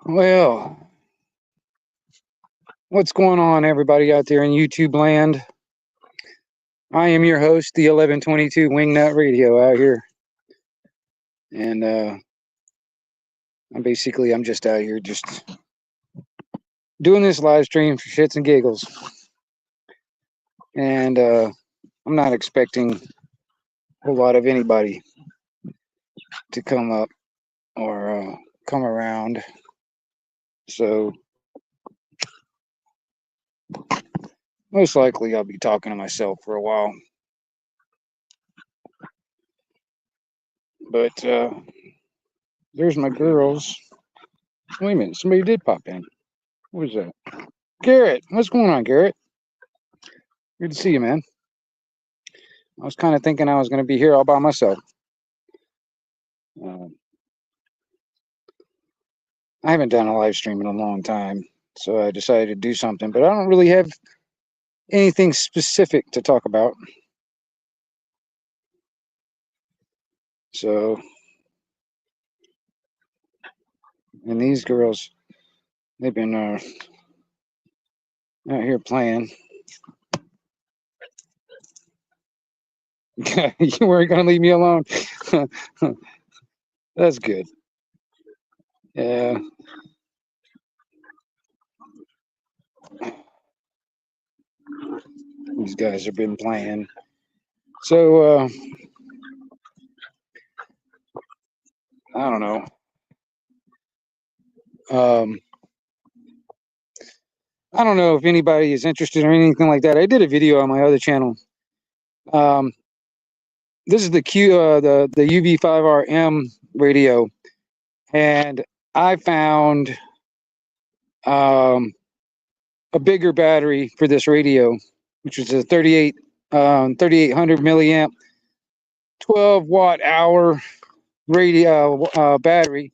Well, what's going on, everybody out there in YouTube land? I am your host, the 1122 Wingnut Radio out here. And I'm just out here just doing this live stream for shits and giggles. And I'm not expecting a whole lot of anybody to come up or come around. So most likely I'll be talking to myself for a while. But there's my girls. Wait a minute, somebody did pop in. What was that? Garrett, what's going on, Garrett? Good to see you, man. I was kind of thinking I was going to be here all by myself. I haven't done a live stream in a long time, so I decided to do something, but I don't really have anything specific to talk about. So, and these girls, they've been out here playing. You weren't going to leave me alone. That's good. Yeah. These guys have been playing. So, I don't know. I don't know if anybody is interested or anything like that. I did a video on my other channel. This is the UV5RM radio, and I found a bigger battery for this radio, which is a 3800 milliamp, 12 watt hour radio battery.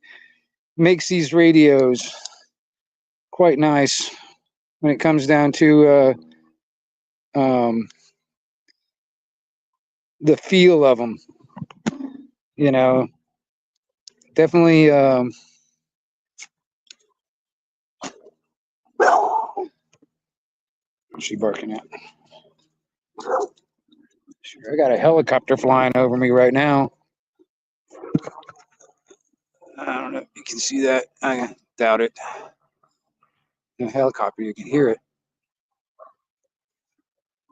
Makes these radios quite nice when it comes down to the feel of them. You know, definitely. What's she barking at? I got a helicopter flying over me right now. I don't know if you can see that. I doubt it. A helicopter, you can hear it.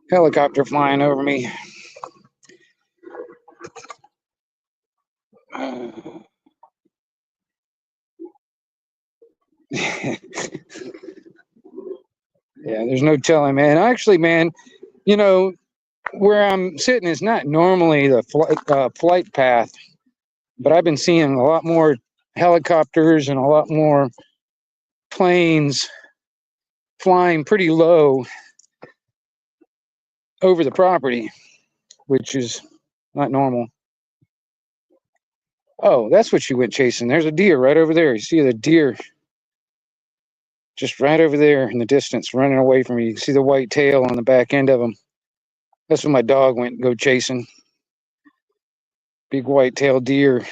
Helicopter flying over me. Yeah, there's no telling, man. Actually, man, you know, where I'm sitting is not normally the flight path, but I've been seeing a lot more helicopters and a lot more planes flying pretty low over the property, which is not normal. Oh, that's what you went chasing. There's a deer right over there. You see the deer just right over there in the distance running away from you. You can see the white tail on the back end of him. That's what my dog went go chasing. Big white-tailed deer.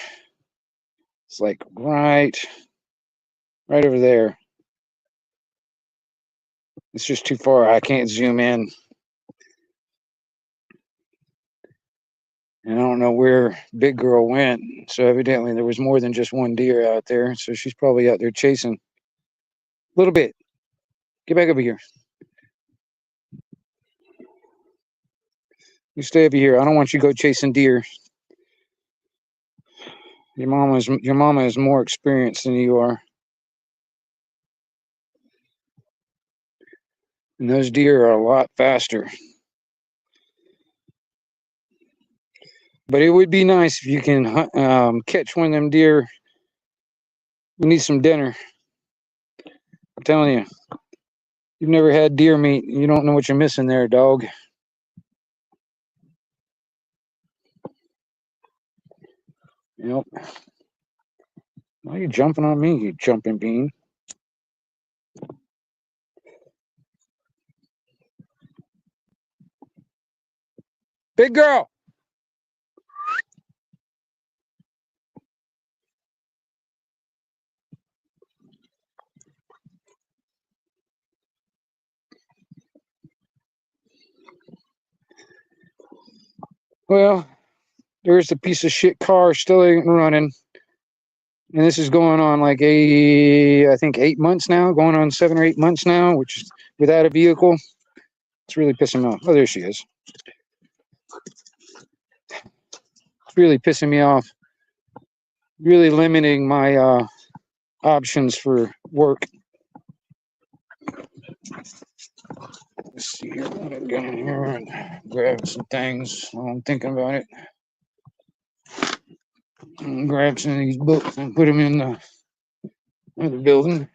It's like right over there. It's just too far. I can't zoom in. And I don't know where Big Girl went. So evidently there was more than just one deer out there. So she's probably out there chasing a little bit. Get back over here. You stay over here. I don't want you to go chasing deer. Your mama is more experienced than you are. And those deer are a lot faster. But it would be nice if you can catch one of them deer. We need some dinner. I'm telling you. You've never had deer meat. You don't know what you're missing there, dog. Yep. Why are you jumping on me, you jumping bean? Big girl! Well, there's the piece of shit car still ain't running. And this is going on like I think 8 months now, going on 7 or 8 months now, which is without a vehicle. It's really pissing me off. Oh, there she is. It's really pissing me off. Really limiting my options for work. Let's see here what I've got in here and grab some things while I'm thinking about it. And grab some of these books and put them in the other building.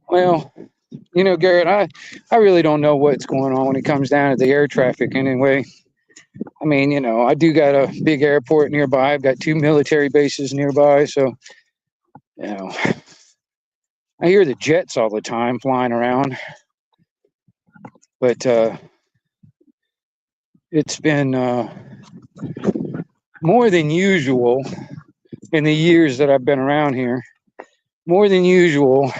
Well, you know, Garrett, I really don't know what's going on when it comes down to the air traffic anyway. I mean, you know, I do got a big airport nearby. I've got 2 military bases nearby. So, you know, I hear the jets all the time flying around. But it's been more than usual in the years that I've been around here. More than usual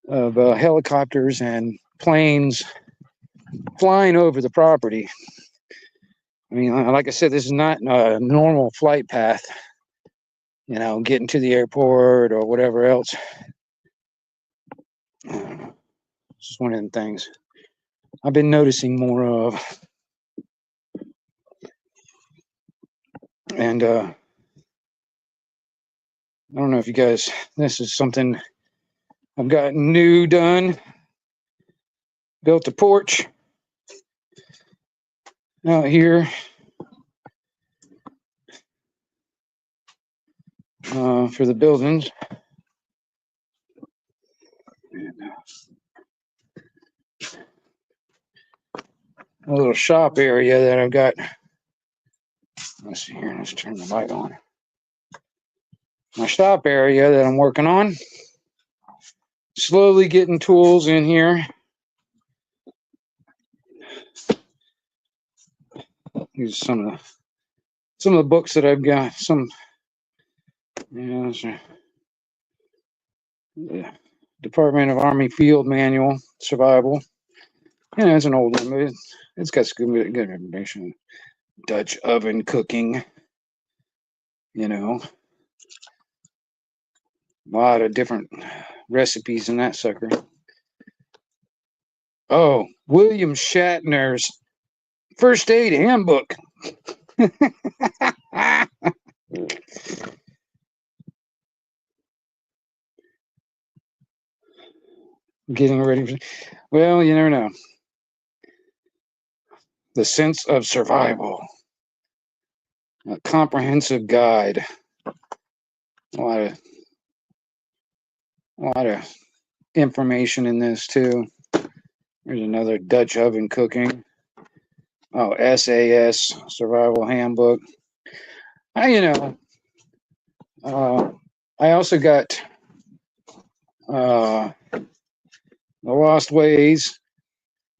of helicopters and planes flying over the property. I mean, like I said, this is not a normal flight path, you know, getting to the airport or whatever else. It's just one of the things I've been noticing more of. And I don't know if you guys, this is something I've got new done. Built a porch out here for the buildings. A little shop area that I've got. Let's see here, let's turn the light on. My shop area that I'm working on. Slowly getting tools in here. Here's some of the books that I've got. The Department of Army Field Manual, Survival. Yeah, it's an old one, but it's got some good information. Dutch oven cooking. You know, a lot of different recipes in that sucker. Oh, William Shatner's First Aid Handbook. Getting ready for, well, you never know. The Sense of Survival. A comprehensive guide. A lot of information in this too. There's another Dutch oven cooking. Oh, SAS Survival Handbook. I also got The Lost Ways.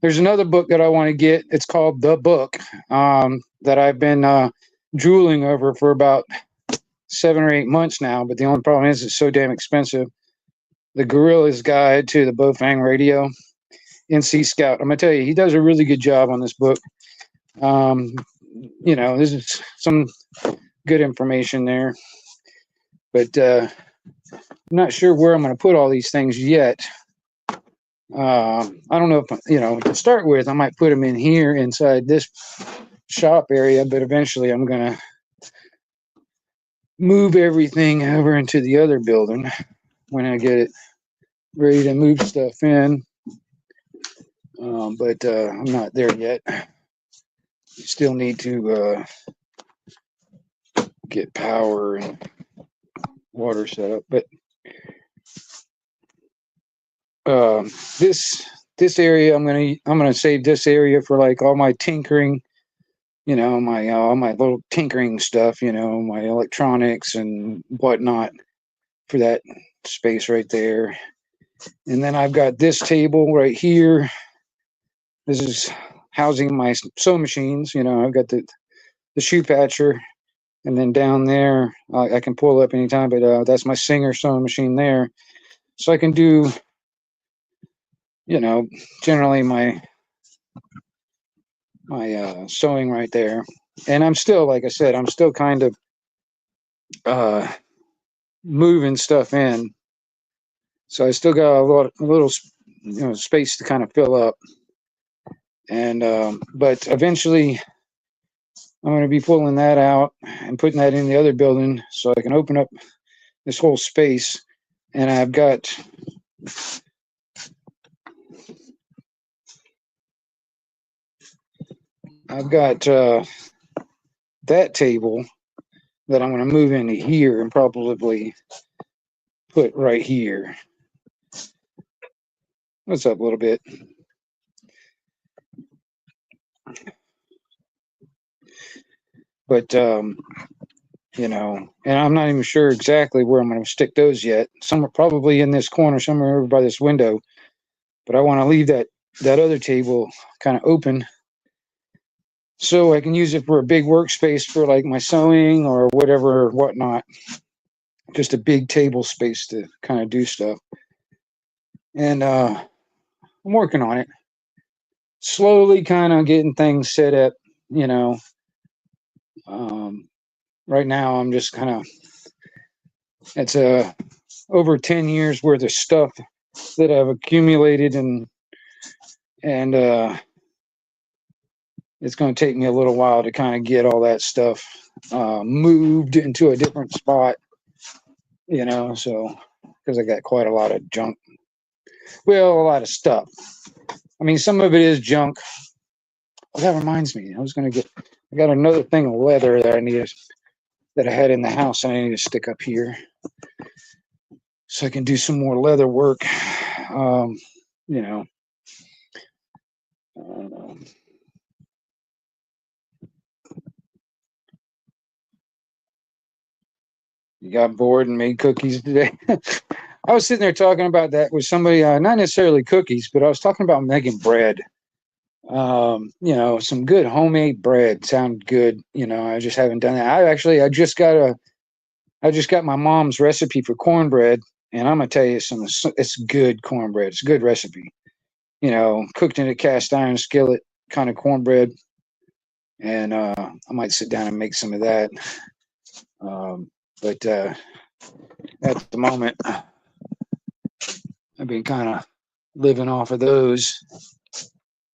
There's another book that I want to get. It's called The Book, that I've been drooling over for about 7 or 8 months now. But the only problem is it's so damn expensive. The Gorilla's Guide to the Bofang Radio. NC Scout. I'm gonna tell you, he does a really good job on this book. You know, this is some good information there, but I'm not sure where I'm going to put all these things yet. I don't know if, you know, to start with, I might put them in here inside this shop area, but eventually I'm going to move everything over into the other building when I get it ready to move stuff in. But I'm not there yet. Still need to get power and water set up, but this area I'm gonna save this area for like all my tinkering, you know, my all my little tinkering stuff, you know, my electronics and whatnot, for that space right there. And then I've got this table right here. This is housing my sewing machines. You know, I've got the shoe patcher, and then down there I can pull up anytime. But that's my Singer sewing machine there, so I can do, generally my sewing right there. And I'm still, like I said, I'm still kind of uh, moving stuff in, so I still got a little space to kind of fill up. And but eventually I'm going to be pulling that out and putting that in the other building so I can open up this whole space. And I've got that table that I'm going to move into here and probably put right here. What's up a little bit? But and I'm not even sure exactly where I'm going to stick those yet. Some are probably in this corner, somewhere over by this window. But I want to leave that other table kind of open so I can use it for a big workspace for like my sewing or whatever or whatnot. Just a big table space to kind of do stuff. And I'm working on it. Slowly kind of getting things set up, you know. Right now I'm just kind of, it's over 10 years worth of stuff that I've accumulated, and it's going to take me a little while to kind of get all that stuff moved into a different spot, so because I got quite a lot of junk. Well, a lot of stuff. I mean, some of it is junk. Oh, that reminds me, I got another thing of leather that I had in the house I need to stick up here so I can do some more leather work. You know, um, you got bored and made cookies today. I was sitting there talking about that with somebody, not necessarily cookies, but I was talking about making bread. Some good homemade bread sound good. I just haven't done that. I just got my mom's recipe for cornbread, and I'm gonna tell you it's good cornbread. It's a good recipe. Cooked in a cast iron skillet kind of cornbread, and I might sit down and make some of that. But at the moment, I've been kind of living off of those.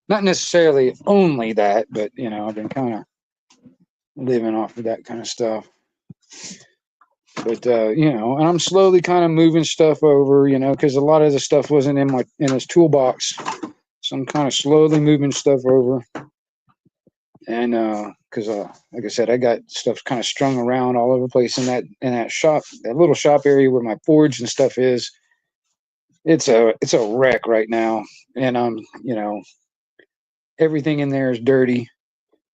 Not necessarily only that, but I've been kind of living off of that kind of stuff. But and I'm slowly kind of moving stuff over, because a lot of the stuff wasn't in this toolbox, so I'm kind of slowly moving stuff over. And because like I said, I got stuff kind of strung around all over the place in that shop, that little shop area where my forge and stuff is. It's a wreck right now, and everything in there is dirty.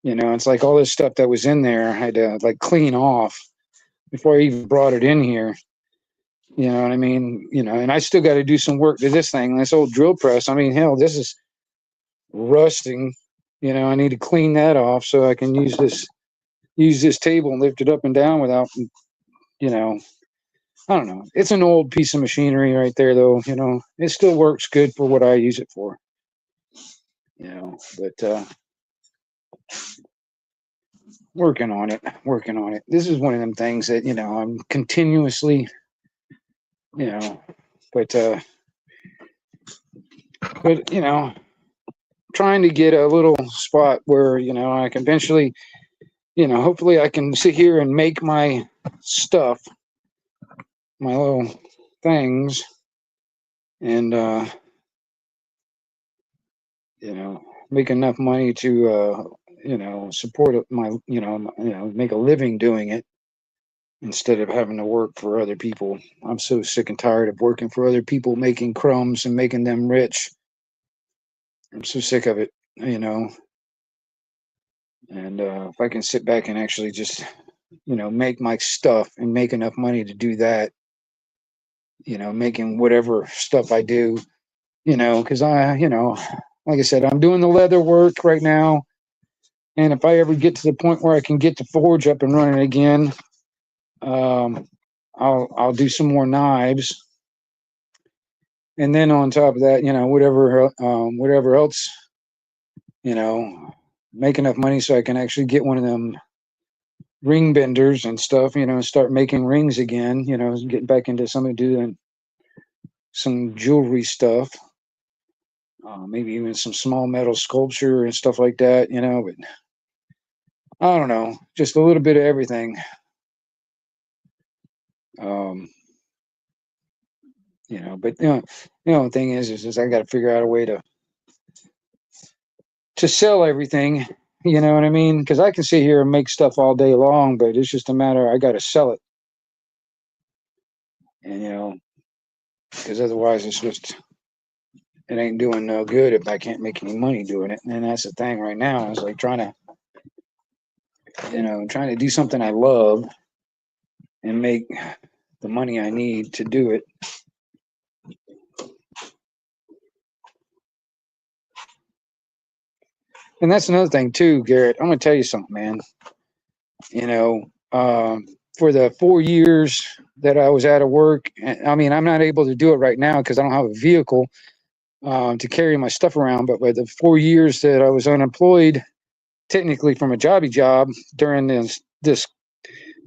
It's like all this stuff that was in there I had to like clean off before I even brought it in here. You know what I mean? And I still got to do some work to this thing, this old drill press. I mean, hell, this is rusting. I need to clean that off so I can use this table and lift it up and down without, I don't know. It's an old piece of machinery right there, though. It still works good for what I use it for. But working on it. This is one of them things that I'm continuously, but trying to get a little spot where I can eventually, hopefully I can sit here and make my stuff, my little things, and make enough money to support my make a living doing it instead of having to work for other people. I'm so sick and tired of working for other people, making crumbs and making them rich. I'm so sick of it, and if I can sit back and actually just make my stuff and make enough money to do that, making whatever stuff I do, because like I said, I'm doing the leather work right now. And if I ever get to the point where I can get the forge up and running again, um, I'll do some more knives. And then on top of that, whatever else, make enough money so I can actually get one of them ring benders and stuff, and start making rings again, getting back into something, doing some jewelry stuff, maybe even some small metal sculpture and stuff like that, but I don't know, just a little bit of everything. Um, but the thing is I got to figure out a way to sell everything. You know what I mean? Because I can sit here and make stuff all day long, but it's just a matter I got to sell it, and because otherwise it ain't doing no good if I can't make any money doing it. And that's the thing right now. Is like trying to do something I love and make the money I need to do it. And that's another thing too, Garrett. I'm gonna tell you something, man. You know, for the 4 years that I was out of work, I mean, I'm not able to do it right now because I don't have a vehicle to carry my stuff around. But by the 4 years that I was unemployed, technically from a jobby job during this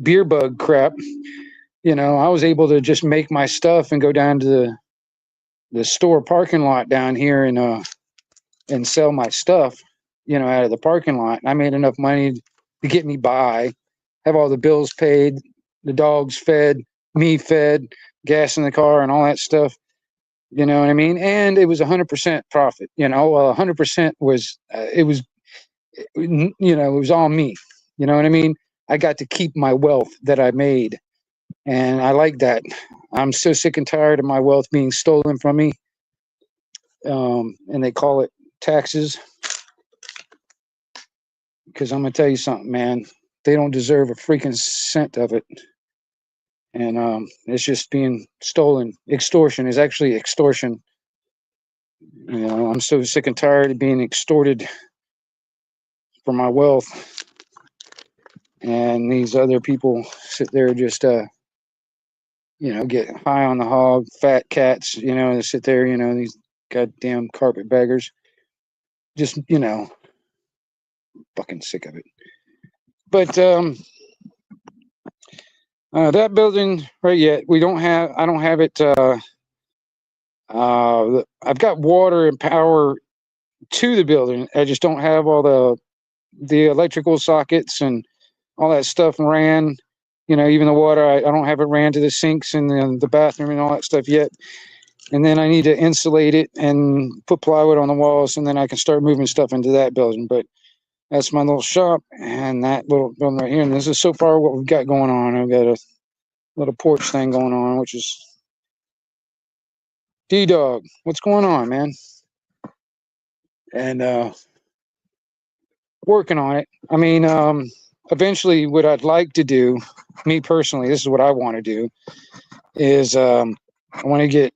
beer bug crap, I was able to just make my stuff and go down to the store parking lot down here and sell my stuff, out of the parking lot. And I made enough money to get me by, have all the bills paid, the dogs fed, me fed, gas in the car, and all that stuff. You know what I mean? And it was 100% profit. Well, 100% was it was all me. You know what I mean? I got to keep my wealth that I made, and I like that. I'm so sick and tired of my wealth being stolen from me, and they call it taxes. Because I'm gonna tell you something, man. They don't deserve a freaking cent of it, and it's just being stolen. Extortion is actually extortion. I'm so sick and tired of being extorted for my wealth, and these other people sit there just get high on the hog, fat cats. They sit there. These goddamn carpetbaggers. Just fucking sick of it. But that building right yet, I don't have it. I've got water and power to the building. I just don't have all the electrical sockets and all that stuff ran. Even the water, I don't have it ran to the sinks and the bathroom and all that stuff yet. And then I need to insulate it and put plywood on the walls, and then I can start moving stuff into that building. But that's my little shop and that little building right here. And this is so far what we've got going on. I've got a little porch thing going on, which is D-Dog. What's going on, man? And working on it. I mean, eventually what I'd like to do, me personally, this is what I want to do, is I want to get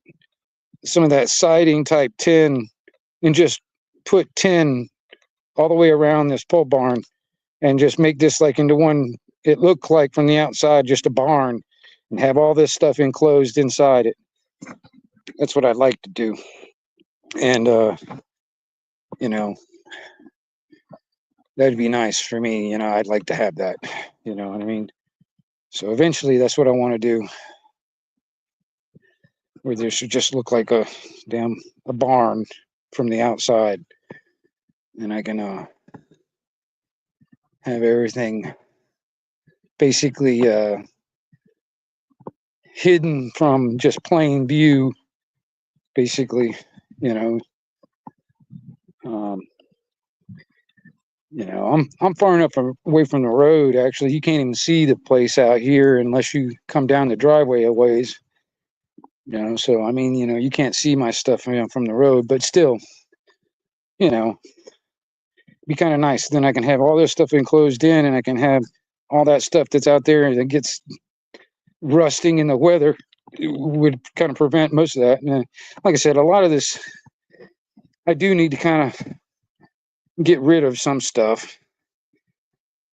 some of that siding type tin and just put tin all the way around this pole barn and just make this like into one. It looked like from the outside just a barn and have all this stuff enclosed inside it. That's what I'd like to do. And that'd be nice for me. I'd like to have that. You know what I mean? So eventually that's what I want to do. Where this should just look like a barn from the outside. And I can have everything basically hidden from just plain view, basically, um, I'm far enough away from the road. Actually, you can't even see the place out here unless you come down the driveway a ways. So I mean, you can't see my stuff from the road, but still, be kind of nice. Then I can have all this stuff enclosed in, and I can have all that stuff that's out there that gets rusting in the weather. It would kind of prevent most of that. And like I said, a lot of this, I do need to kind of get rid of some stuff.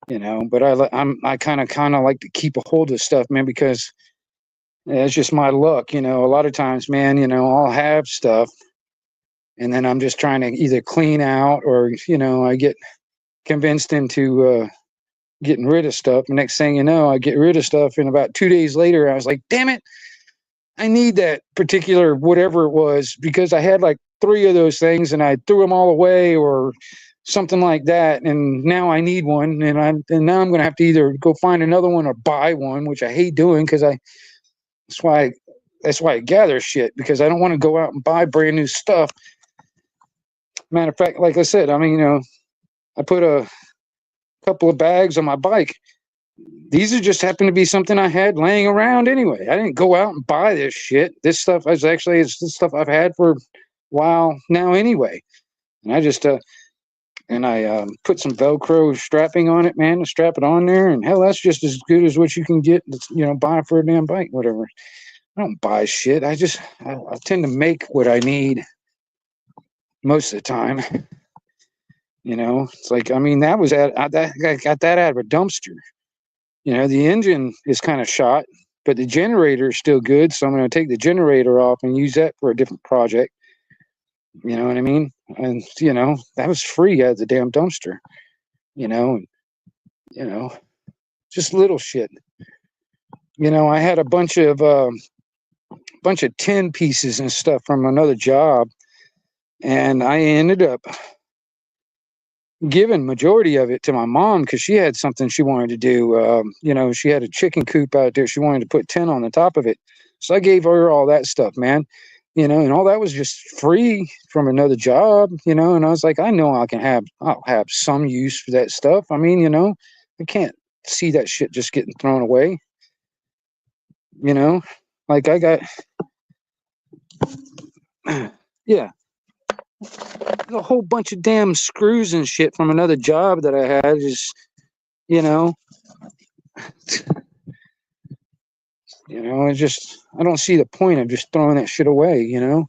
you know. But I kind of like to keep a hold of stuff, man, because it's just my luck, you know. A lot of times, man, you know, I'll have stuff, and then I'm just trying to either clean out or, you know, I get convinced into getting rid of stuff. The next thing you know, I get rid of stuff, and about 2 days later, I was like, damn it, I need that particular whatever it was, because I had like 3 of those things and I threw them all away or something like that, and now I need one, and now I'm going to have to either go find another one or buy one, which I hate doing because that's why I, that's why I gather shit, because I don't want to go out and buy brand new stuff. Matter of fact, like I said, I mean, you know, I put a couple of bags on my bike. These are just happen to be something I had laying around anyway. I didn't go out and buy this shit. This stuff is actually, it's this stuff I've had for a while now anyway. And I just put some Velcro strapping on it, man, to strap it on there. And hell, that's just as good as what you can get, you know, buy for a damn bike, whatever. I don't buy shit. I tend to make what I need most of the time. You know, it's like, I mean, I got that out of a dumpster. You know, the engine is kind of shot, but the generator is still good. So I'm going to take the generator off and use that for a different project. You know what I mean? And, you know, that was free out of the damn dumpster, you know, you know, just little shit. You know, I had a bunch of tin pieces and stuff from another job, and I ended up giving majority of it to my mom because she had something she wanted to do. You know, she had a chicken coop out there. She wanted to put tin on the top of it. So I gave her all that stuff, man. You know, and all that was just free from another job, you know, and I was like, I know I'll have some use for that stuff. I mean, you know, I can't see that shit just getting thrown away. You know, like I got yeah, a whole bunch of damn screws and shit from another job that I had, just, you know, I don't see the point of just throwing that shit away, you know.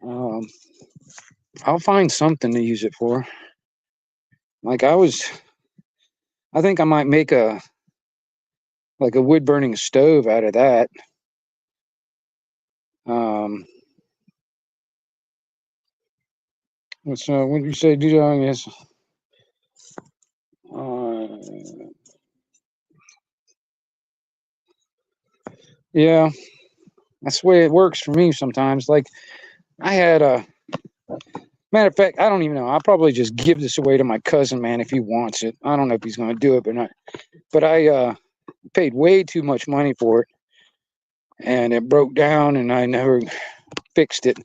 Um, I'll find something to use it for. Like I think I might make a wood burning stove out of that. Um, what did you say? Yes. Yeah, that's the way it works for me sometimes. Like I had a matter of fact, I don't even know. I'll probably just give this away to my cousin, man, if he wants it. I don't know if he's going to do it or not. But I paid way too much money for it, and it broke down, and I never fixed it.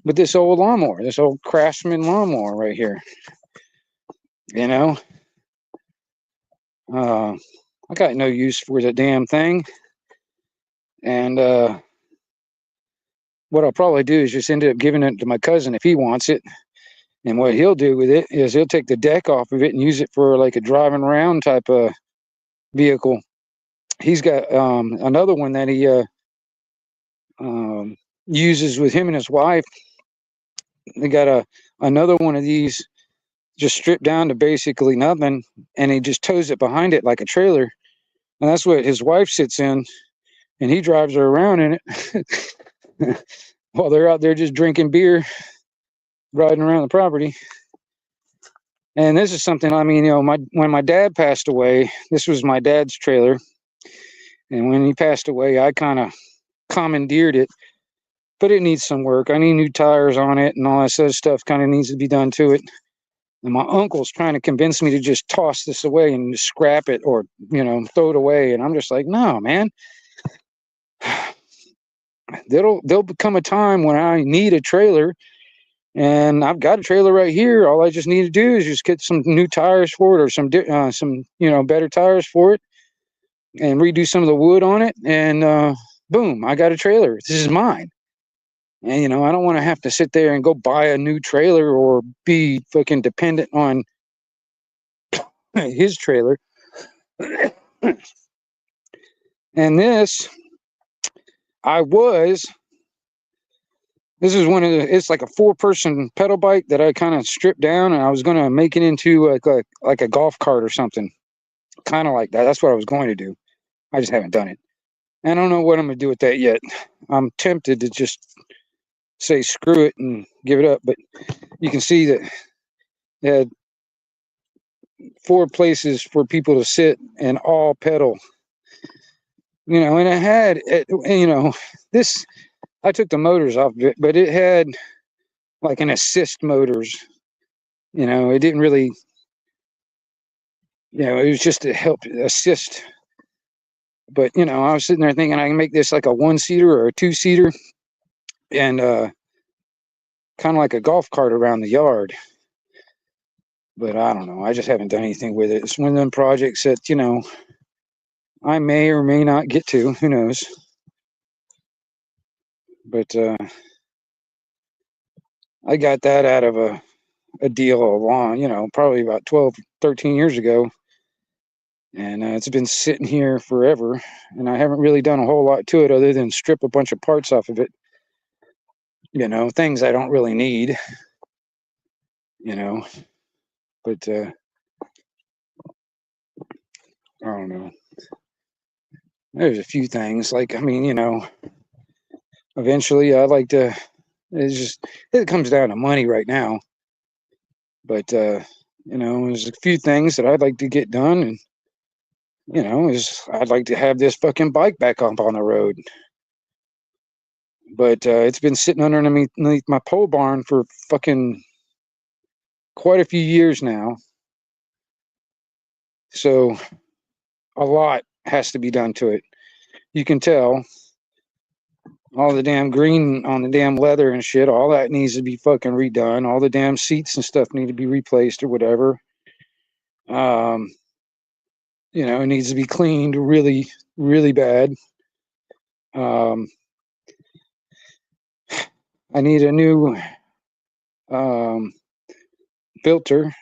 But this old lawnmower, this old Craftsman lawnmower right here, you know, I got no use for the damn thing. And what I'll probably do is just end up giving it to my cousin if he wants it. And what he'll do with it is he'll take the deck off of it and use it for like a driving around type of vehicle. He's got another one that he uses with him and his wife. They got another one of these just stripped down to basically nothing, and he just tows it behind it like a trailer. And that's what his wife sits in, and he drives her around in it while they're out there just drinking beer, riding around the property. And this is something, I mean, you know, when my dad passed away, this was my dad's trailer. And when he passed away, I kind of commandeered it, but it needs some work. I need new tires on it, and all that sort of stuff kind of needs to be done to it. And my uncle's trying to convince me to just toss this away and just scrap it or, you know, throw it away. And I'm just like, no, man. There'll become a time when I need a trailer, and I've got a trailer right here. All I just need to do is just get some new tires for it, or some you know, better tires for it, and redo some of the wood on it, and boom, I got a trailer. This is mine. And you know, I don't want to have to sit there and go buy a new trailer or be fucking dependent on his trailer. And this, I was This is one of the. It's like a 4-person pedal bike that I kind of stripped down, and I was gonna make it into like a golf cart or something, kind of like that. That's what I was going to do. I just haven't done it. I don't know what I'm gonna do with that yet. I'm tempted to just say screw it and give it up, but you can see that it had 4 places for people to sit and all pedal. And it had, this. I took the motors off of it, but it had like an assist motors. It didn't really. It was just to help assist. But I was sitting there thinking I can make this like a 1-seater or a 2-seater, and kind of like a golf cart around the yard. But I don't know. I just haven't done anything with it. It's one of them projects that I may or may not get to. Who knows? But I got that out of a deal along, probably about 12, 13 years ago. And it's been sitting here forever, and I haven't really done a whole lot to it other than strip a bunch of parts off of it. Things I don't really need. But I don't know. There's a few things like, eventually I'd like to. It comes down to money right now. But there's a few things that I'd like to get done, and I'd like to have this fucking bike back up on the road. But it's been sitting underneath my pole barn for fucking quite a few years now. So a lot has to be done to it. You can tell all the damn green on the damn leather and shit, all that needs to be fucking redone. All the damn seats and stuff need to be replaced or whatever. It needs to be cleaned really, really bad. I need a new filter,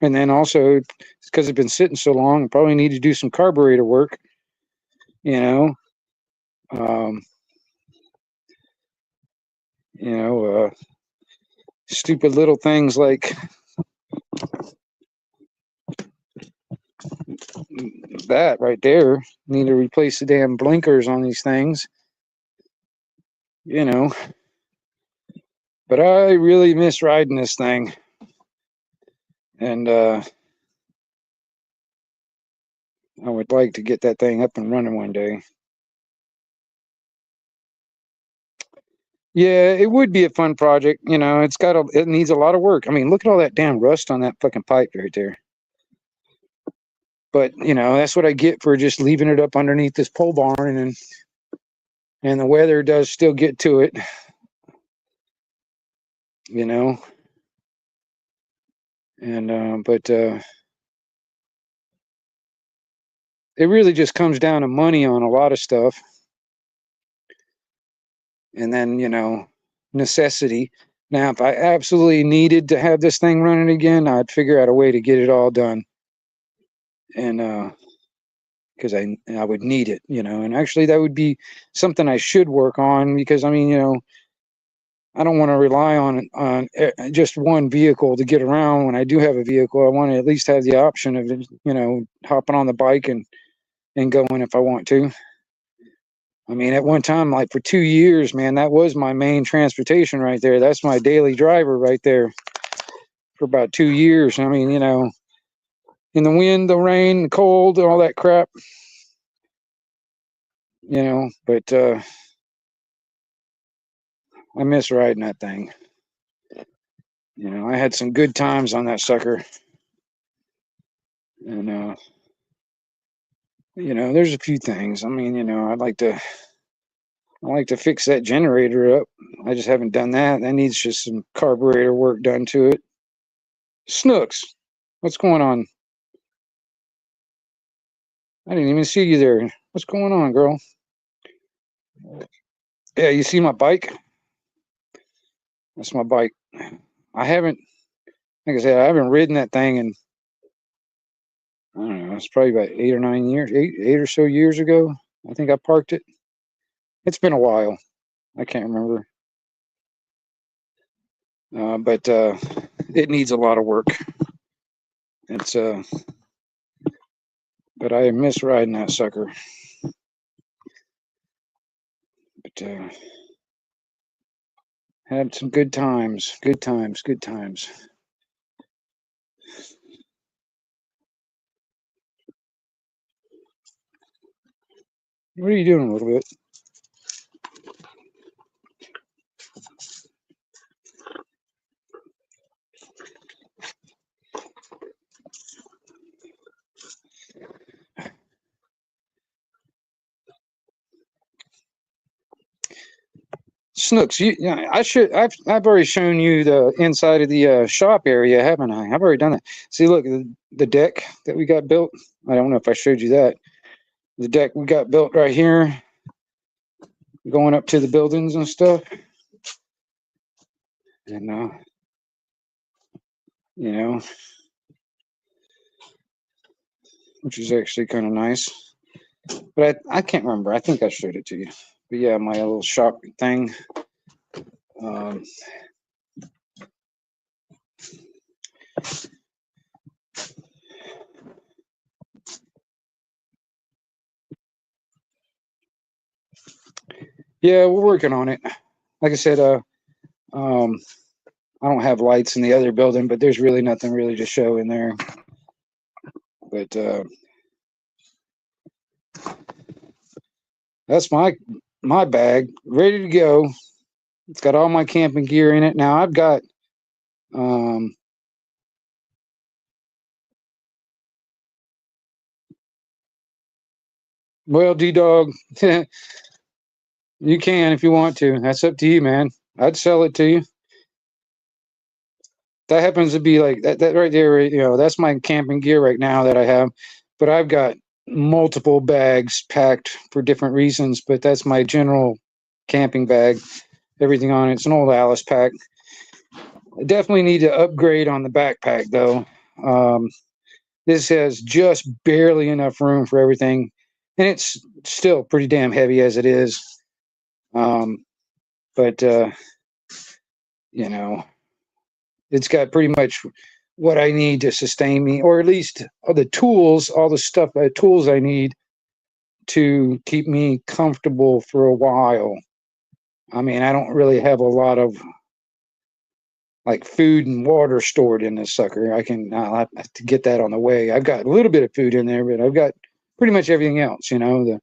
and then also because it's been sitting so long, I probably need to do some carburetor work. You know, um, stupid little things like that right there. Need to replace the damn blinkers on these things. But I really miss riding this thing, and I would like to get that thing up and running one day. Yeah, it would be a fun project. It needs a lot of work. I mean, look at all that damn rust on that fucking pipe right there. But that's what I get for just leaving it up underneath this pole barn, and the weather does still get to it. But it really just comes down to money on a lot of stuff, and then necessity. Now, if I absolutely needed to have this thing running again, I'd figure out a way to get it all done, and because I would need it, and actually that would be something I should work on, because I don't want to rely on just one vehicle to get around. When I do have a vehicle, I want to at least have the option of hopping on the bike and going if I want to. I mean, at one time, like for 2 years, man, that was my main transportation right there. That's my daily driver right there for about 2 years. I mean, in the wind, the rain, the cold, all that crap, but I miss riding that thing. I had some good times on that sucker. And, there's a few things. I mean, I'd like to fix that generator up. I just haven't done that. That needs just some carburetor work done to it. Snooks, what's going on? I didn't even see you there. What's going on, girl? Yeah, you see my bike? That's my bike. I haven't, like I said, I haven't ridden that thing in, I don't know, it's probably about 8 or 9 years, eight or so years ago. I think I parked it. It's been a while. I can't remember. but it needs a lot of work. It's but I miss riding that sucker. But had some good times, good times, good times. What are you doing a little bit? Snooks, I've already shown you the inside of the shop area, haven't I? I've already done that. See, look, the deck that we got built. I don't know if I showed you that. The deck we got built right here, going up to the buildings and stuff. And you know, which is actually kind of nice. But I can't remember. I think I showed it to you. But yeah, my little shop thing. Um, yeah, we're working on it. Like I said, um, I don't have lights in the other building, but there's really nothing really to show in there. But that's my bag ready to go. It's got all my camping gear in it. Now I've got well, D-Dog, you can if you want to. That's up to you, man. I'd sell it to you. That happens to be like that right there, you know, that's my camping gear right now that I have. But I've got multiple bags packed for different reasons, but that's my general camping bag. Everything on it. It's an old Alice pack. I definitely need to upgrade on the backpack though. Um, this has just barely enough room for everything, and it's still pretty damn heavy as it is. But you know, it's got pretty much what I need to sustain me, or at least all the tools, all the stuff, tools I need to keep me comfortable for a while. I mean, I don't really have a lot of like food and water stored in this sucker. I'll have to get that on the way. I've got a little bit of food in there, but I've got pretty much everything else. You know,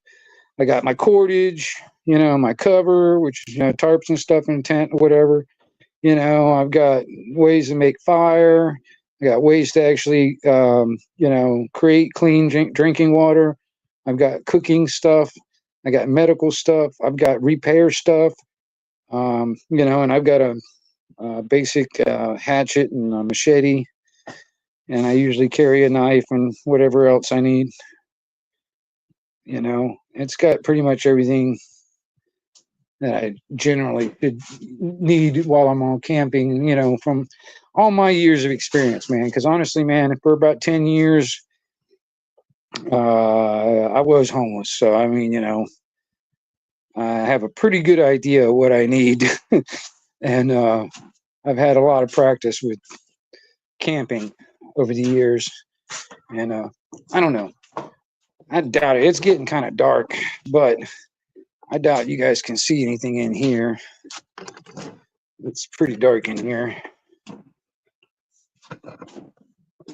I got my cordage, you know, my cover, which is, you know, tarps and stuff in tent or whatever. You know, I've got ways to make fire. I got ways to actually, you know, create clean drinking water. I've got cooking stuff. I got medical stuff. I've got repair stuff. You know, and I've got a basic hatchet and a machete. And I usually carry a knife and whatever else I need. You know, it's got pretty much everything that I generally need while I'm on camping, you know, from all my years of experience, man. Because honestly, man, for about 10 years, I was homeless. So, I mean, you know, I have a pretty good idea of what I need. And I've had a lot of practice with camping over the years. And I don't know. I doubt it. It's getting kind of dark, but I doubt you guys can see anything in here. It's pretty dark in here.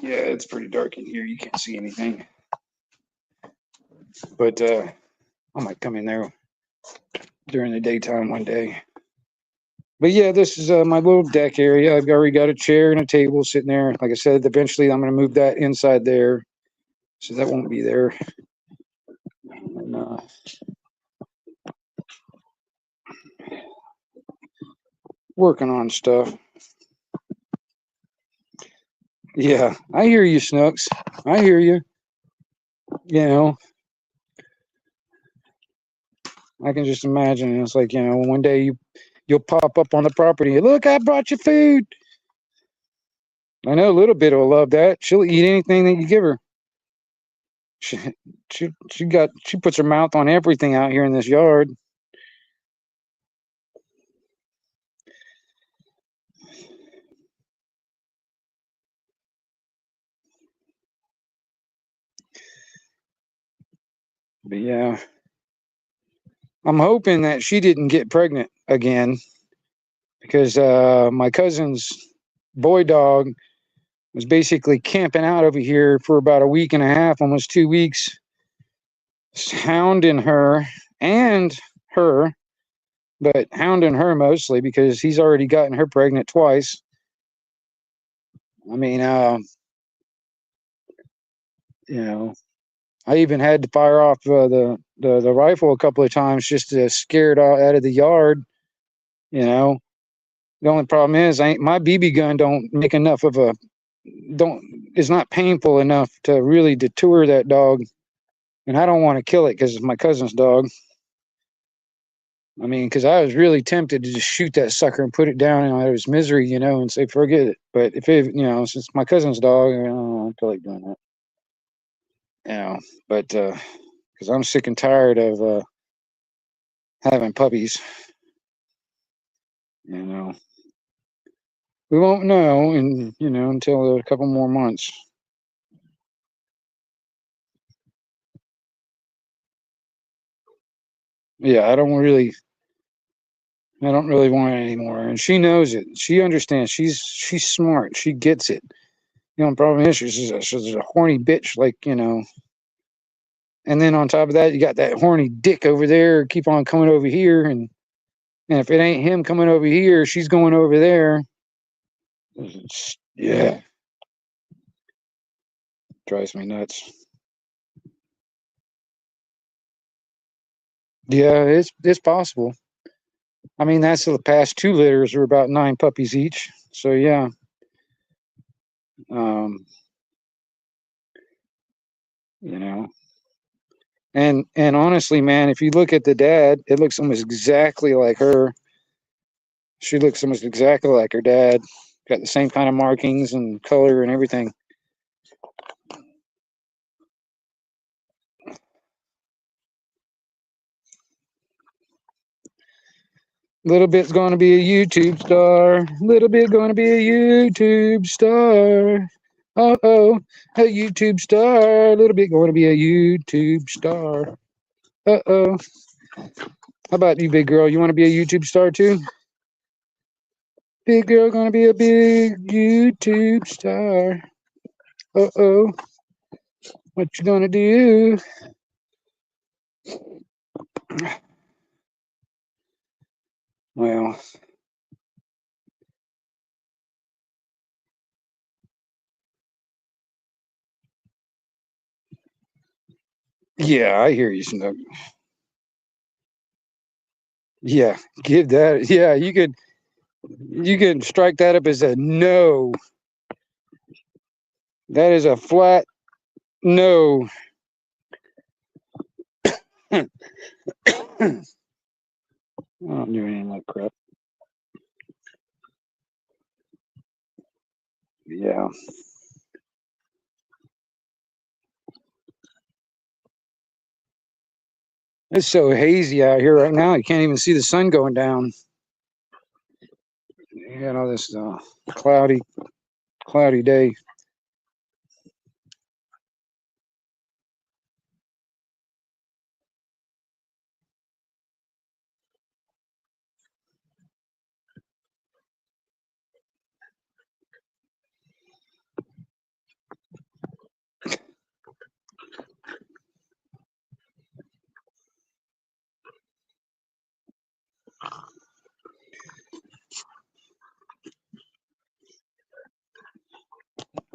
Yeah, it's pretty dark in here. You can't see anything. But I might come in there during the daytime one day. But yeah, this is my little deck area. I've already got a chair and a table sitting there. Like I said, eventually I'm going to move that inside there. So that won't be there. And, working on stuff. Yeah, I hear you, Snooks. I hear you. You know, I can just imagine. It's like, you know, one day you'll pop up on the property. Look, I brought you food. I know a little bit will love that. She'll eat anything that you give her. She she puts her mouth on everything out here in this yard. But yeah, I'm hoping that she didn't get pregnant again, because my cousin's boy dog was basically camping out over here for about a week and a half, almost 2 weeks, hounding her and her, but hounding her mostly because he's already gotten her pregnant twice. I mean, you know, I even had to fire off the rifle a couple of times just to scare it out of the yard. You know, the only problem is my BB gun don't make enough of a don't is not painful enough to really deter that dog, and I don't want to kill it because it's my cousin's dog. I mean, because I was really tempted to just shoot that sucker and put it down out of its misery, you know, and say forget it. But if it, you know, since my cousin's dog, I don't feel like doing that. You know, but because I'm sick and tired of having puppies. You know, we won't know, and you know, until a couple more months. Yeah, I don't really want it anymore, and she knows it. She understands. She's smart. She gets it. You know, the problem is she's a horny bitch, like, you know. And then on top of that, you got that horny dick over there, keep on coming over here, and if it ain't him coming over here, she's going over there. Yeah, drives me nuts. Yeah, it's possible. I mean, that's the past two litters are about 9 puppies each. So yeah. Um, you know. And honestly, man, if you look at the dad, it looks almost exactly like her. She looks almost exactly like her dad. Got the same kind of markings and color and everything. Little bit's going to be a YouTube star. Little bit going to be a YouTube star. Oh, a YouTube star. Little bit going to be a YouTube star. Oh. How about you, big girl? You want to be a YouTube star too? Big girl going to be a big YouTube star. Oh. What you going to do? Well, yeah, I hear you, Snook. Yeah, give that. Yeah, you can strike that up as a no. That is a flat no. I don't do anything like crap. Yeah, it's so hazy out here right now. You can't even see the sun going down. You know, this cloudy day.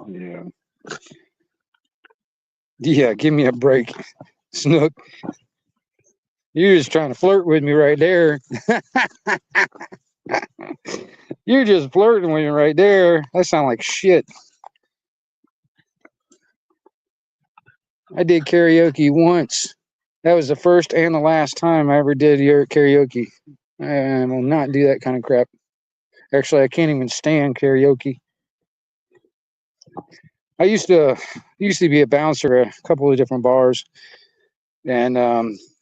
Yeah, yeah. Give me a break, Snook. You're just trying to flirt with me right there. You're just flirting with me right there. That sounds like shit. I did karaoke once. That was the first and the last time I ever did karaoke. I will not do that kind of crap. Actually, I can't even stand karaoke. I used to be a bouncer at a couple of different bars, and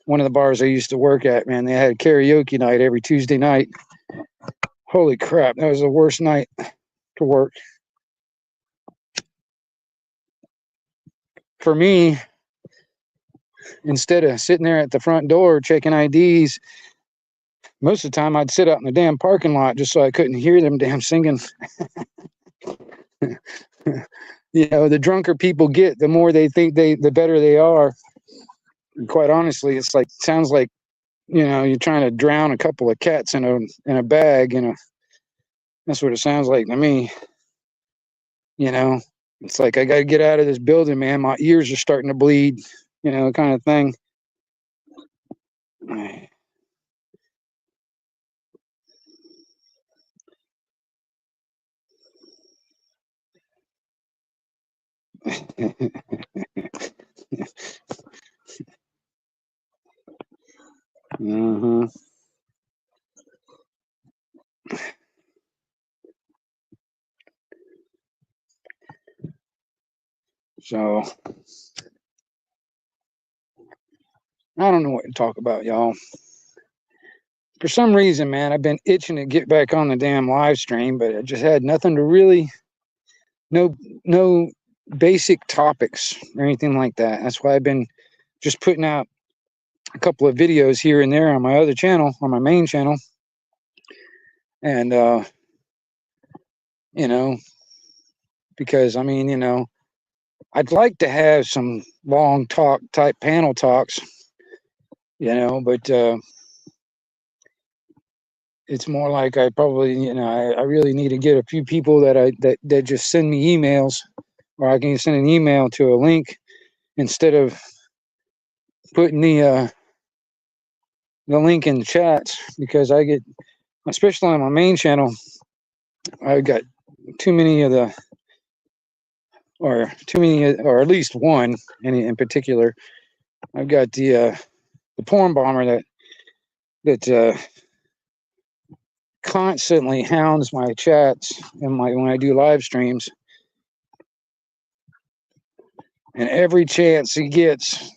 one of the bars I used to work at, man, they had karaoke night every Tuesday night. Holy crap, that was the worst night to work for me. instead of sitting there at the front door checking IDs, most of the time I'd sit out in the damn parking lot just so I couldn't hear them damn singing. You know, the drunker people get, the more they think the better they are. And quite honestly, it's like, sounds like, you know, you're trying to drown a couple of cats in a bag, you know. That's what it sounds like to me. You know, it's like, I got to get out of this building, man. My ears are starting to bleed, you know, kind of thing. So I don't know what to talk about, y'all. For some reason, man, I've been itching to get back on the damn live stream, but I just had nothing to really, no basic topics or anything like that. That's why I've been just putting out a couple of videos here and there on my other channel, on my main channel. And, you know, because I mean, you know, I'd like to have some long talk type panel talks, you know, but it's more like I probably, you know, I really need to get a few people that just send me emails, or I can send an email to a link instead of putting the link in the chats, because I get, especially on my main channel, I got too many of the, or at least one in particular. I've got the porn bomber that constantly hounds my chats and when I do live streams, and every chance he gets,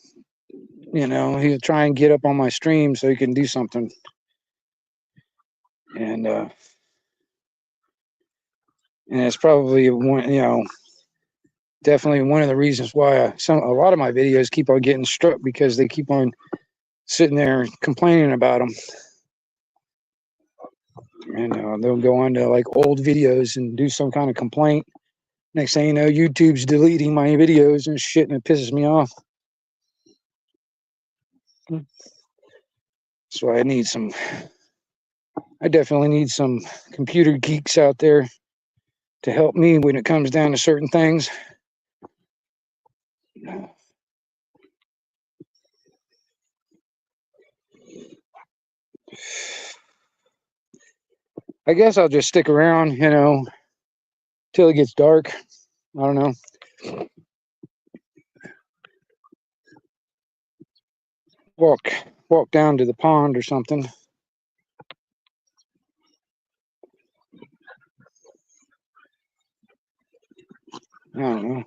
you know, he'll try and get up on my stream so he can do something. And it's probably one, you know, definitely one of the reasons why a lot of my videos keep on getting struck, because they keep on sitting there complaining about them. And they'll go on to like old videos and do some kind of complaint. Next thing you know, YouTube's deleting my videos and shit, and it pisses me off. So I definitely need some computer geeks out there to help me when it comes down to certain things. I guess I'll just stick around, you know, till it gets dark. I don't know. Walk down to the pond or something. I don't know.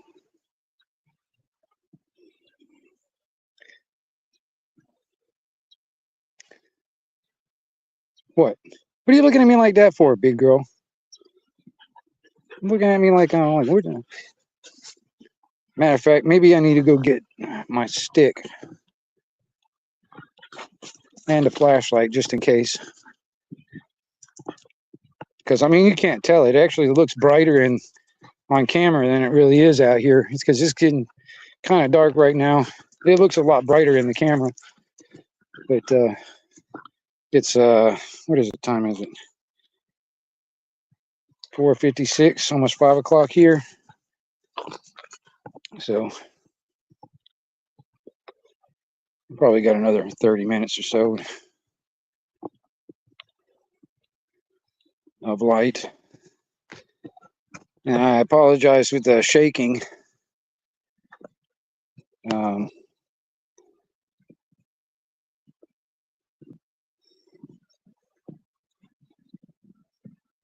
What? What are you looking at me like that for, big girl? Looking at me like, I'm like, what? Matter of fact, maybe I need to go get my stick and a flashlight just in case. Because I mean, you can't tell. It actually looks brighter on camera than it really is out here. It's because it's getting kind of dark right now. It looks a lot brighter in the camera, but it's what is it? Time is it? 4:56, almost 5 o'clock here. So probably got another 30 minutes or so of light. And I apologize with the shaking.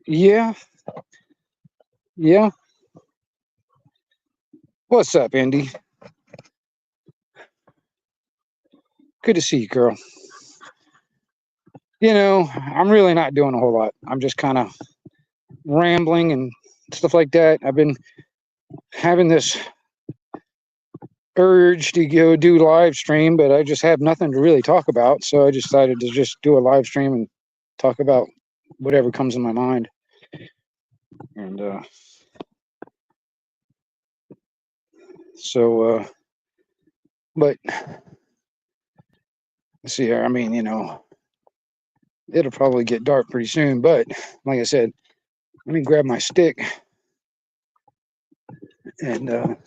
Yeah. What's up, Indy? Good to see you, girl. You know, I'm really not doing a whole lot. I'm just kind of rambling and stuff like that. I've been having this urge to go do live stream, but I just have nothing to really talk about. So I decided to just do a live stream and talk about whatever comes in my mind. And but let's see here. I mean, it'll probably get dark pretty soon. But like I said, let me grab my stick and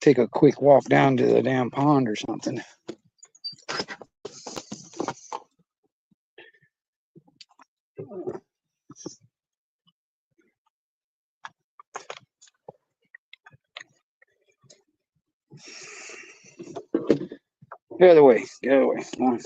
take a quick walk down to the damn pond or something. Get out of the way. Get out of the way. Come on.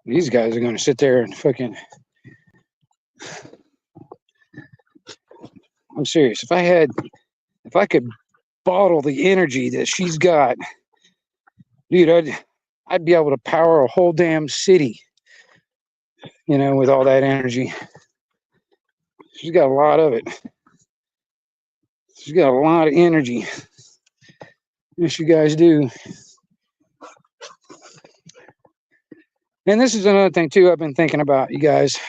These guys are going to sit there and fucking... I'm serious. If I could bottle the energy that she's got, dude, I'd be able to power a whole damn city, with all that energy. She's got a lot of it. She's got a lot of energy. Yes, you guys do. And this is another thing too I've been thinking about, you guys.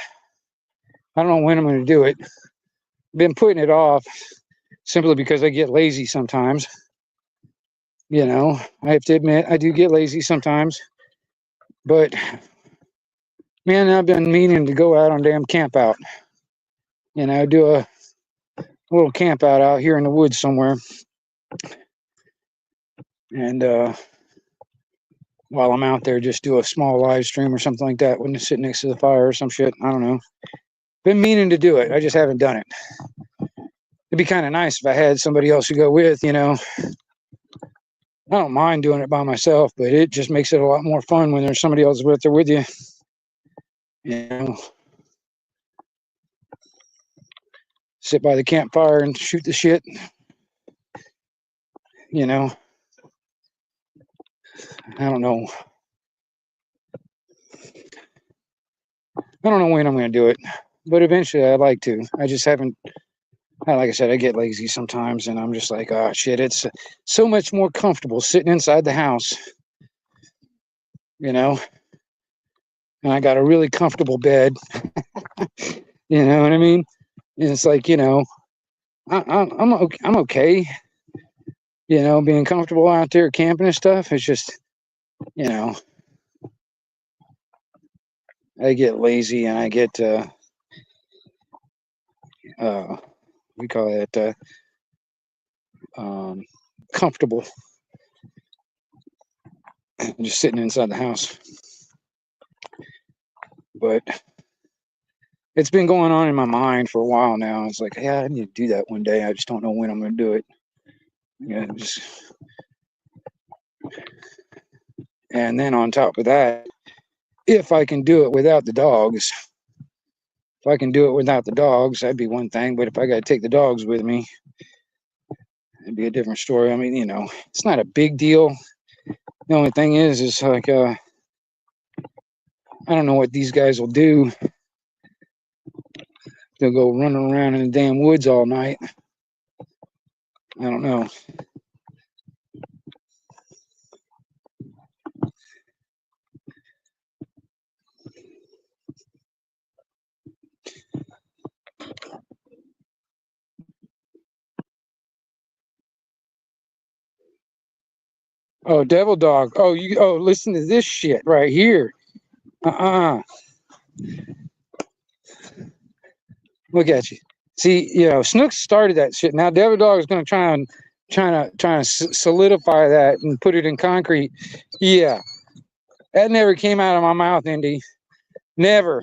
I don't know when I'm going to do it. Been putting it off simply because I get lazy sometimes. I have to admit I do get lazy sometimes. But man, I've been meaning to go out on damn camp out. Do a little camp out here in the woods somewhere. And while I'm out there, just do a small live stream or something like that when you sit next to the fire or some shit. I don't know. Been meaning to do it. I just haven't done it. It'd be kind of nice if I had somebody else to go with, I don't mind doing it by myself, but it just makes it a lot more fun when there's somebody else with you. Sit by the campfire and shoot the shit. I don't know. I don't know when I'm going to do it, but eventually I'd like to. I just haven't. Like I said, I get lazy sometimes, and I'm just like, oh shit, it's so much more comfortable sitting inside the house, and I got a really comfortable bed. You know what I mean? And it's like, I'm okay. Being comfortable out there camping and stuff. It's just, I get lazy and I get we call it comfortable just sitting inside the house. But it's been going on in my mind for a while now. It's like, yeah, I need to do that one day. I just don't know when I'm going to do it. And then on top of that, if I can do it without the dogs, that'd be one thing. But if I got to take the dogs with me, it'd be a different story. I mean, it's not a big deal. The only thing is like, I don't know what these guys will do. They'll go running around in the damn woods all night. I don't know. Oh, devil dog. Oh, listen to this shit right here. Look at you. See, Snooks started that shit. Now Devil Dog is going to try to solidify that and put it in concrete. Yeah, that never came out of my mouth, Indy. Never.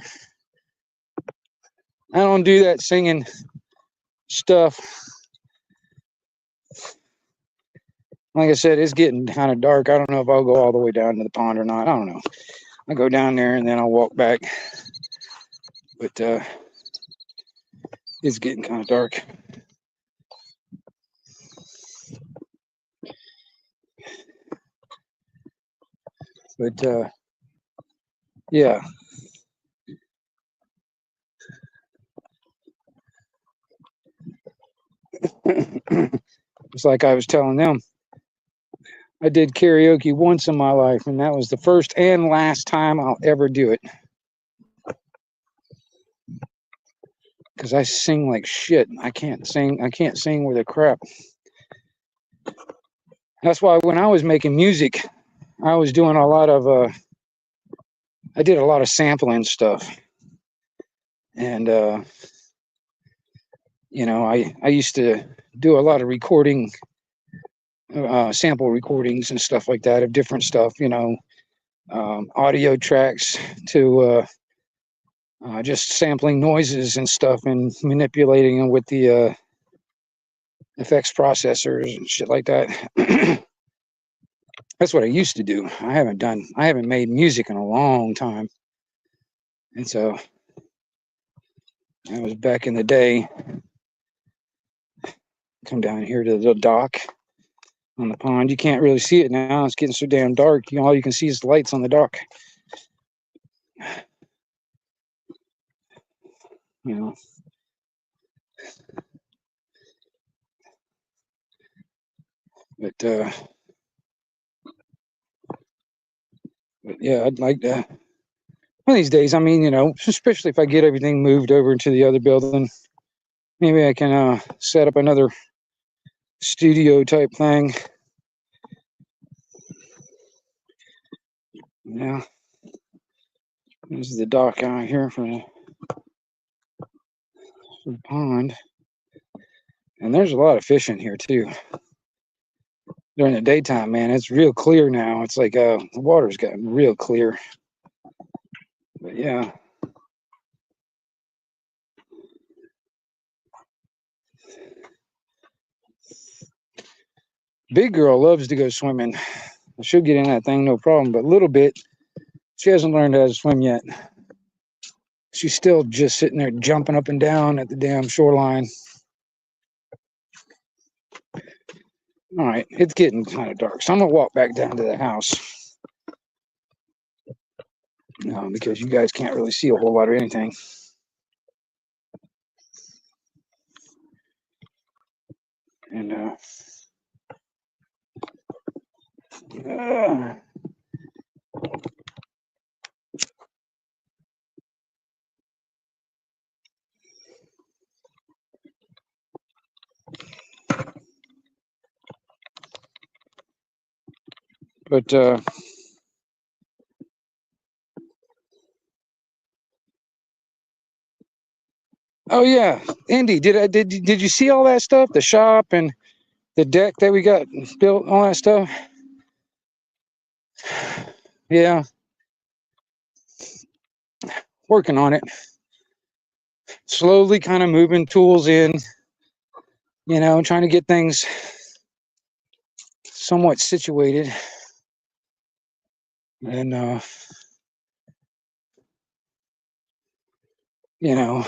I don't do that singing stuff. Like I said, it's getting kind of dark. I don't know if I'll go all the way down to the pond or not. I don't know. I go down there and then I'll walk back. But it's getting kind of dark. But yeah. It's like I was telling them, I did karaoke once in my life, and that was the first and last time I'll ever do it. Because I sing like shit. I can't sing with a crap. That's why when I was making music, I was doing a lot of I did a lot of sampling stuff. And you know, I used to do a lot of recording, sample recordings and stuff like that of different stuff, you know, audio tracks to just sampling noises and stuff and manipulating them with the effects processors and shit like that. That's what I used to do. I haven't made music in a long time. And so that was back in the day. Come down here to the dock on the pond. You can't really see it now. It's getting so damn dark. You know, all you can see is the lights on the dock. You know. But yeah, I'd like to. One of these days, I mean, you know, especially if I get everything moved over into the other building, maybe I can set up another studio type thing. Yeah. This is the dock out here for the pond. And there's a lot of fish in here too. During the daytime, man, it's real clear now. It's like the water's gotten real clear. But yeah. Big girl loves to go swimming. She'll get in that thing, no problem. But a little bit, she hasn't learned how to swim yet. She's still just sitting there jumping up and down at the damn shoreline. All right, it's getting kind of dark, so I'm gonna walk back down to the house because you guys can't really see a whole lot of anything. And but oh yeah, Indy, did you see all that stuff? The shop and the deck that we got built, all that stuff. Yeah, working on it. Slowly, kind of moving tools in. You know, trying to get things somewhat situated. And you know,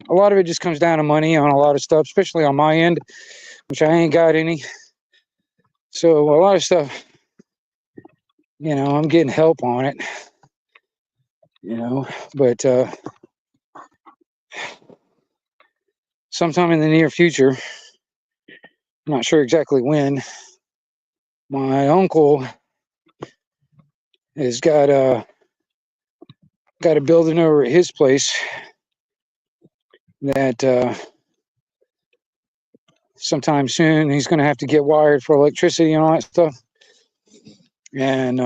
a lot of it just comes down to money on a lot of stuff, especially on my end, which I ain't got any. So a lot of stuff, you know, I'm getting help on it, you know, but sometime in the near future, I'm not sure exactly when, my uncle has got a building over at his place that sometime soon he's going to have to get wired for electricity and all that stuff. And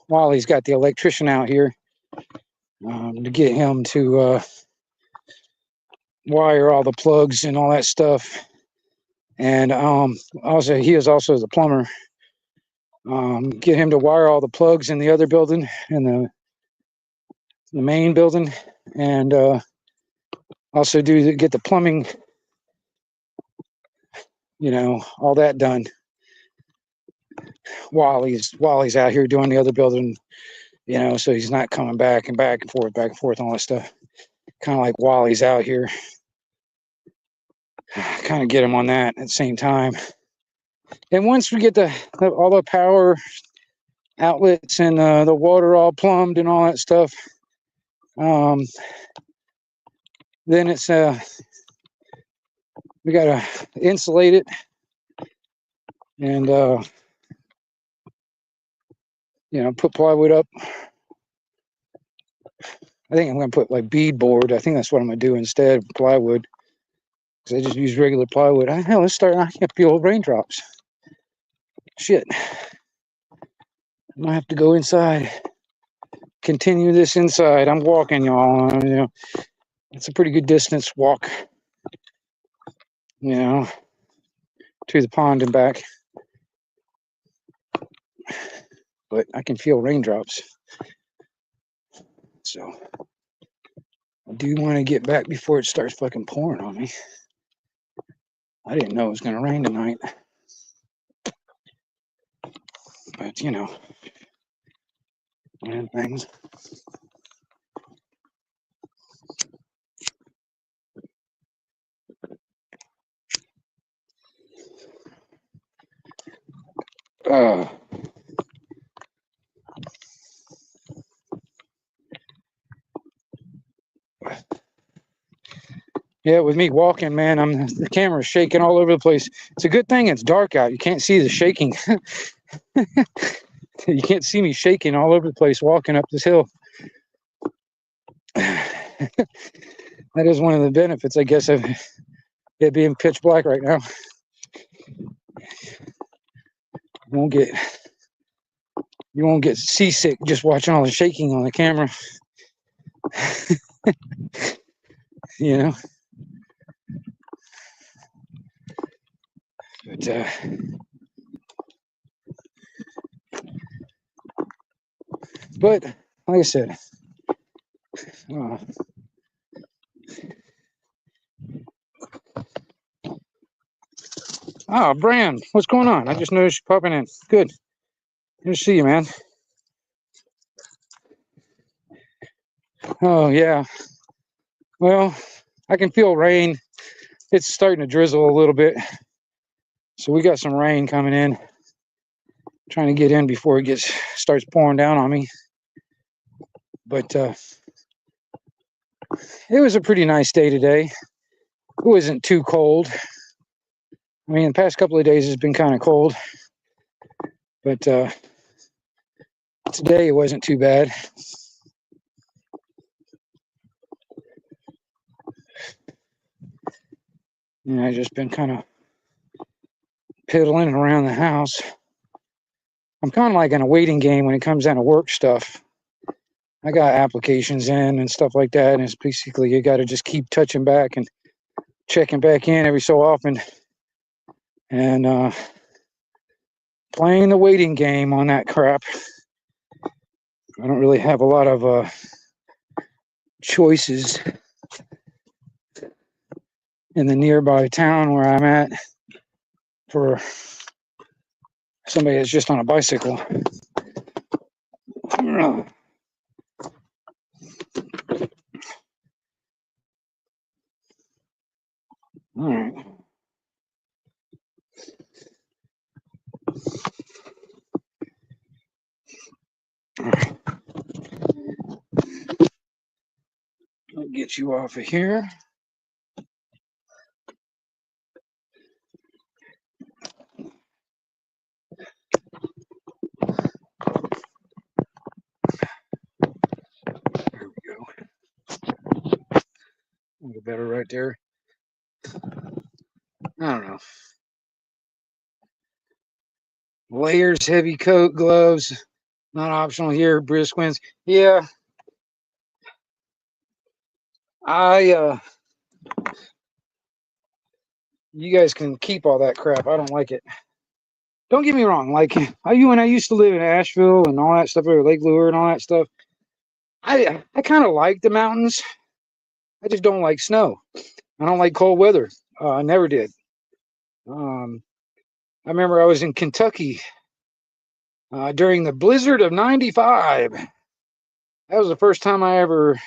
while he's got the electrician out here, to get him to wire all the plugs and all that stuff. And also, he is also the plumber. Get him to wire all the plugs in the other building, in the main building, and also get the plumbing, you know, all that done while he's out here doing the other building. you know, so he's not coming back and forth, all that stuff. Kind of like while he's out here, kind of get him on that at the same time. And once we get all the power outlets and the water all plumbed and all that stuff, then it's we gotta insulate it and you know, put plywood up. I think I'm gonna put like beadboard. I think that's what I'm gonna do instead of plywood, because I just use regular plywood. Hell, let's start. I can't feel raindrops. Shit. I might have to go inside. Continue this inside. I'm walking, y'all. You know, it's a pretty good distance walk, you know, to the pond and back. But I can feel raindrops. So I do want to get back before it starts fucking pouring on me. I didn't know it was going to rain tonight. But, you know, and things. Yeah, with me walking, man, the camera's shaking all over the place. It's a good thing it's dark out. You can't see the shaking. You can't see me shaking all over the place walking up this hill. That is one of the benefits, I guess, of it being pitch black right now. You won't get seasick just watching all the shaking on the camera. You know. But like I said, Bram, what's going on? I just noticed you popping in. Good. Good to see you, man. Oh, yeah. Well, I can feel rain. It's starting to drizzle a little bit. So we got some rain coming in. Trying to get in before it starts pouring down on me. But it was a pretty nice day today. It wasn't too cold. I mean, the past couple of days has been kind of cold. But today it wasn't too bad. You know, I've just been kind of piddling around the house. I'm kind of like in a waiting game when it comes down to work stuff. I got applications in and stuff like that, and it's basically you got to just keep touching back and checking back in every so often, and playing the waiting game on that crap. I don't really have a lot of choices in the nearby town where I'm at for somebody that's just on a bicycle. All right. I'll get you off of here. There we go. A little better right there. I don't know. Layers, heavy coat, gloves, not optional here. Brisk winds. Yeah. You guys can keep all that crap. I don't like it. Don't get me wrong. Like when I used to live in Asheville and all that stuff, or Lake Lure and all that stuff, I kind of like the mountains. I just don't like snow. I don't like cold weather. I never did. I remember I was in Kentucky during the blizzard of '95, That was the first time I ever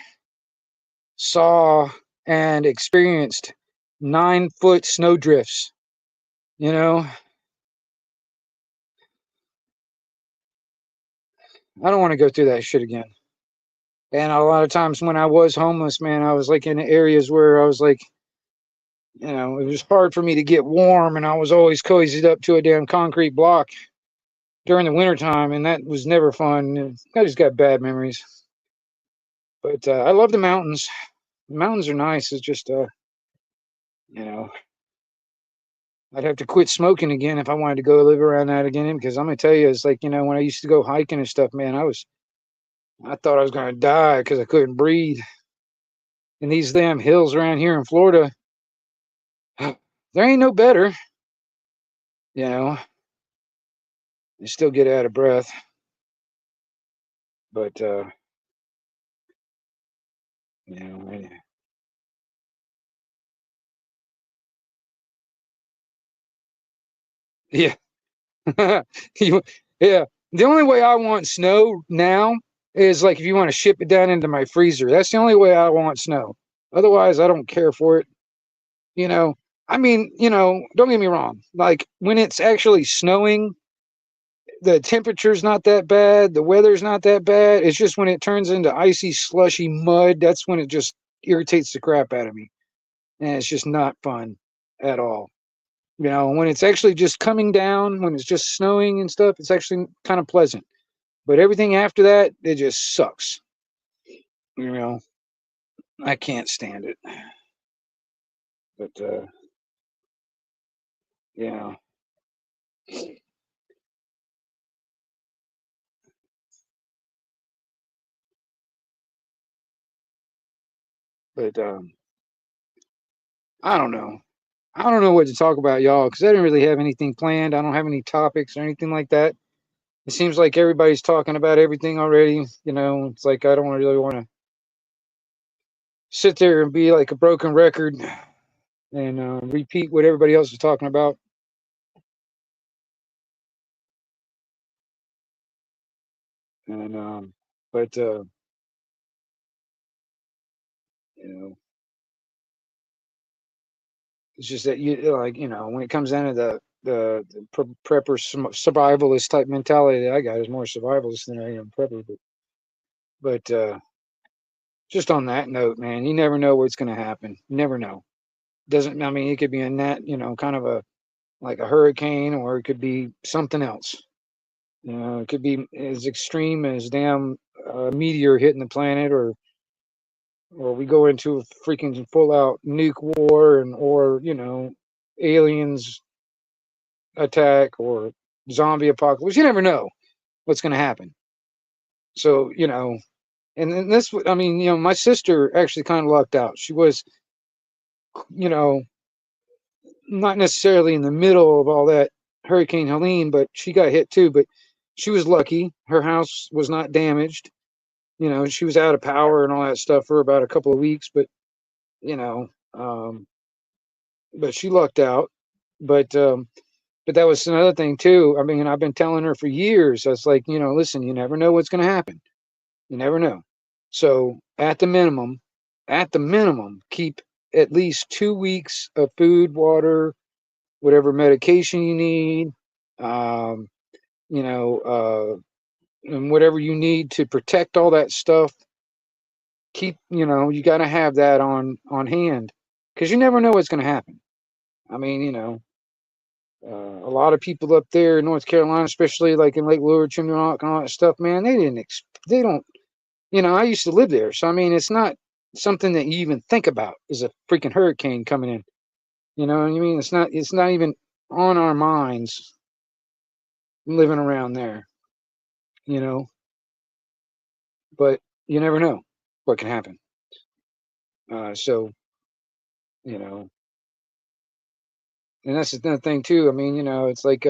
saw and experienced 9-foot snow drifts. You know, I don't want to go through that shit again. And a lot of times when I was homeless, man, I was like in areas where I was like, it was hard for me to get warm, and I was always cozied up to a damn concrete block during the wintertime, and that was never fun. I just got bad memories. But I love the mountains. The mountains are nice. It's just, you know, I'd have to quit smoking again if I wanted to go live around that again. Because I'm gonna tell you, it's like when I used to go hiking and stuff, man, I thought I was gonna die because I couldn't breathe. And these damn hills around here in Florida, there ain't no better. You know, you still get out of breath, but you know, yeah, yeah. The only way I want snow now is like if you want to ship it down into my freezer. That's the only way I want snow. Otherwise, I don't care for it. You know, I mean, don't get me wrong. Like when it's actually snowing, the temperature's not that bad, the weather's not that bad. It's just when it turns into icy, slushy mud, that's when it just irritates the crap out of me. And it's just not fun at all. When it's actually just coming down, when it's just snowing and stuff, it's actually kind of pleasant. But everything after that, it just sucks. You know, I can't stand it. But yeah, but I don't know. I don't know what to talk about, y'all, because I didn't really have anything planned. I don't have any topics or anything like that. It seems like everybody's talking about everything already. It's like I don't really want to sit there and be like a broken record and repeat what everybody else is talking about. And but you know, it's just that when it comes down to the prepper survivalist type mentality that I got is more survivalist than I am prepper. But just on that note, man, you never know what's going to happen. You never know. Doesn't I mean it could be a net, kind of a like a hurricane, or it could be something else. It could be as extreme as damn meteor hitting the planet, or we go into a freaking full out nuke war, or aliens attack, or zombie apocalypse. You never know what's going to happen. So and then this, I mean, my sister actually kind of lucked out. She was, you know, not necessarily in the middle of all that Hurricane Helene, but she got hit too. But she was lucky. Her house was not damaged. She was out of power and all that stuff for about a couple of weeks, but you know, um, but she lucked out. But that was another thing too. I mean, I've been telling her for years. I was like, listen, you never know what's going to happen. You never know. So at the minimum, keep at least 2 weeks of food, water, whatever medication you need, um, you know, and whatever you need to protect all that stuff. Keep, you got to have that on hand because you never know what's going to happen. I mean, a lot of people up there in North Carolina, especially like in Lake Lure, Chimney Rock, and all that stuff, man, they don't. I used to live there, so I mean, it's not something that you even think about is a freaking hurricane coming in. You know what I mean? It's not even on our minds living around there. You know, but you never know what can happen. So you know, and that's another thing too. I mean, it's like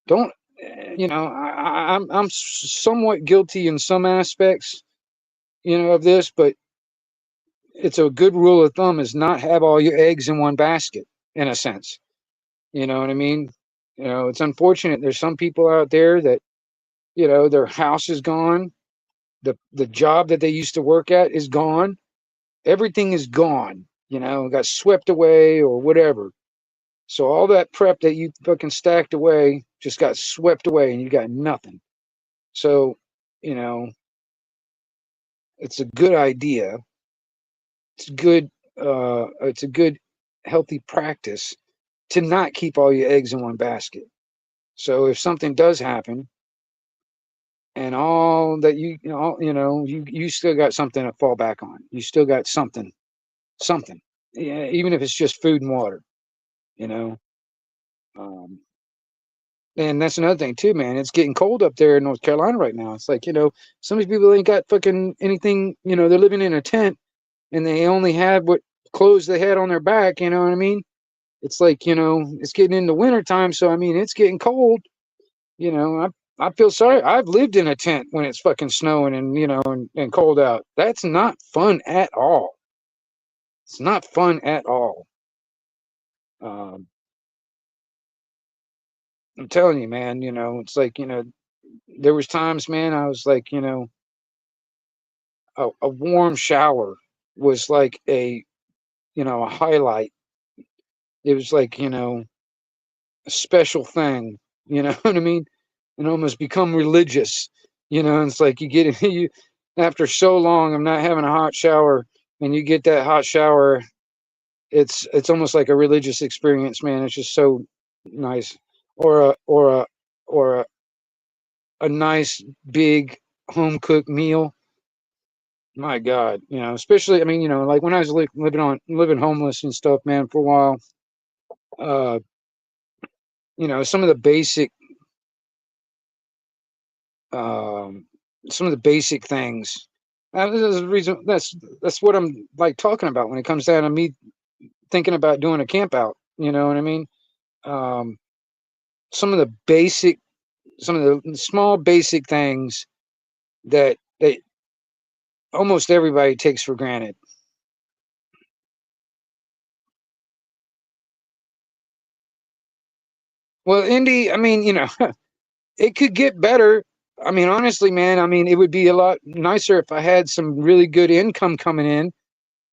don't I'm somewhat guilty in some aspects, of this, but it's a good rule of thumb is not have all your eggs in one basket in a sense. You know what I mean? It's unfortunate. There's some people out there that, their house is gone, The job that they used to work at is gone. Everything is gone. Got swept away or whatever. So all that prep that you fucking stacked away just got swept away, and you got nothing. So, you know, it's a good idea. It's good. It's a good, healthy practice to not keep all your eggs in one basket. So if something does happen, and all that you still got something to fall back on. You still got something. Yeah, even if it's just food and water. You know. Um, And that's another thing too, man. It's getting cold up there in North Carolina right now. It's like, some of these people ain't got fucking anything, they're living in a tent and they only had what clothes they had on their back, you know what I mean? It's like, it's getting into winter time, so I mean it's getting cold. I feel sorry. I've lived in a tent when it's fucking snowing and and cold out. That's not fun at all. It's not fun at all. Um, I'm telling you, man, it's like, there was times, man, I was like, a warm shower was like a highlight. It was like, a special thing, you know what I mean? And almost become religious, and it's like you get you after so long of not having a hot shower and you get that hot shower, it's almost like a religious experience, man. It's just so nice. Or a nice big home cooked meal. My God, especially, I mean, like when I was living homeless and stuff, man, for a while, uh, some of the um, basic things. This is the reason. That's what I'm like talking about when it comes down to me thinking about doing a camp out. You know what I mean? Um, some of the basic, some of the small basic things that almost everybody takes for granted. Well, Indy, I mean, it could get better. I mean, honestly, man, I mean, it would be a lot nicer if I had some really good income coming in.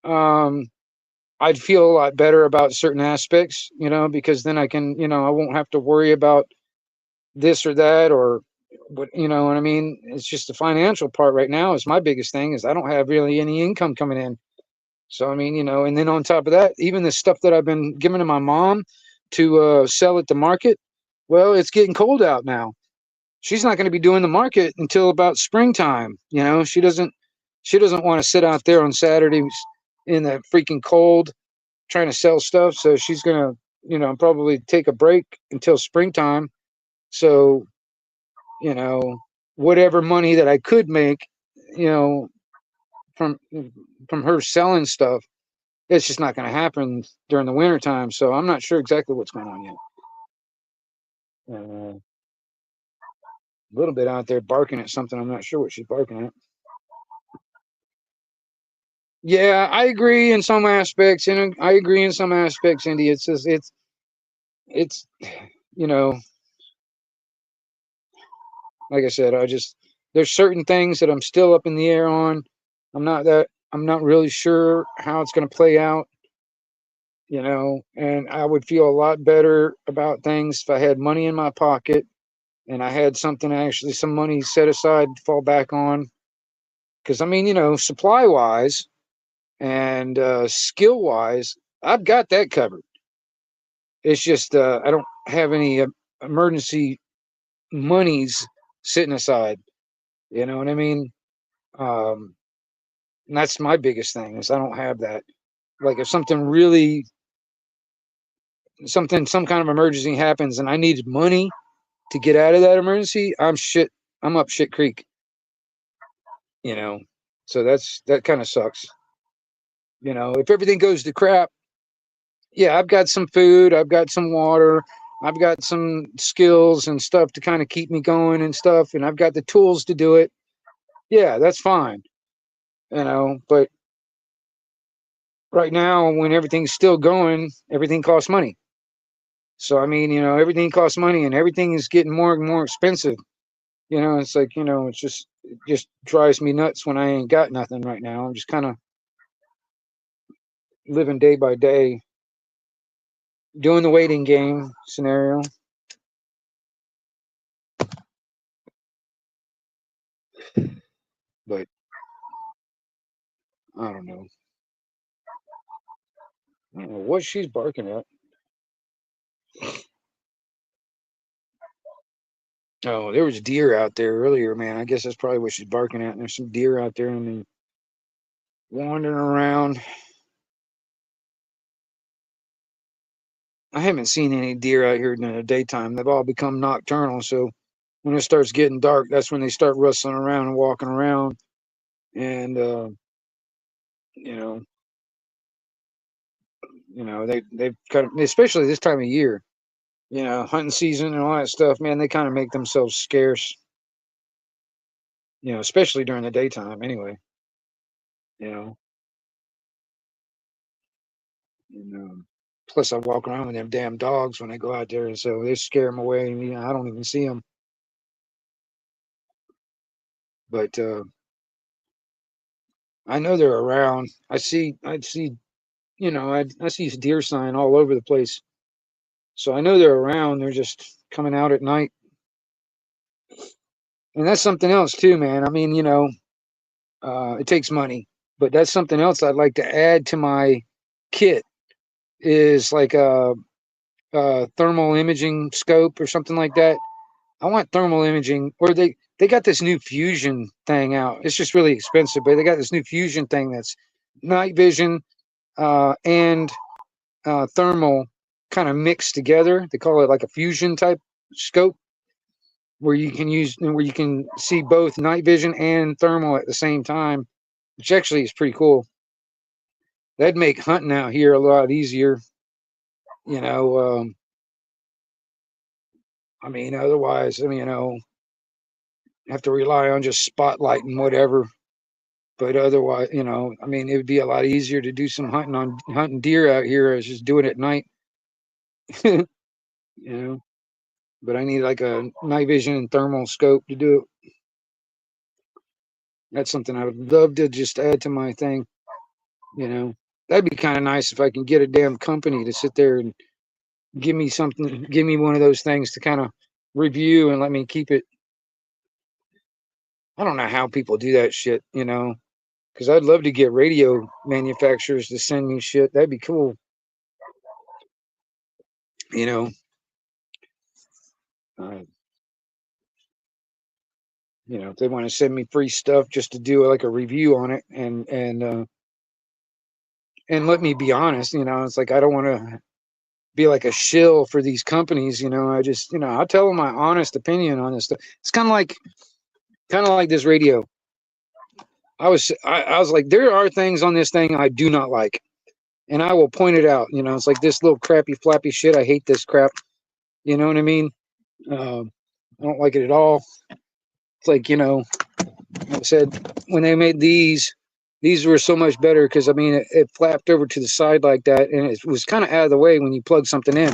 Um, I'd feel a lot better about certain aspects, because then I can, I won't have to worry about this or that or what, you know what I mean? It's just the financial part right now is my biggest thing is I don't have really any income coming in. So, I mean, and then on top of that, even the stuff that I've been giving to my mom to sell at the market, well, it's getting cold out now. She's not going to be doing the market until about springtime. She doesn't want to sit out there on Saturdays in the freaking cold trying to sell stuff. So she's going to, probably take a break until springtime. So, you know, whatever money that I could make, you know, from from her selling stuff, it's just not going to happen during the winter time. So I'm not sure exactly what's going on yet. A little bit out there barking at something. I'm not sure what she's barking at. Yeah, I agree in some aspects, and I agree in some aspects, Indy. It's just it's you know, like I said, there's certain things that I'm still up in the air on. I'm not really sure how it's going to play out, and I would feel a lot better about things if I had money in my pocket and I had some money set aside to fall back on. Because I mean, supply wise and skill wise, I've got that covered. It's just I don't have any emergency monies sitting aside. You know what I mean? Um, and that's my biggest thing is I don't have that. Like if some kind of emergency happens and I needed money to get out of that emergency, I'm shit. I'm up shit creek. You know, so that kind of sucks. If everything goes to crap, yeah, I've got some food, I've got some water, I've got some skills and stuff to kind of keep me going and stuff, and I've got the tools to do it. Yeah, that's fine. But right now, when everything's still going, everything costs money. So I mean, everything costs money, and everything is getting more and more expensive. It's like it's just it just drives me nuts when I ain't got nothing right now. I'm just kind of living day by day, doing the waiting game scenario. But I don't know. I don't know what she's barking at. Oh, there was deer out there earlier, man. I guess that's probably what she's barking at. And there's some deer out there and they wandering around. I haven't seen any deer out here in the daytime. They've all become nocturnal. So when it starts getting dark, that's when they start rustling around and walking around. And you know, they've kind of, especially this time of year, hunting season and all that stuff. Man, they kind of make themselves scarce. Especially during the daytime. Anyway, you know, and, plus I walk around with them damn dogs when I go out there, and so they scare them away. And, I don't even see them. But I know they're around. I see deer sign all over the place. So I know they're around. They're just coming out at night. And that's something else too, man. I mean, it takes money, but that's something else I'd like to add to my kit is like a thermal imaging scope or something like that. I want thermal imaging, or they got this new fusion thing out. It's just really expensive, but they got this new fusion thing that's night vision and thermal kind of mixed together. They call it like a fusion type scope, where you can see both night vision and thermal at the same time, which actually is pretty cool. That'd make hunting out here a lot easier. You know, I mean, otherwise, have to rely on just spotlighting whatever. But otherwise, I mean, it would be a lot easier to do some hunting deer out here as just doing it at night. you know, but I need like a night vision and thermal scope to do it. That's something I would love to just add to my thing. That'd be kind of nice if I can get a damn company to sit there and give me one of those things to kind of review and let me keep it. I don't know how people do that shit, because I'd love to get radio manufacturers to send me shit. That'd be cool. You know, uh, if they want to send me free stuff just to do like a review on it and let me be honest, it's like I don't want to be like a shill for these companies. I just, I'll tell them my honest opinion on this stuff. It's kind of like this radio. I was like, there are things on this thing I do not like, and I will point it out. It's like this little crappy flappy shit. I hate this crap. You know what I mean? I don't like it at all. It's like, like I said, when they made these were so much better because I mean it flapped over to the side like that, and it was kind of out of the way when you plug something in.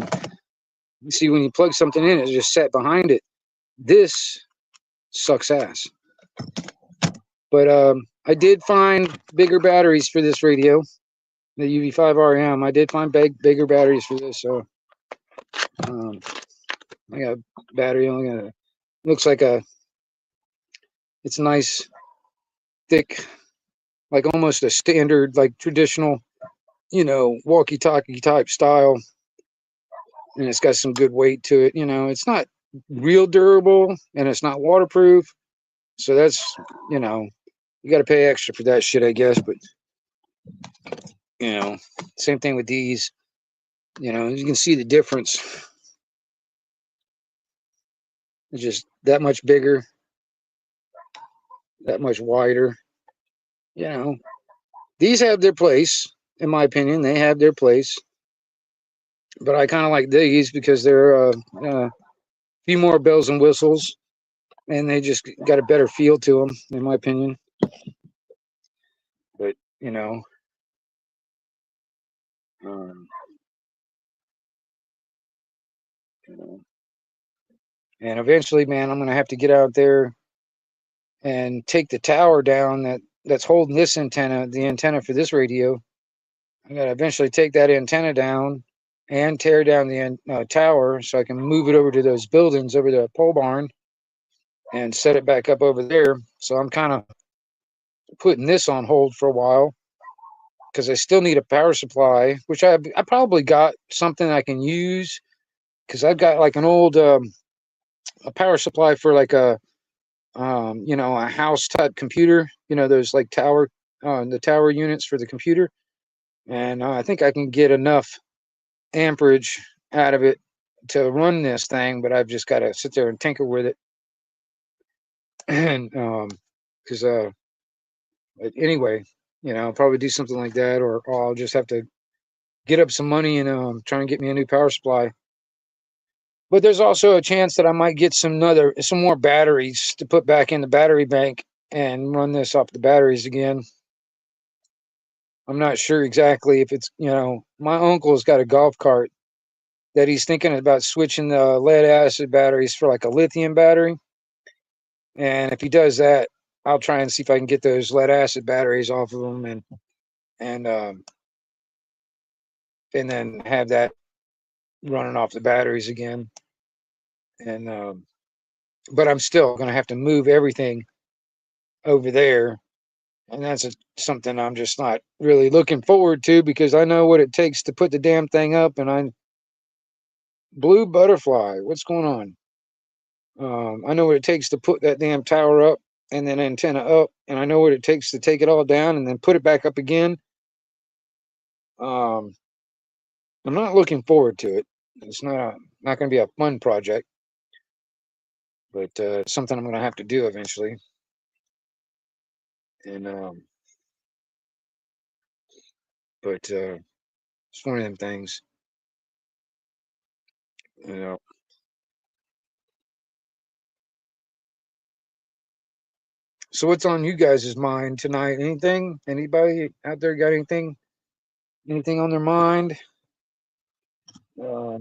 You see, when you plug something in, it just sat behind it. This sucks ass. But I did find bigger batteries for this radio, the UV5RM. I did find bigger batteries for this, so I got a battery. Only got looks like it's nice, thick, like almost a standard, like traditional, walkie-talkie type style, and it's got some good weight to it. It's not real durable, and it's not waterproof, so that's, you know, you got to pay extra for that shit, I guess. But you know, same thing with these. You can see the difference. It's just that much bigger, that much wider. You know, these have their place, in my opinion. They have their place, but I kind of like these because they're a few more bells and whistles, and they just got a better feel to them, in my opinion. But um, you know, and eventually, man, I'm gonna have to get out there and take the tower down that's holding this antenna, the antenna for this radio. I got to eventually take that antenna down and tear down the tower so I can move it over to those buildings over the pole barn and set it back up over there. So I'm kind of putting this on hold for a while because I still need a power supply, which I probably got something I can use because I've got like an old a power supply for like a a house type computer, those like the tower units for the computer. And I think I can get enough amperage out of it to run this thing, but I've just got to sit there and tinker with it. And because anyway, I'll probably do something like that, or I'll just have to get up some money and try and get me a new power supply. But there's also a chance that I might get some more batteries to put back in the battery bank and run this off the batteries again. I'm not sure exactly if it's, my uncle's got a golf cart that he's thinking about switching the lead acid batteries for like a lithium battery. And if he does that, I'll try and see if I can get those lead acid batteries off of them and then have that running off the batteries again. And but I'm still going to have to move everything over there, and that's something I'm just not really looking forward to because I know what it takes to put the damn thing up. And blue butterfly, what's going on? I know what it takes to put that damn tower up and then antenna up, and I know what it takes to take it all down and then put it back up again. I'm not looking forward to it. It's not going to be a fun project, but it's something I'm going to have to do eventually. And but it's one of them things, you know. So what's on you guys' mind tonight? Anything? Anybody out there got anything? Anything on their mind? Uh,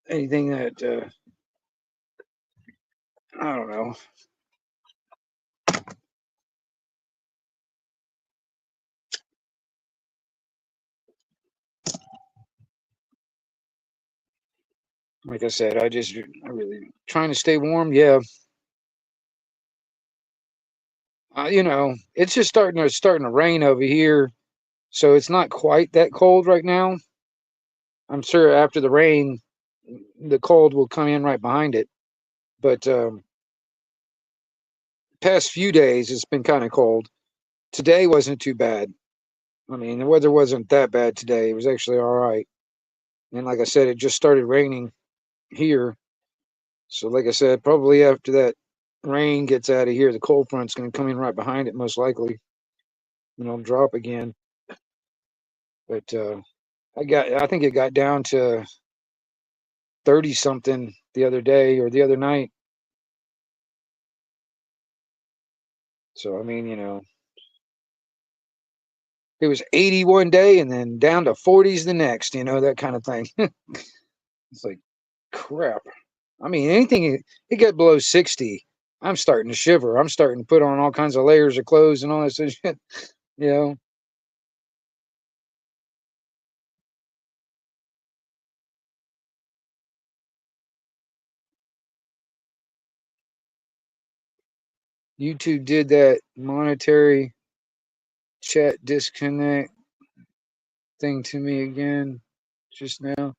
Anything that I don't know. Like I said, I really trying to stay warm. Yeah, it's just starting to rain over here, so it's not quite that cold right now. I'm sure after the rain, the cold will come in right behind it. But past few days, it's been kind of cold. Today wasn't too bad. I mean, the weather wasn't that bad today. It was actually all right. And like I said, it just started raining here. So like I said, probably after that rain gets out of here, the cold front's going to come in right behind it, most likely, and it'll drop again. But I think it got down to 30 something the other day or the other night. So I mean, it was 80 one day and then down to 40s the next, that kind of thing. It's like crap. I mean, anything it got below 60, I'm starting to shiver. I'm starting to put on all kinds of layers of clothes and all this shit, you know. YouTube did that monetary chat disconnect thing to me again just now.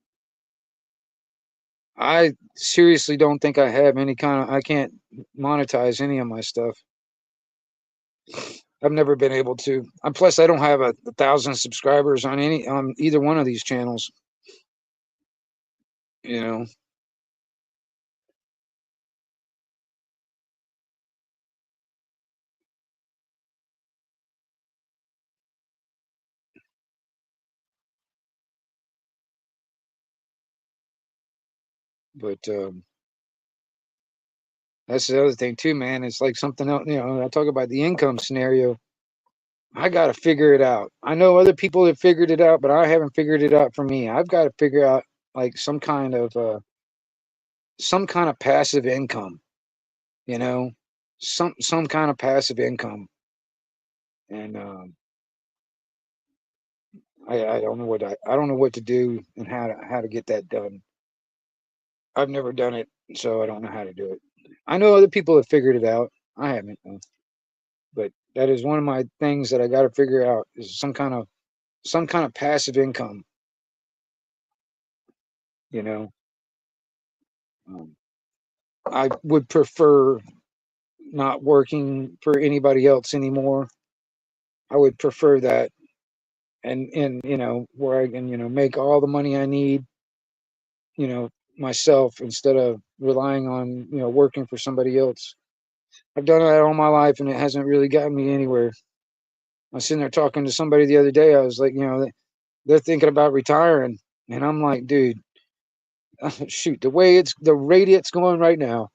I seriously don't think I have I can't monetize any of my stuff. I've never been able to. And plus, I don't have a 1,000 subscribers on either one of these channels. You know, but that's the other thing too, man. It's like something else. I talk about the income scenario. I got to figure it out. I know other people have figured it out, but I haven't figured it out for me. I've got to figure out like some kind of passive income. you know, some kind of passive income. And I don't know I don't know what to do and how to get that done. I've never done it, so I don't know how to do it. I know other people have figured it out. I haven't, though. But that is one of my things that I got to figure out is some kind of passive income. You know, um, I would prefer not working for anybody else anymore. I would prefer that, and where I can make all the money I need, you know, myself instead of relying on working for somebody else. I've done that all my life, and it hasn't really gotten me anywhere. I was sitting there talking to somebody the other day. I was like, they're thinking about retiring, and I'm like, dude, shoot, the rate it's going right now,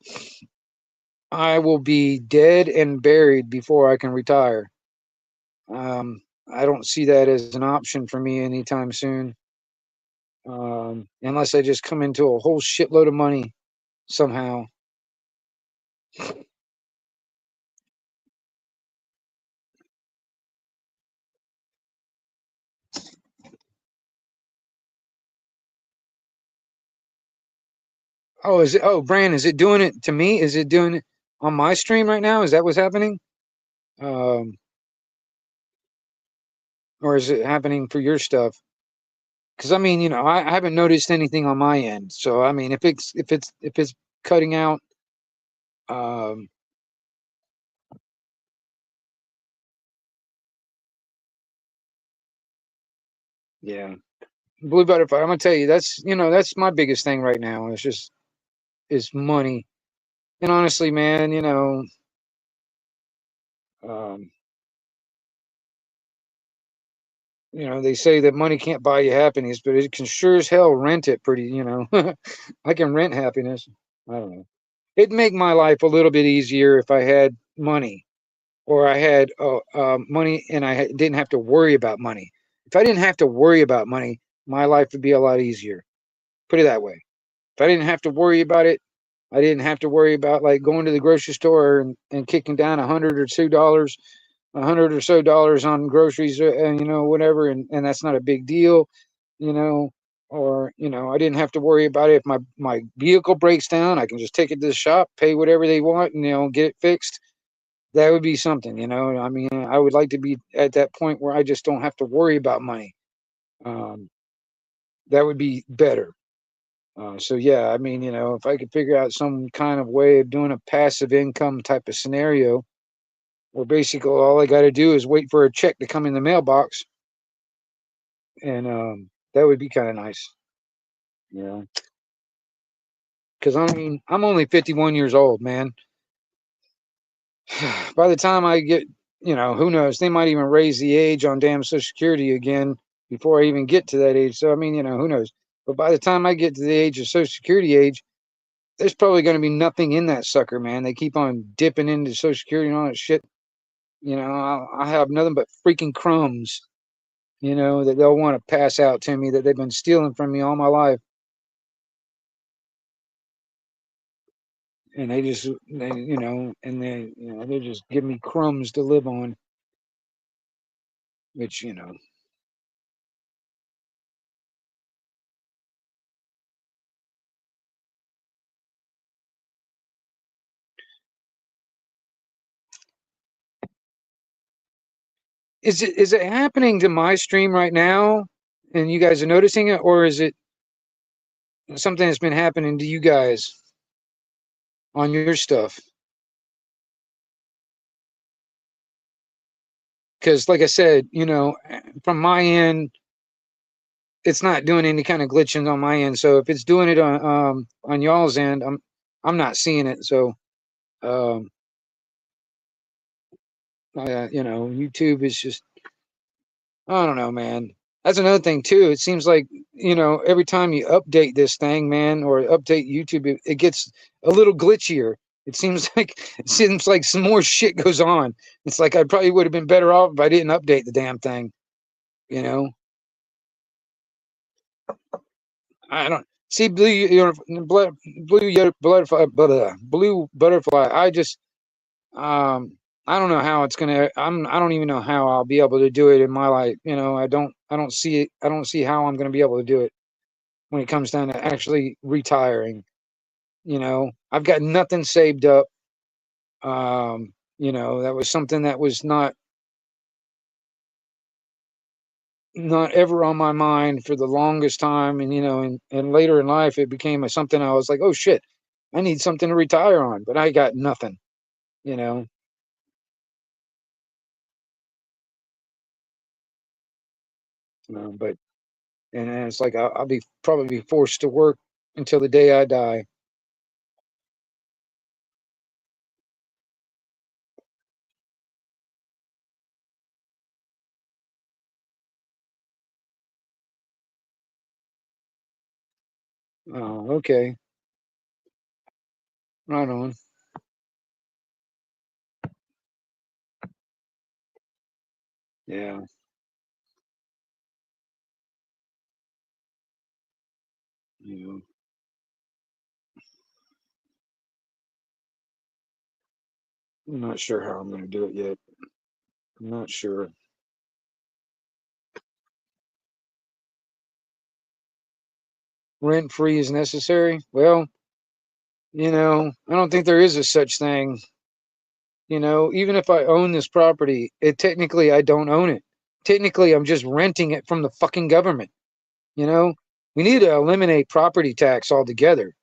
I will be dead and buried before I can retire. I don't see that as an option for me anytime soon, unless I just come into a whole shitload of money somehow. Oh, is it? Oh, Brand, is it doing it to me? Is it doing it on my stream right now? Is that what's happening? Um, or is it happening for your stuff? Because I mean, I haven't noticed anything on my end. So I mean, if it's cutting out, um, yeah, Blue Butterfly. I'm gonna tell you, that's my biggest thing right now. It's just is money. And honestly, man, um, they say that money can't buy you happiness, but it can sure as hell rent it pretty. I can rent happiness. I don't know. It'd make my life a little bit easier if I had money, or I had money and didn't have to worry about money. If I didn't have to worry about money, my life would be a lot easier. Put it that way. If I didn't have to worry about it, I didn't have to worry about like going to the grocery store and kicking down $100 or $2, $100 or so on groceries, and whatever, and that's not a big deal, you know. Or I didn't have to worry about it. If my vehicle breaks down, I can just take it to the shop, pay whatever they want, and get it fixed. That would be something, I mean, I would like to be at that point where I just don't have to worry about money. um, that would be better. So yeah, I mean, if I could figure out some kind of way of doing a passive income type of scenario, where basically all I got to do is wait for a check to come in the mailbox, and that would be kind of nice, you know. Because I mean, I'm only 51 years old, man. By the time I get, who knows? They might even raise the age on damn Social Security again before I even get to that age. So I mean, who knows? But by the time I get to the age of Social Security age, there's probably going to be nothing in that sucker, man. They keep on dipping into Social Security and all that shit. I have nothing but freaking crumbs, that they'll want to pass out to me that they've been stealing from me all my life. And they just give me crumbs to live on, which, is it happening to my stream right now and you guys are noticing it, or is it something that's been happening to you guys on your stuff? Because like I said, from my end, it's not doing any kind of glitching on my end. So if it's doing it on y'all's end, I'm not seeing it. So um YouTube is just, I don't know, man. That's another thing too. It seems like, every time you update this thing, man, or update YouTube, it gets a little glitchier. It seems like some more shit goes on. It's like I probably would have been better off if I didn't update the damn thing. You know, I don't. See, blue butterfly. I don't know how it's gonna. I don't even know how I'll be able to do it in my life. I don't see it. I don't see how I'm gonna be able to do it when it comes down to actually retiring. I've got nothing saved up. That was something that was not ever on my mind for the longest time, and later in life it became something I was like, oh shit, I need something to retire on, but I got nothing. You know, but and it's like I'll be probably forced to work until the day I die. Oh, okay, right on. Yeah, you know, I'm not sure how I'm going to do it yet. I'm not sure. Rent free is necessary. Well, I don't think there is a such thing. Even if I own this property, technically I don't own it. Technically, I'm just renting it from the fucking government. You know, we need to eliminate property tax altogether.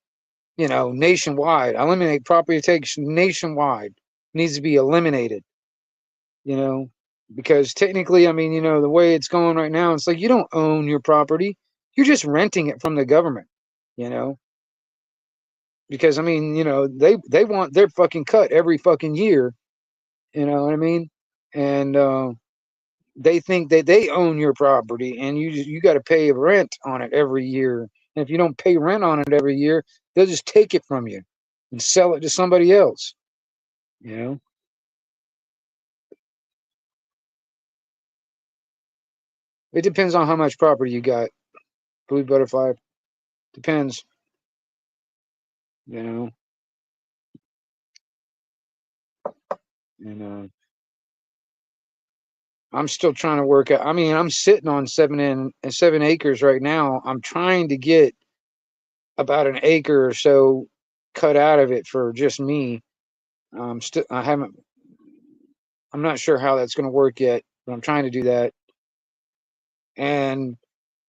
Nationwide. Eliminate property tax nationwide. Needs to be eliminated. You know, because technically, I mean, the way it's going right now, it's like you don't own your property. You're just renting it from the government. You know, because I mean, they want their fucking cut every fucking year. You know what I mean? And they think that they own your property, and you got to pay rent on it every year. And if you don't pay rent on it every year, they'll just take it from you and sell it to somebody else. You know, it depends on how much property you got. Blue butterfly depends. You know, and I'm still trying to work out. I mean, I'm sitting on 7 acres right now. I'm trying to get about an acre or so cut out of it for just me. I haven't. I'm not sure how that's going to work yet, but I'm trying to do that. And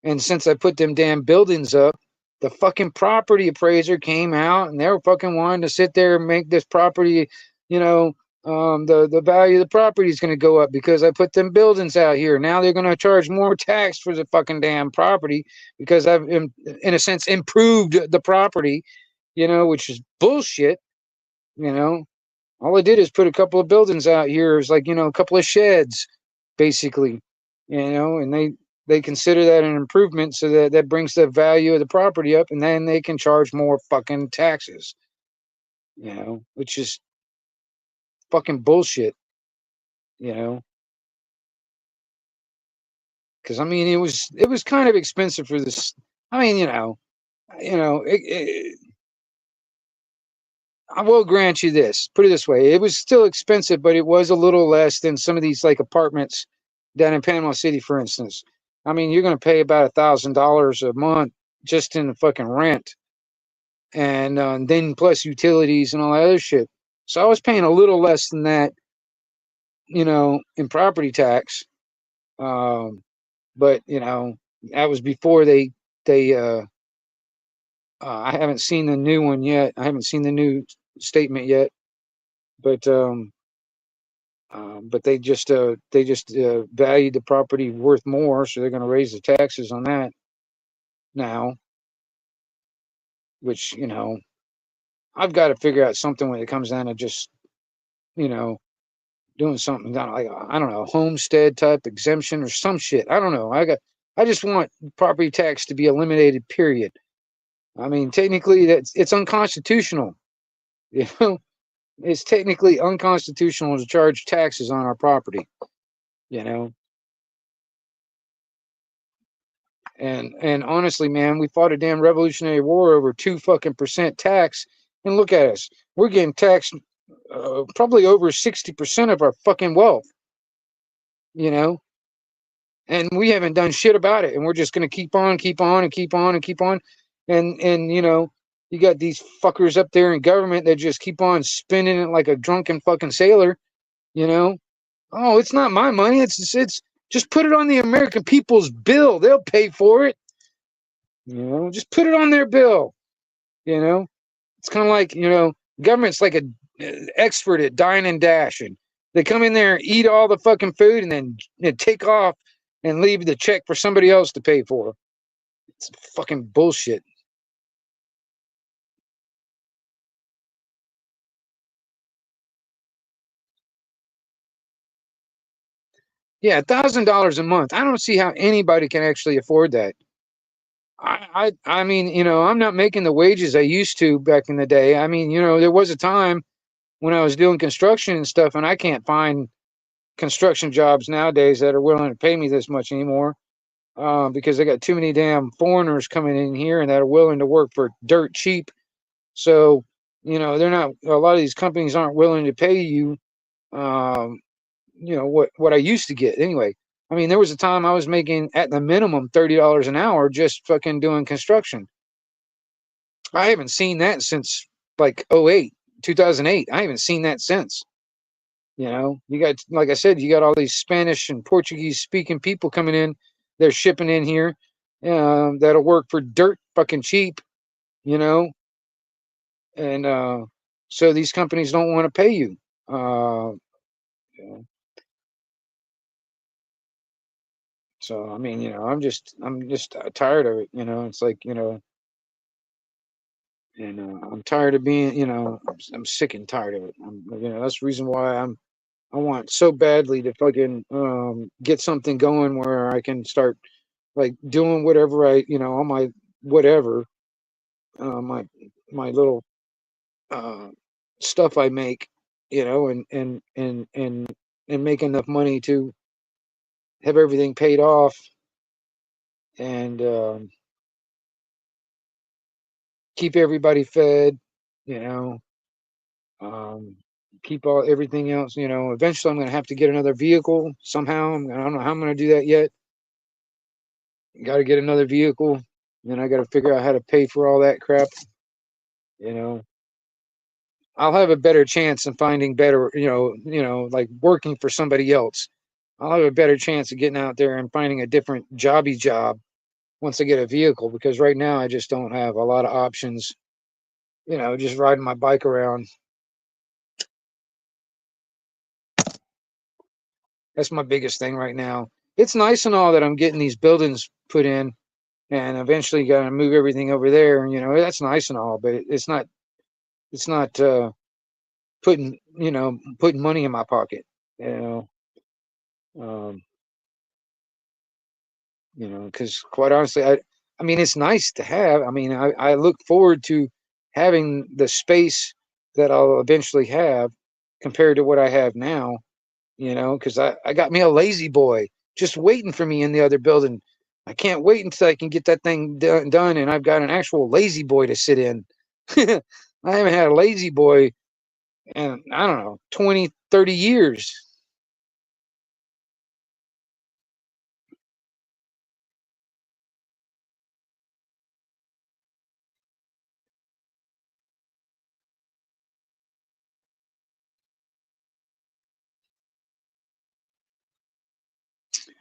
and since I put them damn buildings up, the fucking property appraiser came out and they were fucking wanting to sit there and make this property, you know, the value of the property is going to go up because I put them buildings out here. Now they're going to charge more tax for the fucking damn property because I've, in a sense, improved the property, which is bullshit. You know, all I did is put a couple of buildings out here. It's like, a couple of sheds, basically, and they consider that an improvement, so that brings the value of the property up, and then they can charge more fucking taxes, which is fucking bullshit, you know, because I mean it was kind of expensive for this. I mean, I will grant you this. Put it this way: it was still expensive, but it was a little less than some of these like apartments down in Panama City, for instance. I mean, you're going to pay about $1,000 a month just in the fucking rent, and then plus utilities and all that other shit. So I was paying a little less than that, in property tax. Um, but that was before they. I haven't seen the new one yet. I haven't seen the new statement yet, but they just valued the property worth more, so they're going to raise the taxes on that now. Which I've got to figure out something when it comes down to just you know doing something down like I don't know, homestead type exemption or some shit. I don't know. I just want property tax to be eliminated. Period. I mean, technically it's unconstitutional. You know, it's technically unconstitutional to charge taxes on our property. You know, And honestly, man, we fought a damn Revolutionary War over 2% tax, and look at us. We're getting taxed probably over 60% of our fucking wealth, you know, and we haven't done shit about it, and we're just gonna keep on, keep on, and keep on, and keep on, and you know, you got these fuckers up there in government that just keep on spending it like a drunken fucking sailor, you know. Oh, it's not my money. It's just put it on the American people's bill. They'll pay for it. You know, just put it on their bill. You know, it's kind of like, you know, government's like a expert at dine and dash, and they come in there, eat all the fucking food, and then take off and leave the check for somebody else to pay for. It's fucking bullshit. Yeah, $1,000 a month. I don't see how anybody can actually afford that. I mean, you know, I'm not making the wages I used to back in the day. I mean, you know, there was a time when I was doing construction and stuff, and I can't find construction jobs nowadays that are willing to pay me this much anymore, because they got too many damn foreigners coming in here and that are willing to work for dirt cheap. So, you know, they're not. A lot of these companies aren't willing to pay you, um, you know, what I used to get anyway. I mean, there was a time I was making at the minimum $30 an hour just fucking doing construction. I haven't seen that since like '08, 2008. I haven't seen that since. You know, you got, like I said, you got all these Spanish and Portuguese speaking people coming in. They're shipping in here, that'll work for dirt fucking cheap, you know, and so these companies don't want to pay you. Uh, so I mean, you know, I'm just tired of it. You know, it's like, you know, and I'm tired of being, you know, I'm sick and tired of it. You know, that's the reason why I want so badly to fucking get something going where I can start like doing whatever I, you know, all my whatever, my little uh, stuff I make, you know, and make enough money to have everything paid off, and keep everybody fed, you know, um, keep all everything else, you know. Eventually, I'm gonna have to get another vehicle somehow. I don't know how I'm gonna do that yet. Got to get another vehicle. Then I got to figure out how to pay for all that crap. You know, I'll have a better chance in finding better, like working for somebody else. I'll have a better chance of getting out there and finding a different jobby job once I get a vehicle, because right now I just don't have a lot of options. You know, just riding my bike around. That's my biggest thing right now. It's nice and all that I'm getting these buildings put in, and eventually got to move everything over there. You know, that's nice and all, but it's not. It's not putting money in my pocket. You know, um, because quite honestly, I mean, it's nice to have. I mean, I look forward to having the space that I'll eventually have compared to what I have now. You know, because I got me a lazy boy just waiting for me in the other building. I can't wait until I can get that thing done, and I've got an actual lazy boy to sit in. I haven't had a lazy boy in, I don't know, 20, 30 years.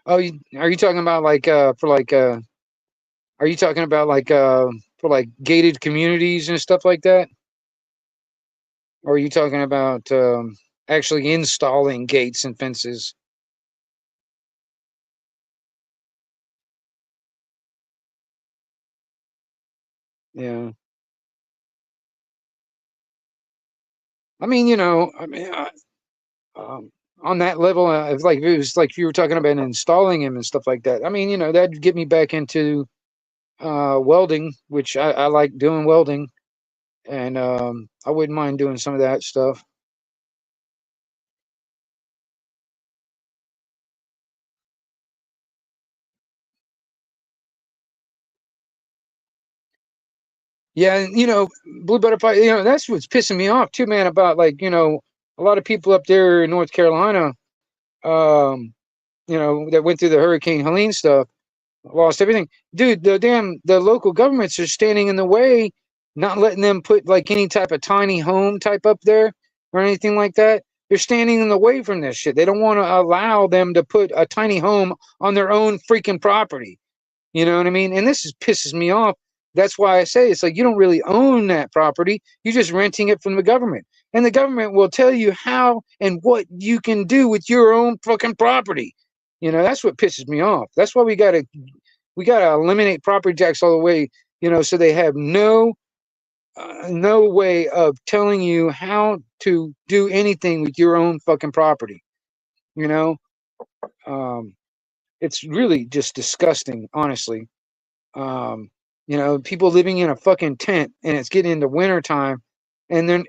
Oh, are you talking about like for like are you talking about like for like gated communities and stuff like that? Or are you talking about actually installing gates and fences? Yeah. I mean, um, on that level, if like if it was like if you were talking about installing them and stuff like that. I mean, that'd get me back into welding, which I like doing welding, and I wouldn't mind doing some of that stuff. Yeah, and blue butterfly. That's what's pissing me off too, man. About like a lot of people up there in North Carolina, um, that went through the Hurricane Helene stuff, lost everything. Dude, the local governments are standing in the way, not letting them put like any type of tiny home type up there or anything like that. They're standing in the way from this shit. They don't want to allow them to put a tiny home on their own freaking property. You know what I mean? And this pisses me off. That's why I say it's like you don't really own that property. You're just renting it from the government. And the government will tell you how and what you can do with your own fucking property. That's what pisses me off. That's why we gotta eliminate property tax all the way, so they have no way of telling you how to do anything with your own fucking property. You know, um, it's really just disgusting, honestly. Um, People living in a fucking tent and it's getting into winter time, and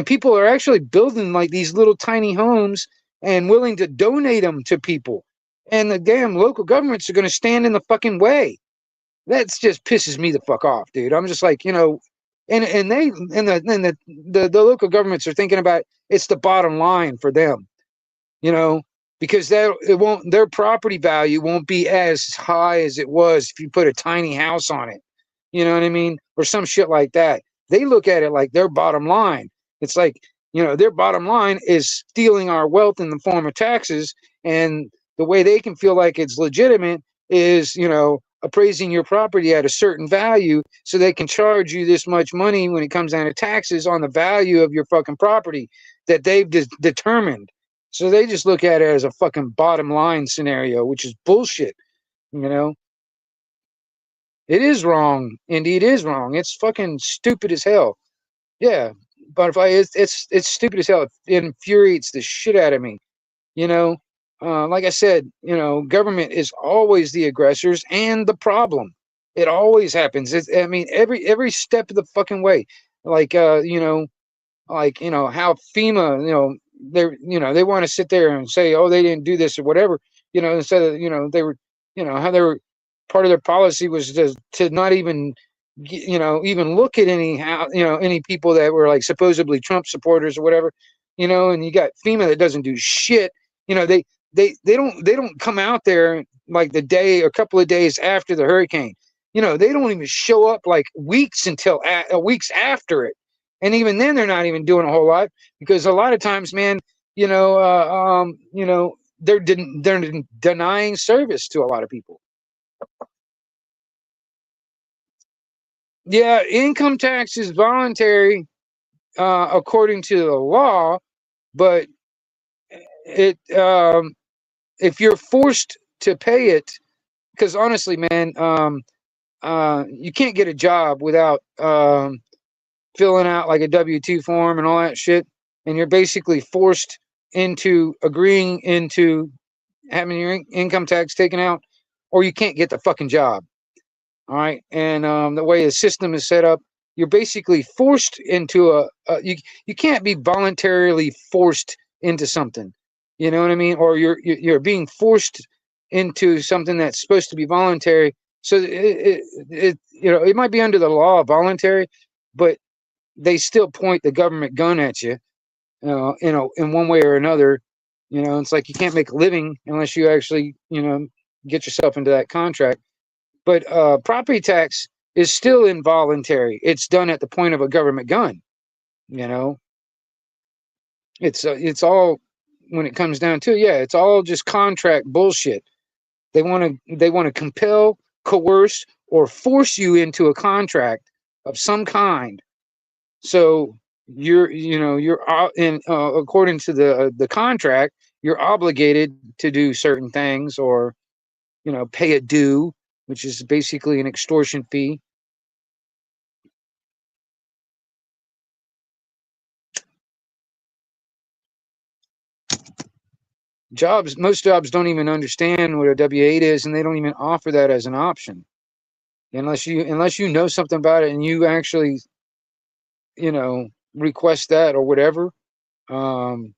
people are actually building like these little tiny homes and willing to donate them to people. And the damn local governments are going to stand in the fucking way. That's just pisses me the fuck off, dude. I'm just like, and the local governments are thinking about it's the bottom line for them, you know, because their property value won't be as high as it was if you put a tiny house on it. You know what I mean? Or some shit like that. They look at it like their bottom line. It's like, their bottom line is stealing our wealth in the form of taxes. And the way they can feel like it's legitimate is, appraising your property at a certain value so they can charge you this much money when it comes down to taxes on the value of your fucking property that they've determined. So they just look at it as a fucking bottom line scenario, which is bullshit. You know, it is wrong. Indeed, it is wrong. It's fucking stupid as hell. Yeah, butterfly. It's stupid as hell. It infuriates the shit out of me. You know, like I said, government is always the aggressors and the problem. It always happens. I mean, every step of the fucking way. Like how FEMA, they want to sit there and say, oh, they didn't do this or whatever, instead of they were, how they were part of their policy was to not even even look at any people that were like supposedly Trump supporters or whatever, and you got FEMA that doesn't do shit. They don't come out there like the day, a couple of days after the hurricane. They don't even show up like weeks after it, and even then they're not even doing a whole lot, because a lot of times, man, they're denying service to a lot of people. Yeah, income tax is voluntary according to the law, but it if you're forced to pay it, because honestly, man, you can't get a job without filling out like a W-2 form and all that shit, and you're basically forced into agreeing into having your income tax taken out, or you can't get the fucking job. All right, and the way the system is set up, you're basically forced into you can't be voluntarily forced into something. You know what I mean? Or you're being forced into something that's supposed to be voluntary. So it might be under the law voluntary, but they still point the government gun at you, in one way or another. It's like you can't make a living unless you actually, get yourself into that contract. But property tax is still involuntary. It's done at the point of a government gun. You know, it's all, when it comes down to it, yeah, it's all just contract bullshit. They want to compel, coerce, or force you into a contract of some kind. So you're according to the contract, you're obligated to do certain things, or pay a due, which is basically an extortion fee. Most jobs don't even understand what a W-8 is, and they don't even offer that as an option unless you know something about it and you actually request that or whatever. um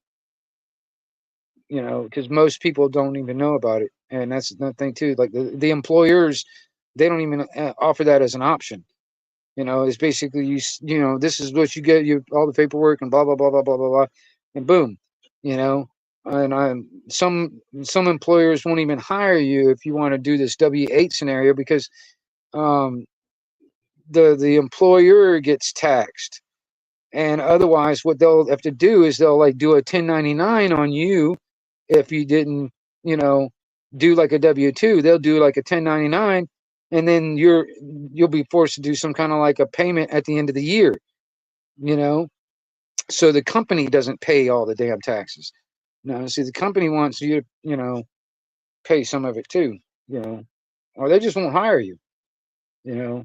because most people don't even know about it, and that's the thing too. Like the employers, they don't even offer that as an option. It's basically this is what you get, you all the paperwork and blah blah blah blah blah blah blah, and boom, you know. And some employers won't even hire you if you want to do this W-8 scenario because um, the employer gets taxed. And otherwise, what they'll have to do is they'll like do a 1099 on you if you didn't, do like a W-2. They'll do like a 1099, and then you'll be forced to do some kind of like a payment at the end of the year, you know. So the company doesn't pay all the damn taxes. No, see, the company wants you to, pay some of it too, or they just won't hire you, you know.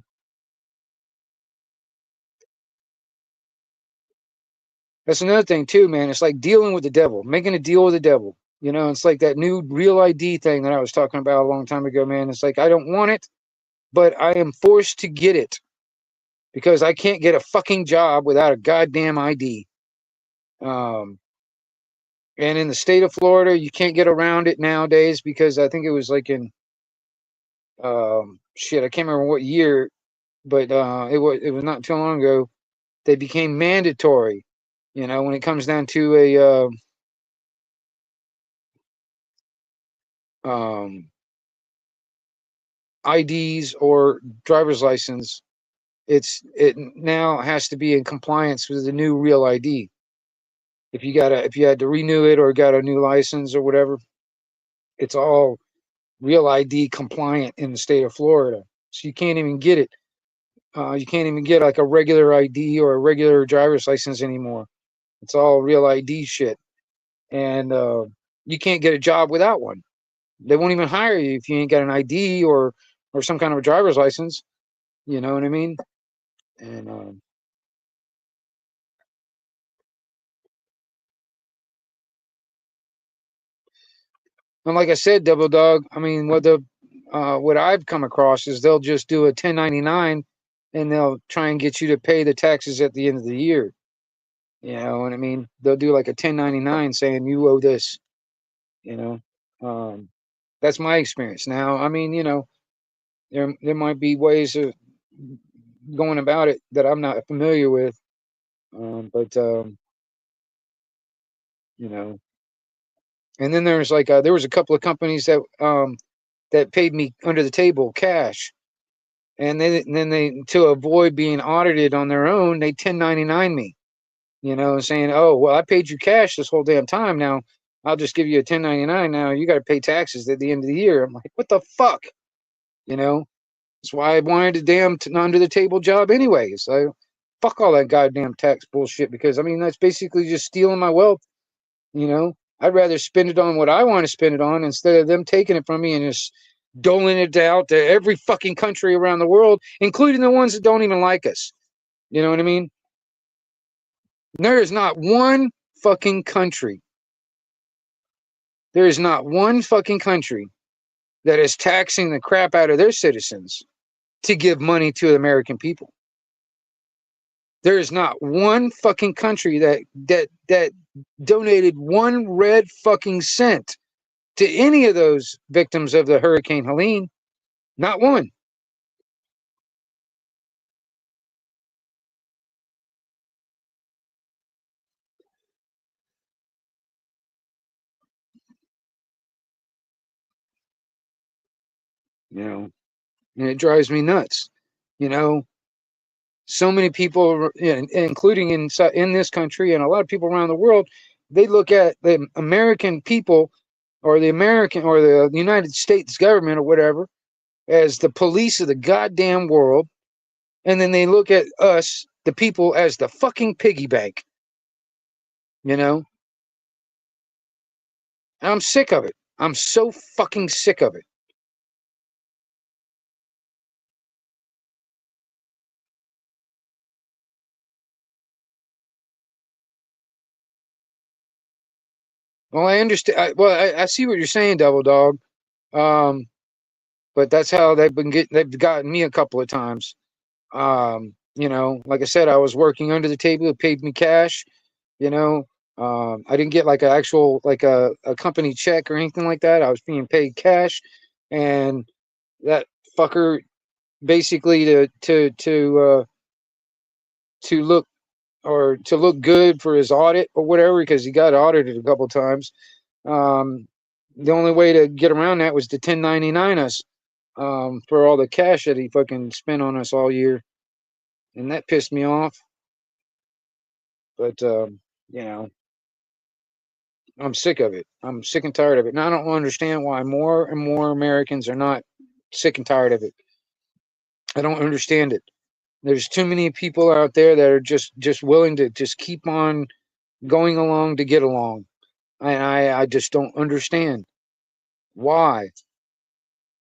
That's another thing too, man. It's like dealing with the devil, making a deal with the devil. It's like that new real ID thing that I was talking about a long time ago, man. It's like I don't want it, but I am forced to get it because I can't get a fucking job without a goddamn ID. Um, and in the state of Florida, you can't get around it nowadays because I think it was like in shit, I can't remember what year, but it was not too long ago. They became mandatory. When it comes down to a IDs or driver's license, it now has to be in compliance with the new real ID. If you had to renew it or got a new license or whatever, it's all real ID compliant in the state of Florida. So you can't even get it. You can't even get like a regular ID or a regular driver's license anymore. It's all real ID shit, and you can't get a job without one. They won't even hire you if you ain't got an ID or some kind of a driver's license. You know what I mean? And like I said, Double Dog. I mean, what I've come across is they'll just do a 1099, and they'll try and get you to pay the taxes at the end of the year. You know what I mean? They'll do like a 1099 saying you owe this. You know, that's my experience. Now, I mean, there might be ways of going about it that I'm not familiar with, but you know. And then there's like there was a couple of companies that paid me under the table cash, and then they to avoid being audited on their own, they 1099 me. Saying, oh well, I paid you cash this whole damn time. Now I'll just give you a 1099. Now you got to pay taxes at the end of the year. I'm like, what the fuck? You know, that's why I wanted a damn under the table job anyways. So fuck all that goddamn tax bullshit because I mean that's basically just stealing my wealth. I'd rather spend it on what I want to spend it on instead of them taking it from me and just doling it out to every fucking country around the world, including the ones that don't even like us. You know what I mean? There is not one fucking country. There is not one fucking country that is taxing the crap out of their citizens to give money to the American people. There is not one fucking country that donated one red fucking cent to any of those victims of the Hurricane Helene. Not one. And it drives me nuts. You know, so many people, including in this country and a lot of people around the world, they look at the American people or the United States government or whatever as the police of the goddamn world, and then they look at us, the people, as the fucking piggy bank. You know, and I'm sick of it. I'm so fucking sick of it. Well, I understand. I see what you're saying, Double Dog. Um, but that's how they've gotten me a couple of times. Like I said, I was working under the table. It paid me cash. You know, I didn't get like an actual like a company check or anything like that. I was being paid cash, and that fucker basically to to look good for his audit or whatever, because he got audited a couple times. The only way to get around that was to 1099 us for all the cash that he fucking spent on us all year, and that pissed me off. But you know, I'm sick of it. I'm sick and tired of it, and I don't understand why more and more Americans are not sick and tired of it. I don't understand it. There's too many people out there that are just willing to just keep on going along to get along, and I just don't understand why.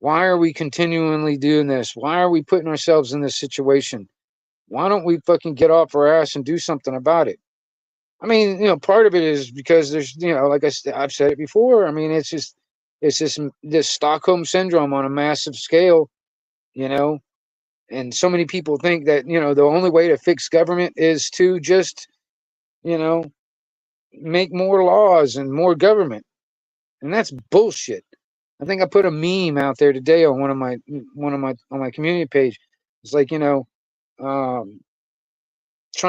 Why are we continually doing this? Why are we putting ourselves in this situation? Why don't we fucking get off our ass and do something about it? I mean, part of it is because there's, like I've said it before. I mean, it's this Stockholm syndrome on a massive scale, you know, and so many people think that, the only way to fix government is to just, you know, make more laws and more government. And that's bullshit. I think I put a meme out there today on on my community page. It's like, trying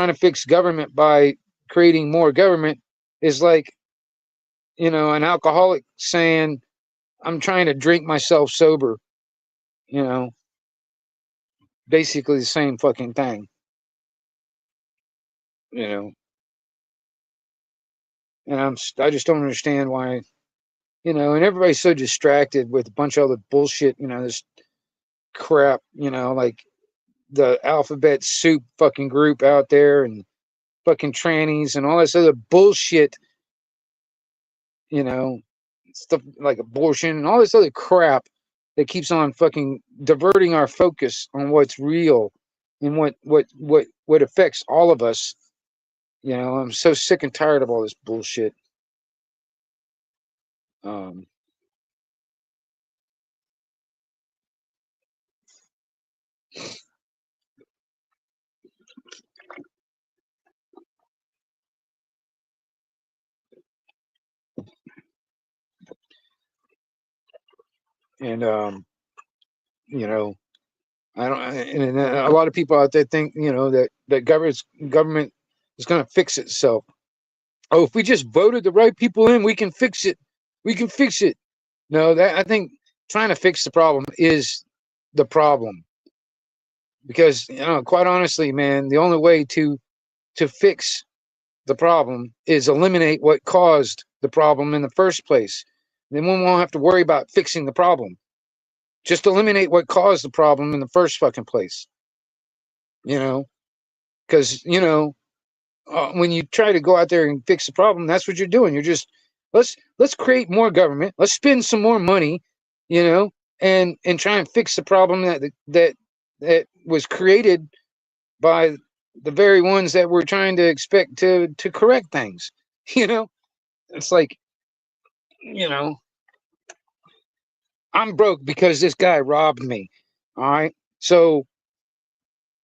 to fix government by creating more government is like, an alcoholic saying, I'm trying to drink myself sober, you know, basically the same fucking thing, you know, and I just don't understand why, and everybody's so distracted with a bunch of other bullshit, this crap, like the alphabet soup fucking group out there and fucking trannies and all this other bullshit, stuff like abortion and all this other crap that keeps on fucking diverting our focus on what's real and what affects all of us. I'm so sick and tired of all this bullshit. Um, and you know, I don't. And a lot of people out there think, that government is going to fix itself. Oh, if we just voted the right people in, we can fix it. We can fix it. No, that I think trying to fix the problem is the problem. Because, quite honestly, man, the only way to fix the problem is eliminate what caused the problem in the first place. Then we won't have to worry about fixing the problem. Just eliminate what caused the problem in the first fucking place. Because when you try to go out there and fix the problem, that's what you're doing. You're just let's create more government. Let's spend some more money, and try and fix the problem that was created by the very ones that we're trying to expect to correct things. It's like, you know, I'm broke because this guy robbed me. All right. So,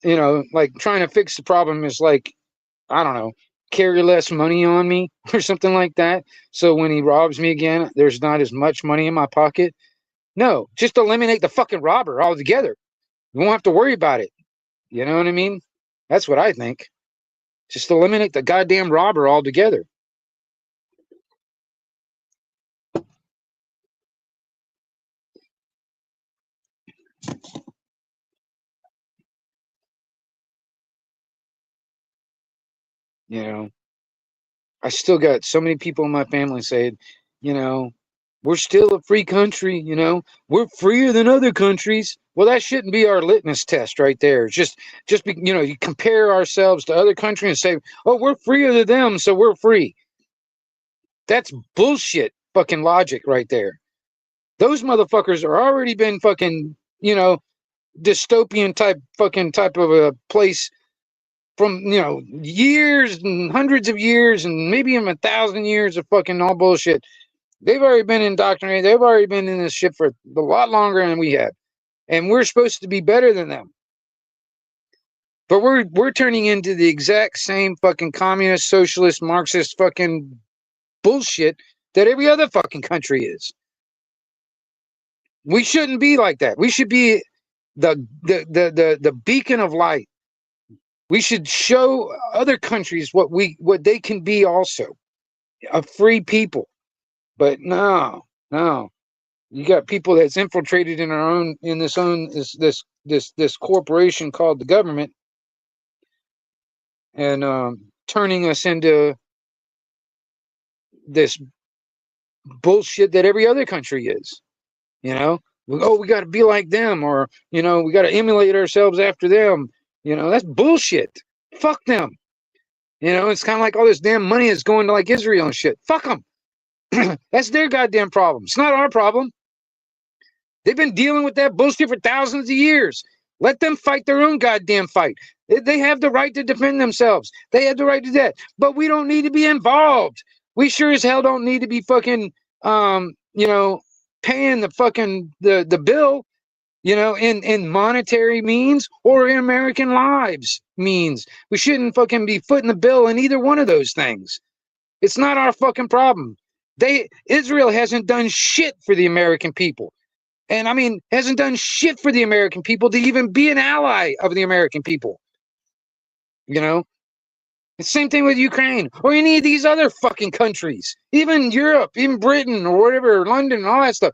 like trying to fix the problem is like, I don't know, carry less money on me or something like that. So when he robs me again, there's not as much money in my pocket. No, just eliminate the fucking robber altogether. You won't have to worry about it. You know what I mean? That's what I think. Just eliminate the goddamn robber altogether. You know, I still got so many people in my family saying, you know, we're still a free country, we're freer than other countries. Well, that shouldn't be our litmus test right there. You compare ourselves to other countries and say, oh, we're freer than them, so we're free. That's bullshit fucking logic right there. Those motherfuckers are already been fucking, dystopian type of a place from, years and hundreds of years and maybe even 1,000 years of fucking all bullshit. They've already been indoctrinated. They've already been in this shit for a lot longer than we have. And we're supposed to be better than them. But we're turning into the exact same fucking communist, socialist, Marxist fucking bullshit that every other fucking country is. We shouldn't be like that. We should be the beacon of light. We should show other countries what they can be also, a free people. But no, no. You got people that's infiltrated in this corporation called the government, and turning us into this bullshit that every other country is. You know, we got to be like them, or we got to emulate ourselves after them. That's bullshit. Fuck them. It's kind of like all this damn money is going to like Israel and shit. Fuck them. That's their goddamn problem. It's not our problem. They've been dealing with that bullshit for thousands of years. Let them fight their own goddamn fight. They have the right to defend themselves. They have the right to that. But we don't need to be involved. We sure as hell don't need to be fucking, paying the fucking the bill, in monetary means or in American lives means. We shouldn't fucking be footing the bill in either one of those things. It's not our fucking problem. Israel hasn't done shit for the American people. And I mean, hasn't done shit for the American people to even be an ally of the American people. It's the same thing with Ukraine or any of these other fucking countries, even Europe, even Britain or whatever, London and all that stuff.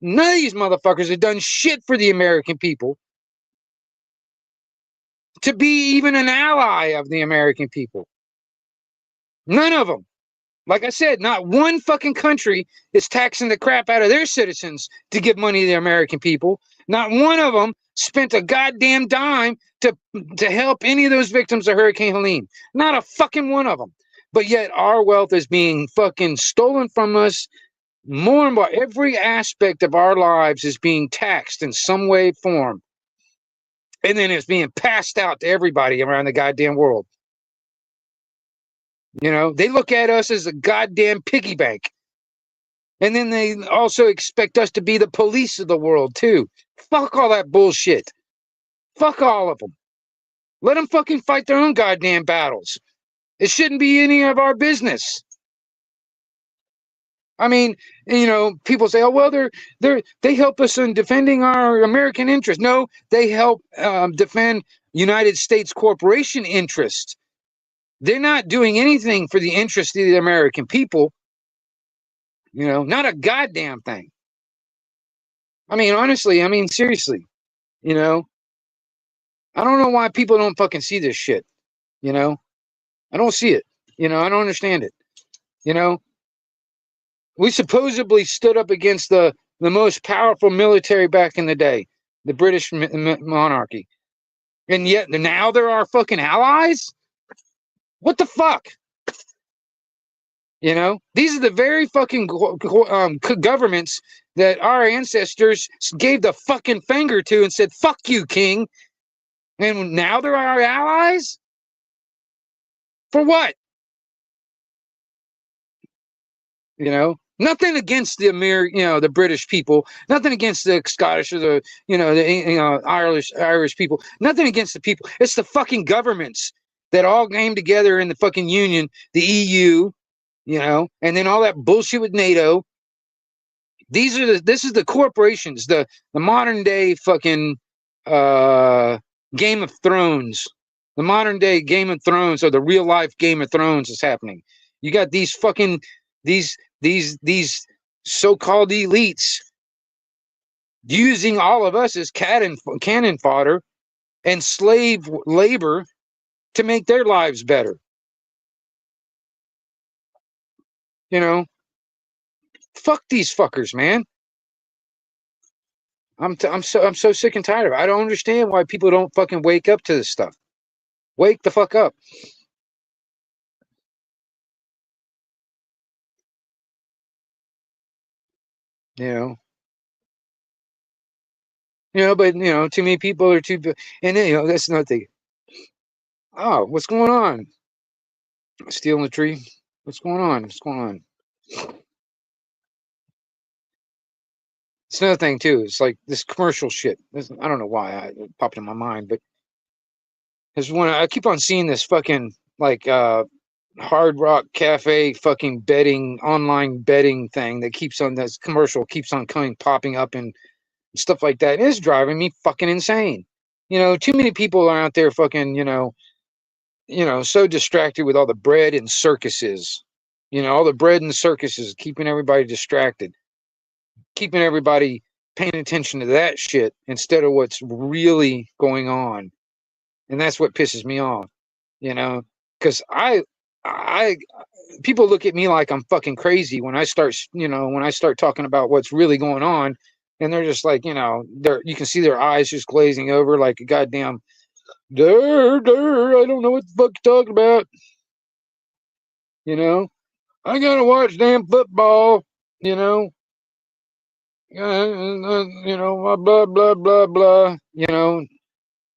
None of these motherfuckers have done shit for the American people to be even an ally of the American people. None of them. Like I said, not one fucking country is taxing the crap out of their citizens to give money to the American people. Not one of them spent a goddamn dime to help any of those victims of Hurricane Helene. Not a fucking one of them. But yet our wealth is being fucking stolen from us more and more. Every aspect of our lives is being taxed in some way, form. And then it's being passed out to everybody around the goddamn world. They look at us as a goddamn piggy bank. And then they also expect us to be the police of the world, too. Fuck all that bullshit. Fuck all of them. Let them fucking fight their own goddamn battles. It shouldn't be any of our business. I mean, people say, oh, well, they help us in defending our American interests. No, they help defend United States corporation interests. They're not doing anything for the interest of the American people. Not a goddamn thing. I mean, honestly, seriously, I don't know why people don't fucking see this shit. I don't see it. I don't understand it. We supposedly stood up against the most powerful military back in the day, the British monarchy. And yet now they're our fucking allies? What the fuck? These are the very fucking governments that our ancestors gave the fucking finger to and said, fuck you, king. And now they're our allies? For what? Nothing against the the British people, nothing against the Scottish or the Irish people, nothing against the people. It's the fucking governments that all came together in the fucking union, the EU, and then all that bullshit with NATO. This is the corporations, the modern day fucking Game of Thrones. The modern day Game of Thrones, or the real life Game of Thrones, is happening. You got these fucking these so-called elites using all of us as cannon fodder and slave labor to make their lives better. Fuck these fuckers, man. I'm so sick and tired of it. I don't understand why people don't fucking wake up to this stuff. Wake the fuck up. But too many people are too, and then that's another thing. Oh, what's going on? Stealing the tree. What's going on? What's going on? It's another thing too. It's like this commercial shit. I don't know why it popped in my mind, but there's one. I keep on seeing this fucking like Hard Rock Cafe fucking online betting thing that keeps on, this commercial keeps on popping up and stuff like that. And it's driving me fucking insane. Too many people are out there fucking, so distracted with all the bread and circuses. All the bread and circuses, keeping everybody distracted, keeping everybody paying attention to that shit instead of what's really going on. And that's what pisses me off, because I, people look at me like I'm fucking crazy when I start, talking about what's really going on. And they're just like, you can see their eyes just glazing over like a goddamn, I don't know what the fuck you're talking about. I gotta watch damn football, you know, blah, blah, blah, blah,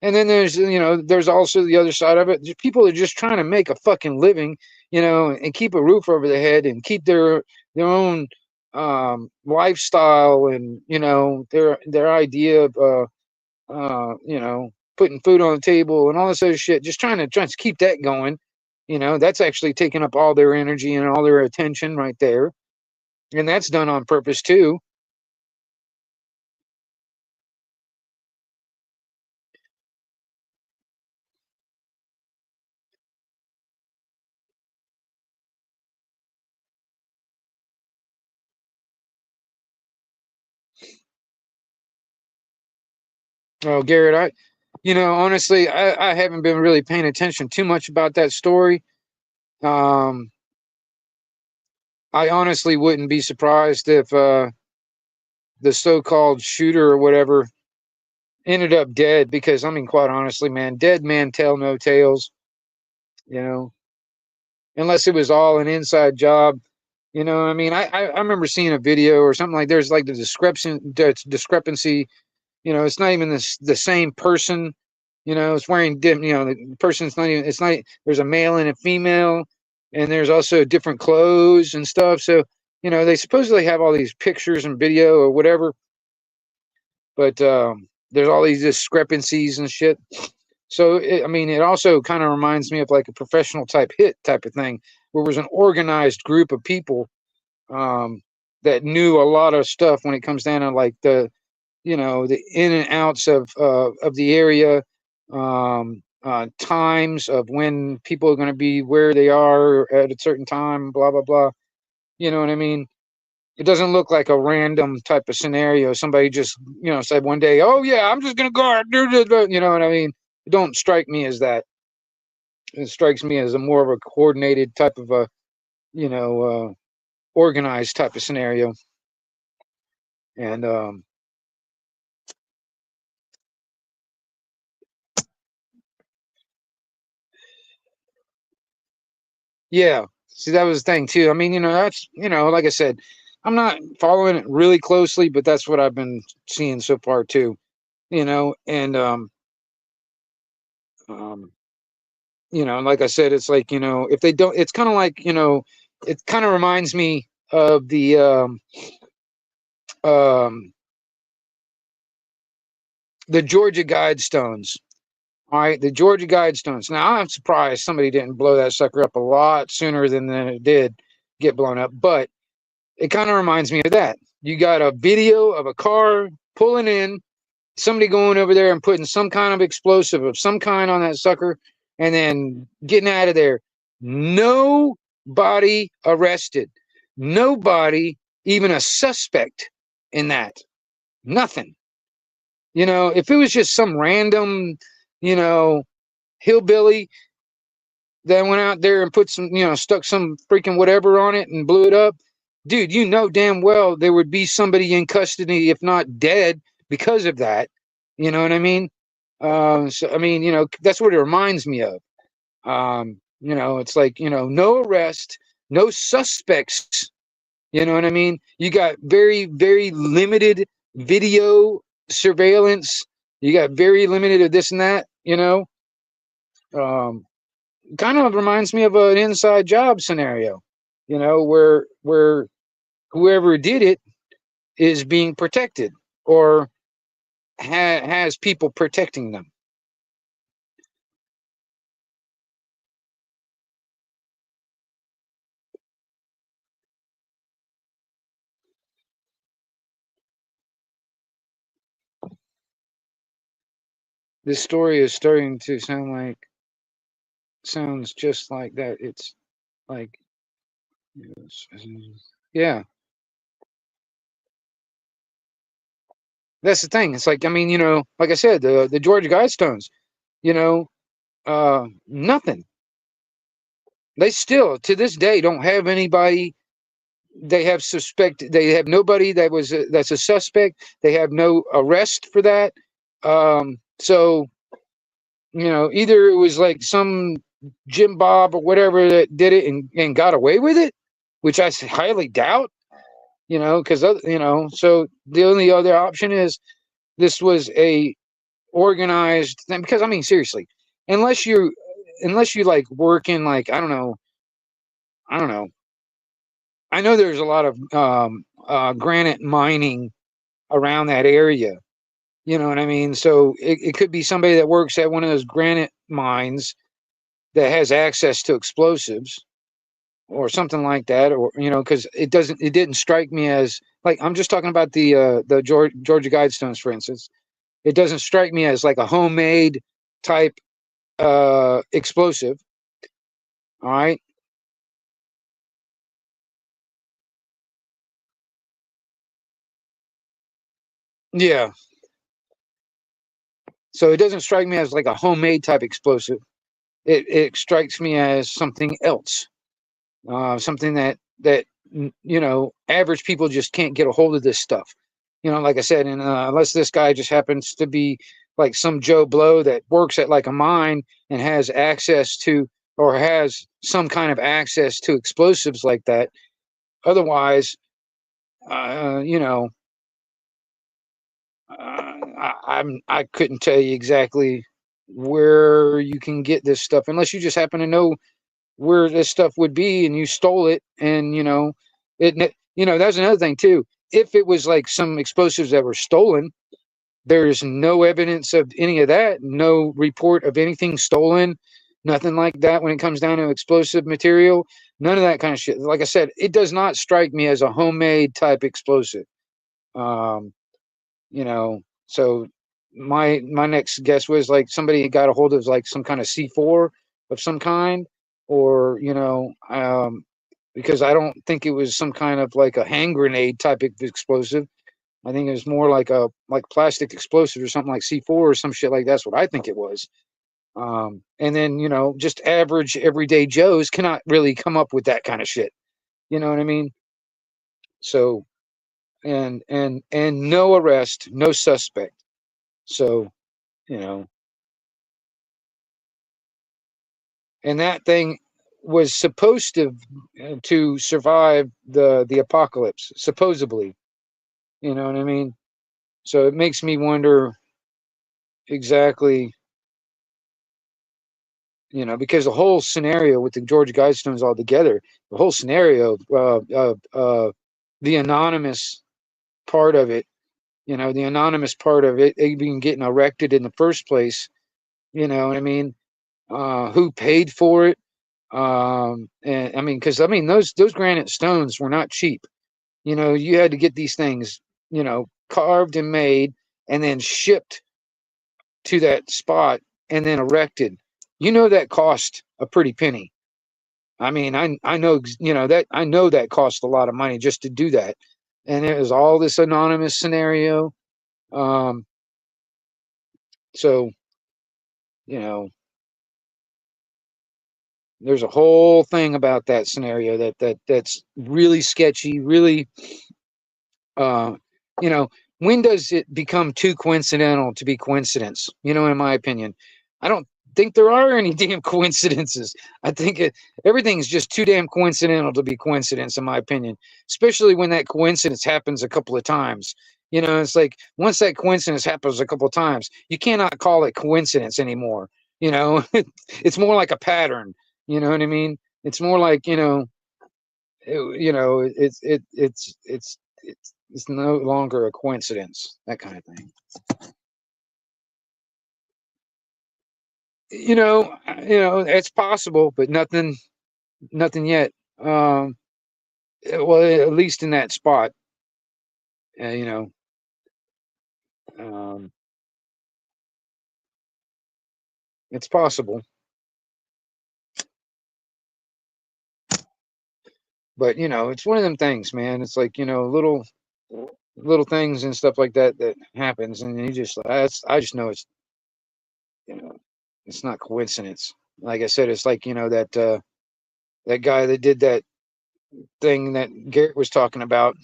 And then there's also the other side of it. People are just trying to make a fucking living, and keep a roof over their head and keep their own lifestyle and their idea of putting food on the table and all this other shit. Just trying to keep that going. That's actually taking up all their energy and all their attention right there, and that's done on purpose too. Oh, Garrett, honestly, I haven't been really paying attention too much about that story. Um, I honestly wouldn't be surprised if the so-called shooter or whatever ended up dead, because I mean, quite honestly, man, dead man tell no tales. You know, unless it was all an inside job. I mean, I remember seeing a video or something like there's like the discrepancy. It's not even the same person. It's wearing different. The person's not even. It's not. There's a male and a female, and there's also different clothes and stuff. So they supposedly have all these pictures and video or whatever, but there's all these discrepancies and shit. So I mean, it also kind of reminds me of like a professional type hit type of thing, where it was an organized group of people um, that knew a lot of stuff when it comes down to like the in and outs of the area, times of when people are going to be where they are at a certain time, blah blah blah. You know what I mean? It doesn't look like a random type of scenario. Somebody just said one day, "Oh yeah, I'm just going to go out." You know what I mean? It don't strike me as that. It strikes me as a more of a coordinated type of a you know organized type of scenario. And yeah, see, that was the thing too. I mean, that's like I said, I'm not following it really closely, but that's what I've been seeing so far too. And um, like I said, it's like if they don't, it's kind of like it kind of reminds me of um, the Georgia Guidestones. All right, the Georgia Guidestones. Now I'm surprised somebody didn't blow that sucker up a lot sooner than it did get blown up, but it kind of reminds me of that. You got a video of a car pulling in, somebody going over there and putting some kind of explosive of some kind on that sucker, and then getting out of there. Nobody arrested. Nobody, even a suspect in that. Nothing. If it was just some random, you know, hillbilly that went out there and put some, stuck some freaking whatever on it and blew it up, dude, damn well there would be somebody in custody, if not dead, because of that. You know what I mean? So I mean, that's what it reminds me of. It's like no arrest, no suspects. You know what I mean? You got very, very limited video surveillance. You got very limited of this and that. Um, Kind of reminds me of an inside job scenario, where whoever did it is being protected or has people protecting them. This story is starting to sound like sounds just like that. It's like, yeah, that's the thing. It's like, I mean, like I said, the Georgia Guidestones, you know, nothing. They still to this day don't have anybody. They have nobody that's a suspect. They have no arrest for that. So either it was like some Jim Bob or whatever that did it and got away with it, which I highly doubt. Because so the only other option is this was a organized thing. Because I mean, seriously, unless you like work in like I don't know. I know there's a lot of granite mining around that area. You know what I mean? So it could be somebody that works at one of those granite mines that has access to explosives or something like that, or because it didn't strike me as like I'm just talking about the Georgia Guidestones, for instance. It doesn't strike me as like a homemade type explosive. All right. Yeah. So it doesn't strike me as like a homemade type explosive. It strikes me as something else, something that average people just can't get a hold of this stuff. Like I said, and unless this guy just happens to be like some Joe Blow that works at like a mine and has access to or has some kind of access to explosives like that. Otherwise, uh, you know, I couldn't tell you exactly where you can get this stuff unless you just happen to know where this stuff would be and you stole it. And that's another thing too. If it was like some explosives that were stolen, there's no evidence of any of that, no report of anything stolen, nothing like that when it comes down to explosive material, none of that kind of shit. Like I said, it does not strike me as a homemade type explosive. um so my next guess was like somebody got a hold of like some kind of C4 of some kind, or because I don't think it was some kind of like a hand grenade type of explosive. I think it was more like a plastic explosive or something like C4 or some shit like that's what I think it was. And then just average everyday Joes cannot really come up with that kind of shit. You know what I mean? So and no arrest, no suspect. So you know, and that thing was supposed to survive the apocalypse, supposedly. You know what I mean? So it makes me wonder exactly, because the whole scenario with the Georgia Guidestones all together, the whole scenario, the anonymous part of it, the anonymous part of it being getting erected in the first place. You know what I mean? Who paid for it? And I mean, because I mean, those granite stones were not cheap. You had to get these things, carved and made, and then shipped to that spot, and then erected. That cost a pretty penny. I mean, I know that I know that cost a lot of money just to do that, and it was all this anonymous scenario. Um, so you know, there's a whole thing about that scenario that's really sketchy, really uh, you know, when does it become too coincidental to be coincidence? In my opinion, I don't think there are any damn coincidences. I think everything's just too damn coincidental to be coincidence, in my opinion, especially when that coincidence happens a couple of times. It's like once that coincidence happens a couple of times, you cannot call it coincidence anymore. It's more like a pattern. You know what I mean? It's more like, it's no longer a coincidence, that kind of thing. It's possible, but nothing yet. Well, at least in that spot. uh, you know um, it's possible. But it's one of them things, man. It's like little things and stuff like that that happens, and you just I just know it's you know it's not coincidence. Like I said, it's like that guy that did that thing that Garrett was talking about.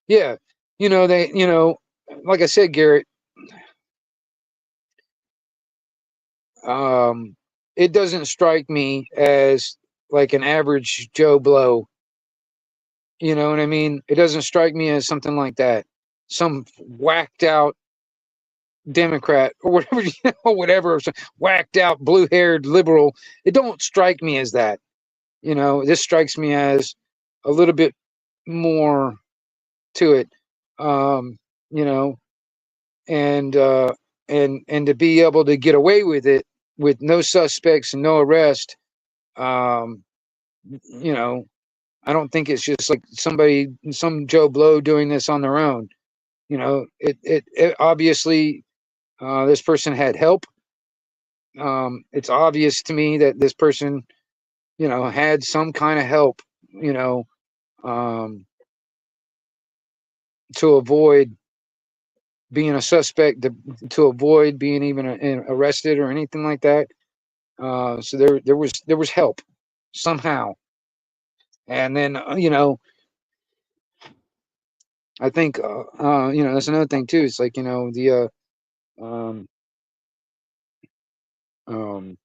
Yeah, they like I said, Garrett. Um, it doesn't strike me as like an average Joe Blow. You know what I mean? It doesn't strike me as something like that. Some whacked out Democrat or whatever, whatever, whacked out blue haired liberal. It don't strike me as that. This strikes me as a little bit more to it. Um, you know, and and to be able to get away with it with no suspects and no arrest. Um, you know, I don't think it's just like some Joe Blow doing this on their own. It obviously this person had help. It's obvious to me that this person, had some kind of help, you know, um, to avoid being a suspect, to avoid being even arrested or anything like that. So there was help somehow, and then I think that's another thing too. It's like the um, um,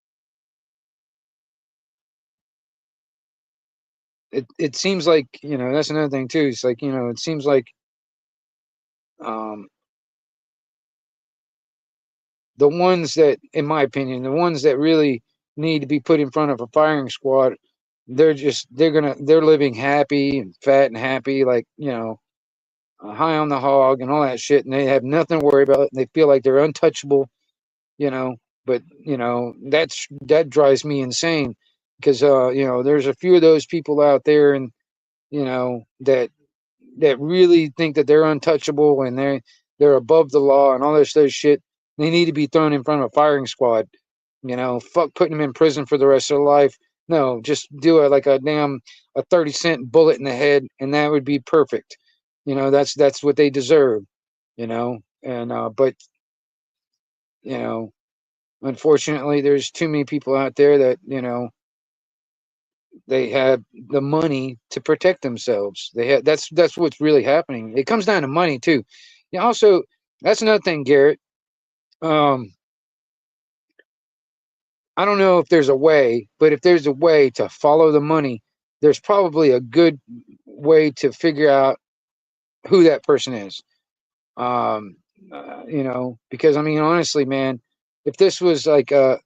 it seems like that's another thing too. It's like it seems like um, the ones that, in my opinion, the ones that really need to be put in front of a firing squad, they're living happy and fat and happy, like high on the hog and all that shit, and they have nothing to worry about. And they feel like they're untouchable, you know. But that drives me insane because there's a few of those people out there, and that really think that they're untouchable and they're above the law and all this other shit. They need to be thrown in front of a firing squad. Fuck putting them in prison for the rest of their life. No, just do it like a 30-cent bullet in the head, and that would be perfect. That's what they deserve. And but you know, unfortunately, there's too many people out there that they have the money to protect themselves. That's what's really happening. It comes down to money too. Also, that's another thing, Garrett. Um, I don't know if there's a way, but if there's a way to follow the money, there's probably a good way to figure out who that person is. Um, because I mean, honestly, man, if this was like a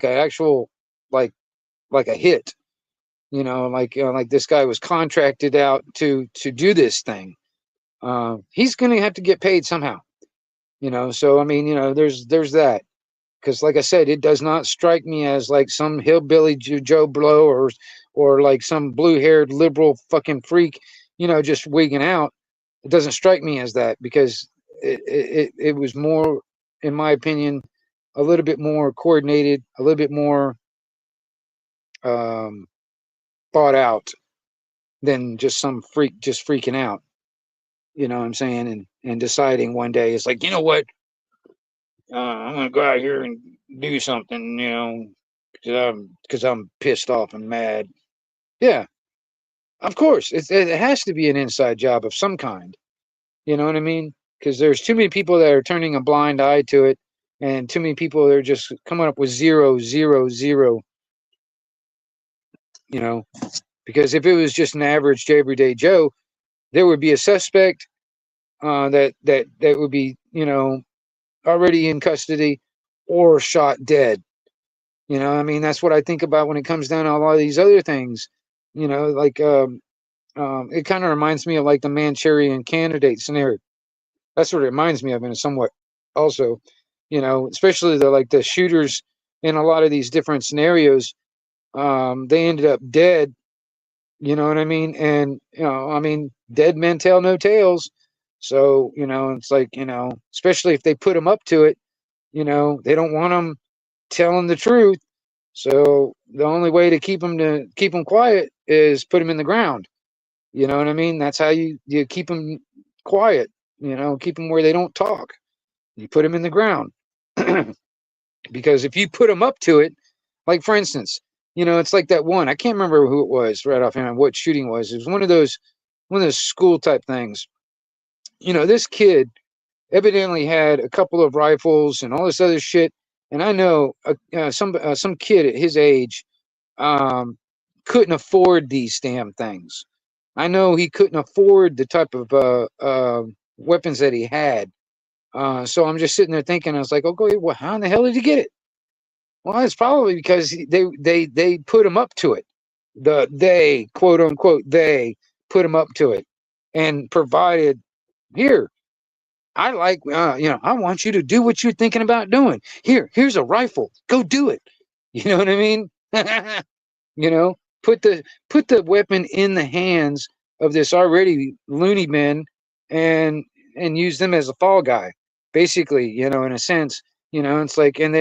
actual like like a hit, like this guy was contracted out to do this thing, he's going to have to get paid somehow. So I mean, there's that. Because like I said, it does not strike me as like some hillbilly Joe Blow or like some blue-haired liberal fucking freak, just wigging out. It doesn't strike me as that because it was more, in my opinion, a little bit more coordinated, a little bit more um, thought out than just some freak just freaking out. You know what I'm saying? And deciding one day it's like, what, I'm gonna go out here and do something, because I'm pissed off and mad. Yeah, of course, it has to be an inside job of some kind. You know what I mean? Because there's too many people that are turning a blind eye to it, and too many people that are just coming up with zero, zero, zero. You know, because if it was just an average everyday Joe, there would be a suspect that would be already in custody or shot dead. I mean, that's what I think about when it comes down to a lot of these other things. Like it kind of reminds me of like the Manchurian Candidate scenario. That's what it reminds me of in a somewhat also, especially the shooters in a lot of these different scenarios. They ended up dead. You know what I mean? And I mean, dead men tell no tales. So it's like especially if they put them up to it. They don't want them telling the truth. So the only way to keep them quiet is put them in the ground. You know what I mean? That's how you keep them quiet. Keep them where they don't talk. You put them in the ground. Because if you put them up to it, like for instance, it's like that one. I can't remember who it was right offhand. What shooting was? It was one of those school type things. This kid evidently had a couple of rifles and all this other shit. And I know some kid at his age um, couldn't afford these damn things. I know he couldn't afford the type of weapons that he had. So I'm just sitting there thinking, I was like, okay, well, how in the hell did he get it? Well, it's probably because they put him up to it. They, quote unquote, they put him up to it and provided, here, I like, I want you to do what you're thinking about doing. Here's a rifle. Go do it. You know what I mean? You know, put the weapon in the hands of this already loony bin, and use them as a fall guy, basically. In a sense, it's like, and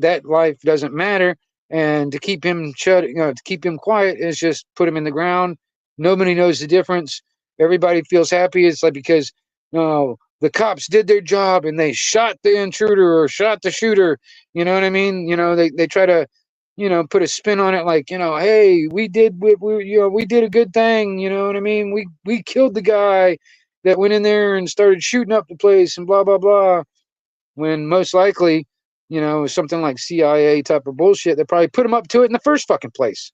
that life doesn't matter. And to keep him shut, to keep him quiet, is just put him in the ground. Nobody knows the difference. Everybody feels happy. It's like, because no, the cops did their job and they shot the intruder or shot the shooter. You know what I mean? They try to put a spin on it, like, hey, we did a good thing. You know what I mean? We killed the guy that went in there and started shooting up the place and blah blah blah. When most likely, something like CIA type of bullshit, they probably put him up to it in the first fucking place.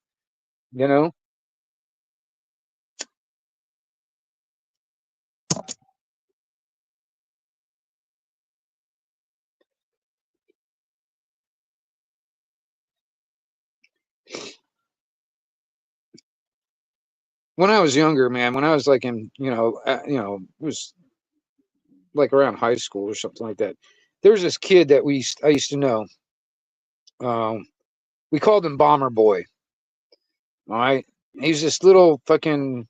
You know? When I was younger, man, when I was like in, it was like around high school or something like that. There was this kid that I used to know. Um, we called him Bomber Boy. All right, he's this little fucking.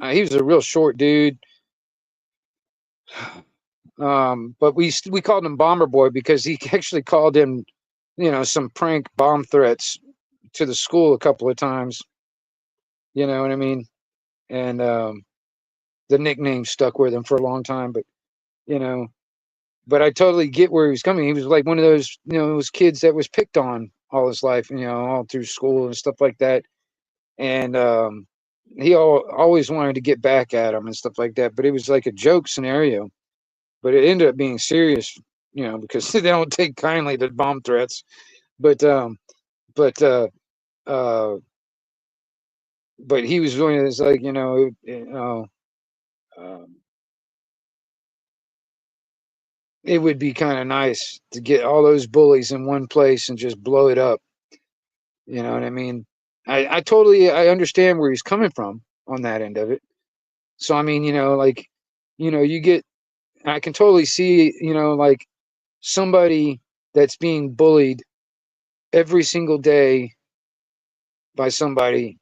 He was a real short dude. But we called him Bomber Boy because he actually called him, some prank bomb threats to the school a couple of times. You know what I mean? And the nickname stuck with him for a long time. You know, but I totally get where he was coming. He was like one of those, those kids that was picked on all his life, all through school and stuff like that. And he always wanted to get back at him and stuff like that. But it was like a joke scenario. But it ended up being serious, because they don't take kindly to bomb threats. But but uh, uh, but he was doing this, like, um, it would be kind of nice to get all those bullies in one place and just blow it up. You know what I mean? I totally, I understand where he's coming from on that end of it. So I mean, like, you get, I can totally see, like, somebody that's being bullied every single day by somebody,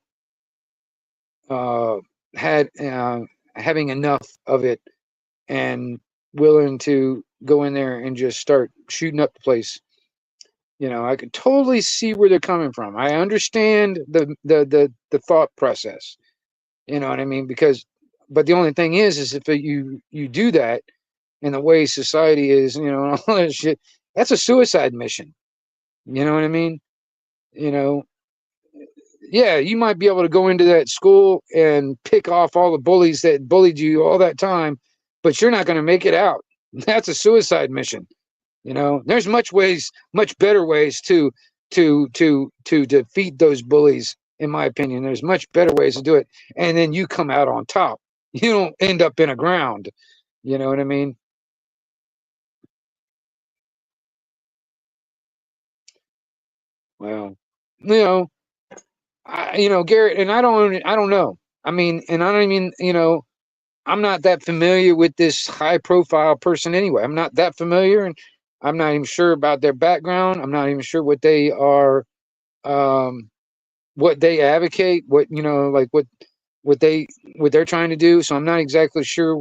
uh, had having enough of it and willing to go in there and just start shooting up the place. I could totally see where they're coming from. I understand the thought process. You know what I mean? But the only thing is if you do that, and the way society is, all that shit, that's a suicide mission. You know what I mean? You know, yeah, you might be able to go into that school and pick off all the bullies that bullied you all that time, but you're not going to make it out. That's a suicide mission. There's much better ways to defeat those bullies. In my opinion, there's much better ways to do it, and then you come out on top. You don't end up in a ground. You know what I mean? Well, you know, Garrett, and I don't know. I mean, and I don't even, I'm not that familiar with this high profile person anyway. I'm not that familiar, and I'm not even sure about their background. I'm not even sure what they are, um, what they advocate, what, like what they what they're trying to do. So I'm not exactly sure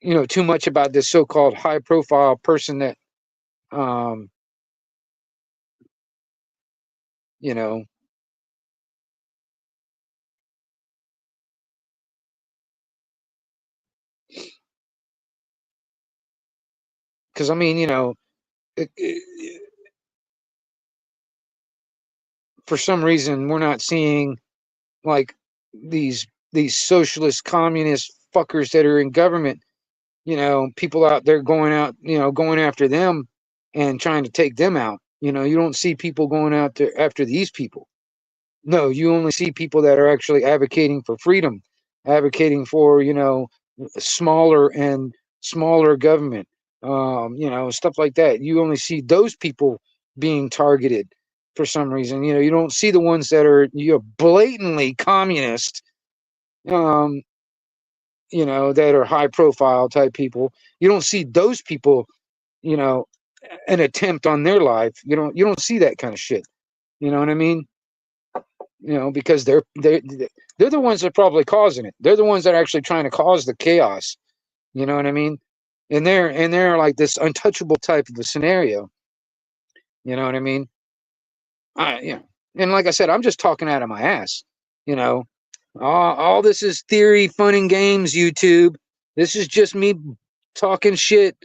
too much about this so-called high-profile person that, you know, because I mean, for some reason we're not seeing like these socialist communist fuckers that are in government, people out there going out, going after them and trying to take them out. You don't see people going out there after these people. No, you only see people that are actually advocating for freedom, advocating for, smaller and smaller government, stuff like that. You only see those people being targeted for some reason. You don't see the ones that are, blatantly communist, um, that are high profile type people. You don't see those people, you know, an attempt on their life. You don't see that kind of shit. You know what I mean? Because they're the ones that are probably causing it. They're the ones that are actually trying to cause the chaos. You know what I mean? And they're like this untouchable type of a scenario. You know what I mean? Yeah. And like I said, I'm just talking out of my ass. You know, all this is theory, fun and games. YouTube. This is just me talking shit.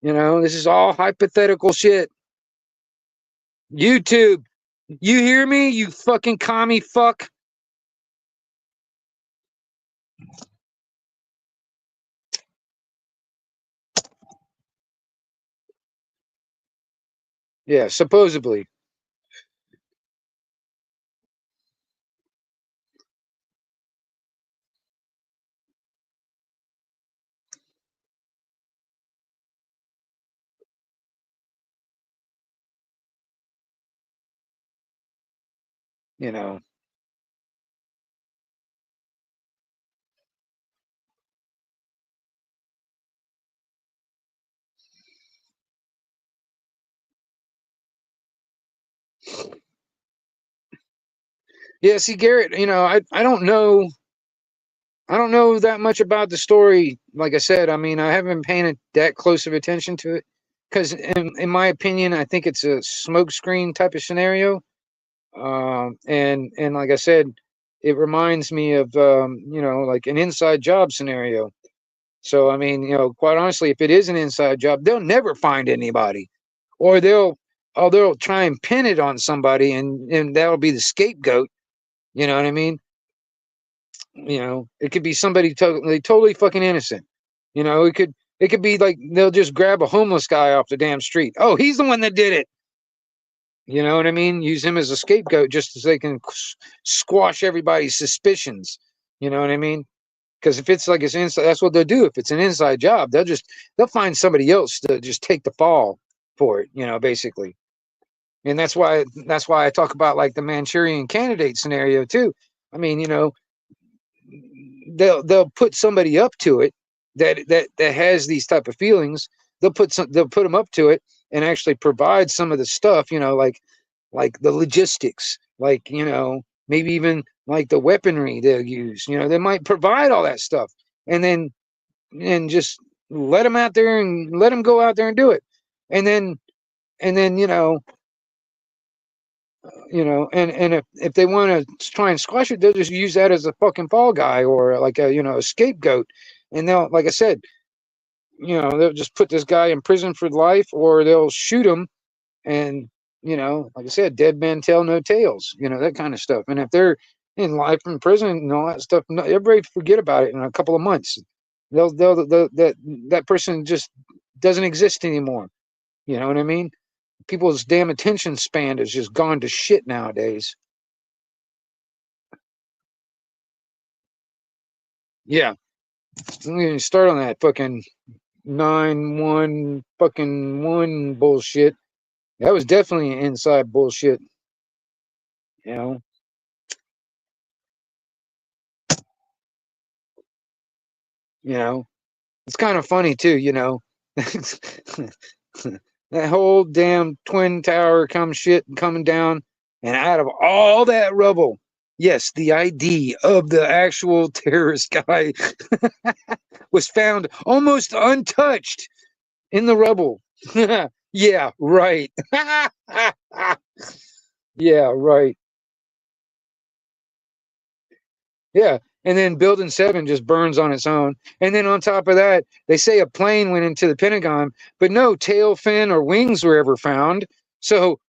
This is all hypothetical shit. YouTube. You hear me? You fucking commie fuck. Yeah, supposedly. You know. Yeah, see, Garrett, I don't know that much about the story. Like I said, I mean, I haven't been paying that close of attention to it because, in my opinion, I think it's a smokescreen type of scenario. And like I said, it reminds me of like an inside job scenario. So I mean, quite honestly, if it is an inside job, they'll never find anybody, or they'll try and pin it on somebody, and that'll be the scapegoat. You know what I mean? It could be somebody totally fucking innocent. It could be like they'll just grab a homeless guy off the damn street. Oh, he's the one that did it. You know what I mean? Use him as a scapegoat just so they can squash everybody's suspicions. You know what I mean? Because if it's like it's inside, that's what they'll do. If it's an inside job, they'll find somebody else to just take the fall for it. Basically. And that's why I talk about like the Manchurian candidate scenario too. I mean, they'll put somebody up to it that has these type of feelings. They'll put them up to it and actually provide some of the stuff, like the logistics, like maybe even like the weaponry they'll use. They might provide all that stuff, and then and just let them out there and let them go out there and do it, and then and if they want to try and squash it, they'll just use that as a fucking fall guy or like a scapegoat. And they'll, like I said, they'll just put this guy in prison for life, or they'll shoot him. And like I said, dead men tell no tales. That kind of stuff. And if they're in life in prison and all that stuff, no, everybody forget about it in a couple of months. That person just doesn't exist anymore. You know what I mean? People's damn attention span has just gone to shit nowadays. Yeah, I'm gonna start on that fucking 9-1 fucking one bullshit. That was definitely inside bullshit. You know, you know. It's kind of funny too. That whole damn twin tower come shit coming down, and out of all that rubble, Yes, the ID of the actual terrorist guy was found almost untouched in the rubble. Yeah, right. Yeah, right. Yeah. And then Building 7 just burns on its own. And then on top of that, they say a plane went into the Pentagon, but no tail, fin, or wings were ever found. So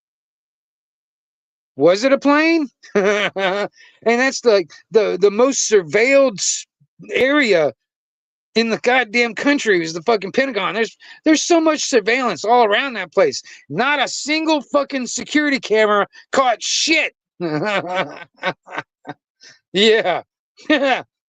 was it a plane? And that's like the most surveilled area in the goddamn country is the fucking Pentagon. There's so much surveillance all around that place. Not a single fucking security camera caught shit. Yeah.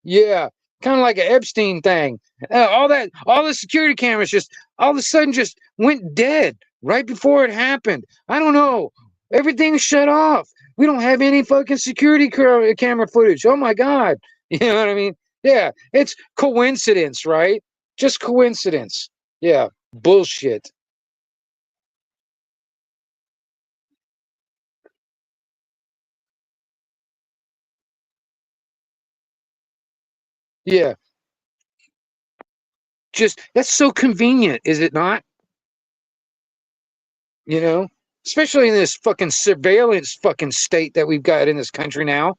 Yeah. Kind of like an Epstein thing. All the security cameras just all of a sudden just went dead right before it happened. I don't know. Everything's shut off. We don't have any fucking security camera footage. Oh my God. You know what I mean? Yeah. It's coincidence, right? Just coincidence. Yeah. Bullshit. Yeah. Just that's so convenient, is it not? You know, especially in this fucking surveillance fucking state that we've got in this country now.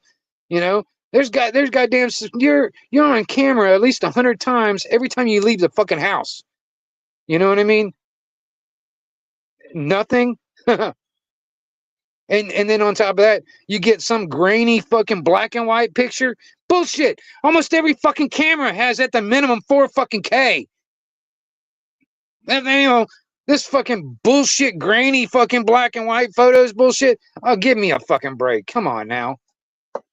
You know, there's goddamn you're on camera at least 100 times every time you leave the fucking house. You know what I mean? Nothing. And then on top of that, you get some grainy fucking black and white picture. Bullshit. Almost every fucking camera has at the minimum 4 fucking K. And, you know, this fucking bullshit grainy fucking black and white photos bullshit. Oh, give me a fucking break. Come on now.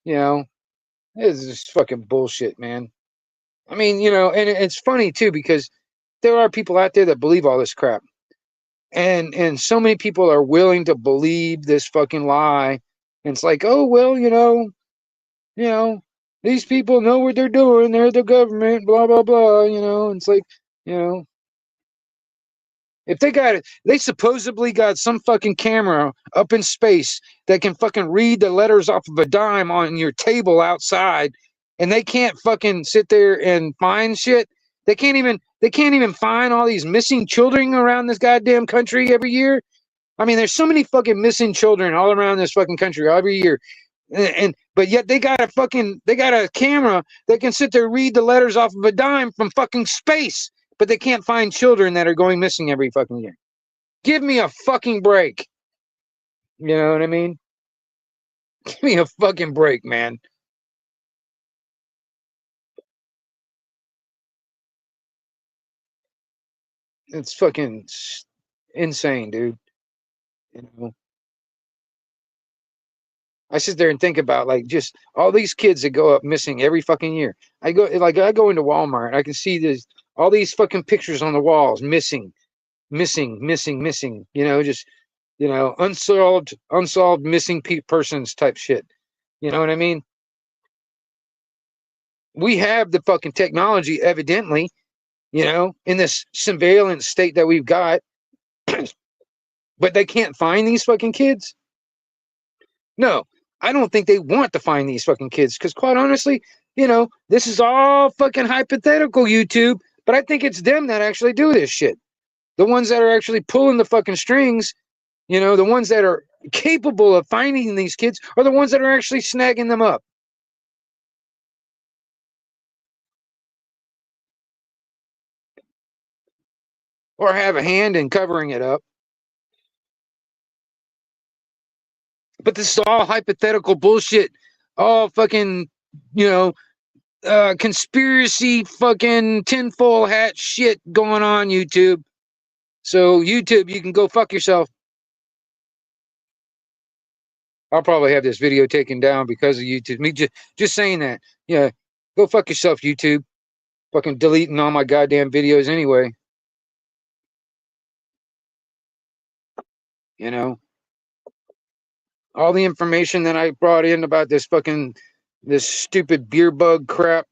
You know, this is just fucking bullshit, man. I mean, you know, and it's funny too because there are people out there that believe all this crap. And so many people are willing to believe this fucking lie. And it's like, oh well, you know, these people know what they're doing. They're the government, blah blah blah. You know, and it's like, you know, if they got it, they supposedly got some fucking camera up in space that can fucking read the letters off of a dime on your table outside, and they can't fucking sit there and find shit. They can't even find all these missing children around this goddamn country every year. I mean, there's so many fucking missing children all around this fucking country every year. And but yet they got a camera that can sit there and read the letters off of a dime from fucking space, but they can't find children that are going missing every fucking year. Give me a fucking break. You know what I mean? Give me a fucking break, man. It's fucking insane, dude. You know, I sit there and think about like just all these kids that go up missing every fucking year. I go into Walmart, I can see this all these fucking pictures on the walls, missing, missing, missing, missing. You know, just unsolved missing persons type shit. You know what I mean? We have the fucking technology, evidently, in this surveillance state that we've got, but they can't find these fucking kids. No, I don't think they want to find these fucking kids because, quite honestly, this is all fucking hypothetical, YouTube. But I think it's them that actually do this shit. The ones that are actually pulling the fucking strings, the ones that are capable of finding these kids are the ones that are actually snagging them up. Or have a hand in covering it up. But this is all hypothetical bullshit. All fucking, conspiracy fucking tinfoil hat shit going on, YouTube. So, YouTube, you can go fuck yourself. I'll probably have this video taken down because of YouTube. Me just saying that. Yeah, go fuck yourself, YouTube. Fucking deleting all my goddamn videos anyway. You know, all the information that I brought in about this stupid beer bug crap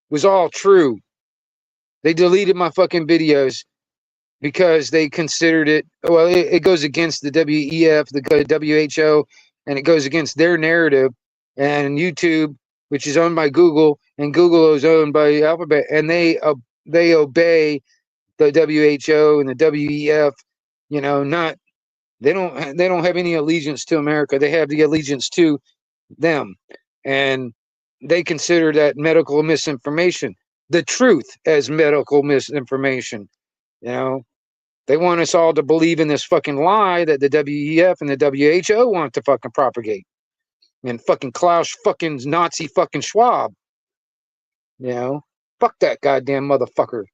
was all true. They deleted my fucking videos because they considered it, well, it goes against the WEF, the WHO, and it goes against their narrative and YouTube, which is owned by Google, and Google is owned by Alphabet, and they obey the WHO and the WEF. You know, not they don't have any allegiance to America. They have the allegiance to them, and they consider that medical misinformation, the truth as medical misinformation. You know, they want us all to believe in this fucking lie that the WEF and the WHO want to fucking propagate. And fucking Klaus fucking Nazi fucking Schwab. You know, fuck that goddamn motherfucker.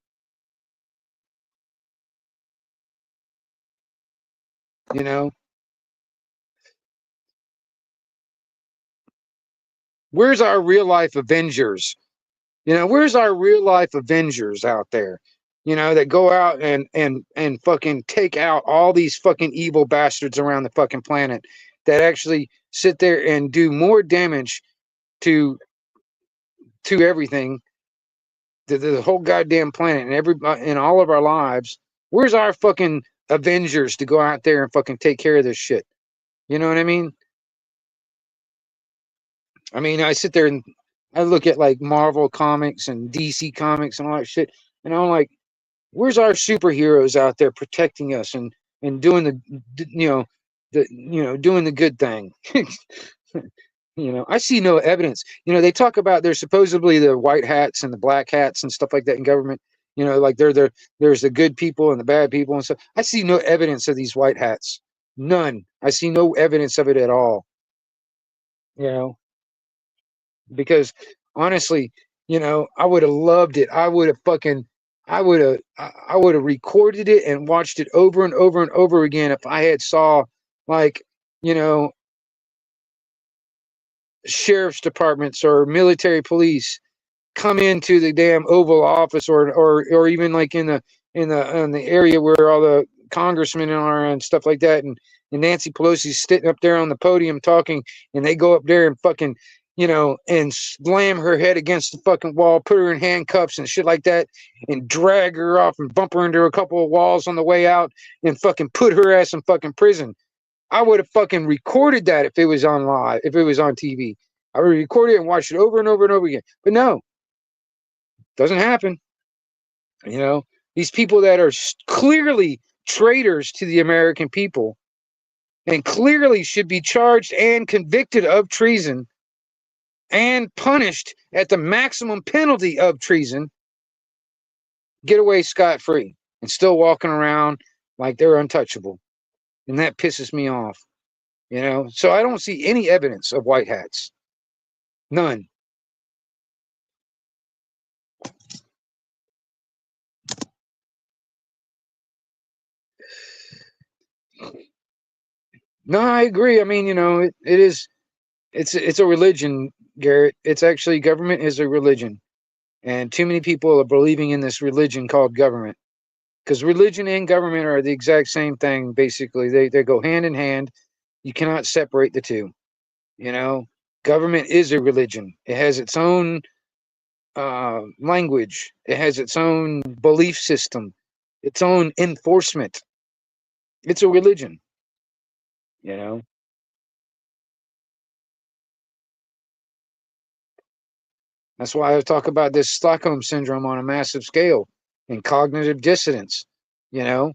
You know, where's our real life Avengers? You know, where's our real life Avengers out there? You know, that go out and fucking take out all these fucking evil bastards around the fucking planet that actually sit there and do more damage to everything, to the whole goddamn planet and in all of our lives. Where's our fucking Avengers to go out there and fucking take care of this shit? You know what I mean? I mean, I sit there and I look at like Marvel comics and DC comics and all that shit, and I'm like, where's our superheroes out there protecting us and doing doing the good thing? You know, I see no evidence. You know, they talk about there's supposedly the white hats and the black hats and stuff like that in government. You know, like there's the good people and the bad people and stuff. I see no evidence of these white hats. None. I see no evidence of it at all. You know, because honestly, you know, I would have loved it. I would have recorded it and watched it over and over and over again if I had saw like, you know, sheriff's departments or military police come into the damn Oval Office or even like in the area where all the congressmen are and stuff like that, and Nancy Pelosi's sitting up there on the podium talking, and they go up there and fucking, you know, and slam her head against the fucking wall, put her in handcuffs and shit like that, and drag her off and bump her into a couple of walls on the way out and fucking put her ass in fucking prison. I would have fucking recorded that if it was on live, if it was on TV. I would record it and watch it over and over and over again. But no, doesn't happen. You know, these people that are clearly traitors to the American people and clearly should be charged and convicted of treason and punished at the maximum penalty of treason, get away scot-free and still walking around like they're untouchable. And that pisses me off. You know, so I don't see any evidence of white hats. None. No, I agree. I mean, you know, it is it's a religion, Garrett. It's actually government is a religion. And too many people are believing in this religion called government. Because religion and government are the exact same thing, basically. They go hand in hand. You cannot separate the two. You know, government is a religion. It has its own language. It has its own belief system, its own enforcement. It's a religion. You know, that's why I talk about this Stockholm syndrome on a massive scale and cognitive dissonance. You know,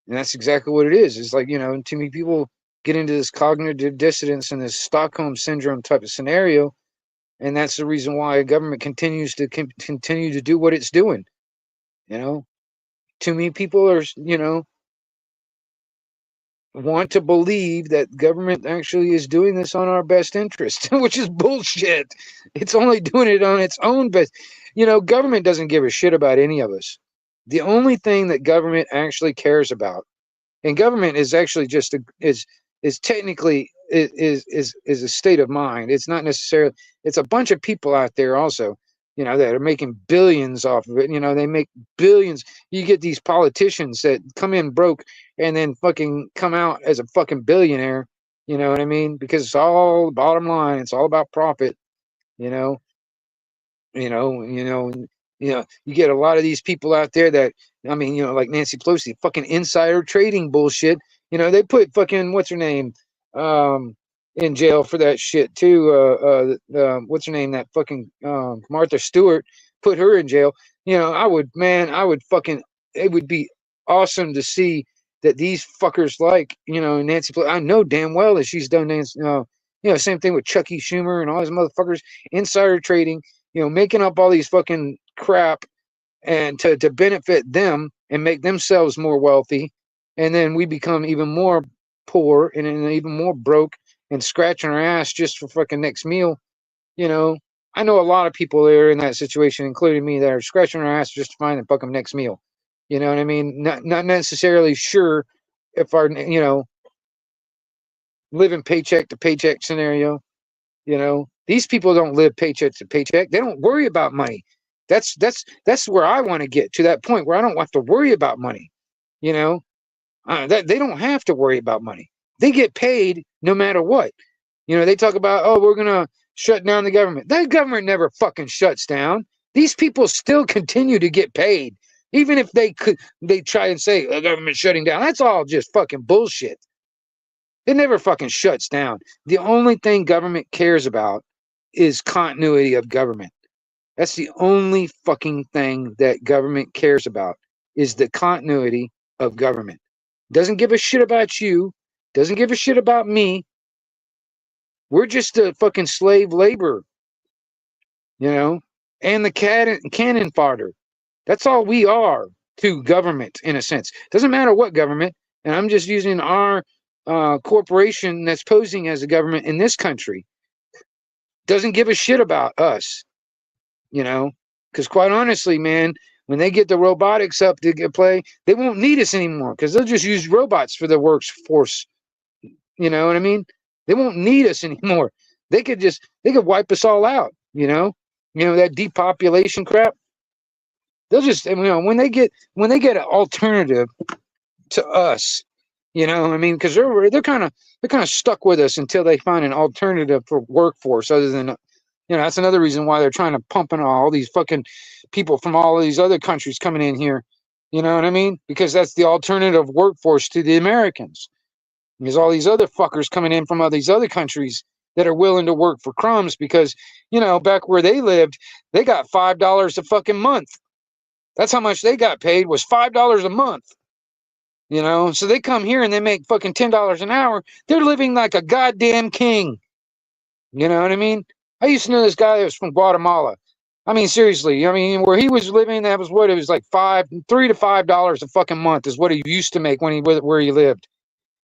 and that's exactly what it is. It's like, you know, too many people get into this cognitive dissonance and this Stockholm syndrome type of scenario, and that's the reason why government continues to continue to do what it's doing. You know, too many people are, you know, want to believe that government actually is doing this on our best interest, which is bullshit. It's only doing it on its own best. You know, government doesn't give a shit about any of us. The only thing that government actually cares about, and government is actually just is technically is a state of mind. It's not necessarily, it's a bunch of people out there also, you know, that are making billions off of it. You know, they make billions. You get these politicians that come in broke and then fucking come out as a fucking billionaire. You know what I mean? Because it's all bottom line. It's all about profit. You know, you know, you know, you know, you get a lot of these people out there that, I mean, you know, like Nancy Pelosi, fucking insider trading bullshit. You know, they put fucking what's her name in jail for that shit too. What's her name? That fucking Martha Stewart, put her in jail. You know, I would fucking, it would be awesome to see that these fuckers, like, you know, Nancy Pelosi. I know damn well that she's done Nancy, you know, same thing with Chucky Schumer and all these motherfuckers, insider trading, you know, making up all these fucking crap and to benefit them and make themselves more wealthy. And then we become even more poor and even more broke and scratching our ass just for fucking next meal. You know, I know a lot of people that are in that situation, including me, that are scratching our ass just to find the fucking next meal. You know what I mean? Not necessarily sure if our, you know, living paycheck to paycheck scenario. You know, these people don't live paycheck to paycheck. They don't worry about money. That's where I want to get to, that point where I don't have to worry about money. You know, that they don't have to worry about money. They get paid no matter what. You know, they talk about, oh, we're gonna shut down the government. That government never fucking shuts down. These people still continue to get paid, even if they try and say the government's shutting down. That's all just fucking bullshit. It never fucking shuts down. The only thing government cares about is continuity of government. That's the only fucking thing that government cares about, is the continuity of government. Doesn't give a shit about you. Doesn't give a shit about me. We're just a fucking slave labor, you know, and the cannon fodder. That's all we are to government, in a sense. Doesn't matter what government. And I'm just using our corporation that's posing as a government in this country. Doesn't give a shit about us, you know, because quite honestly, man, when they get the robotics up to get play, they won't need us anymore because they'll just use robots for their workforce. You know what I mean? They won't need us anymore. They could wipe us all out. You know that depopulation crap. They'll just, you know, when they get an alternative to us, you know, I mean, because they're kind of stuck with us until they find an alternative for workforce other than, you know, that's another reason why they're trying to pump in all these fucking people from all of these other countries coming in here. You know what I mean? Because that's the alternative workforce to the Americans. There's all these other fuckers coming in from all these other countries that are willing to work for crumbs because, you know, back where they lived, they got $5 a fucking month. That's how much they got paid, was $5 a month. You know, so they come here and they make fucking $10 an hour. They're living like a goddamn king. You know what I mean? I used to know this guy that was from Guatemala. I mean, seriously. I mean, where he was living, that was what it was like $3 to $5 a fucking month is what he used to make where he lived.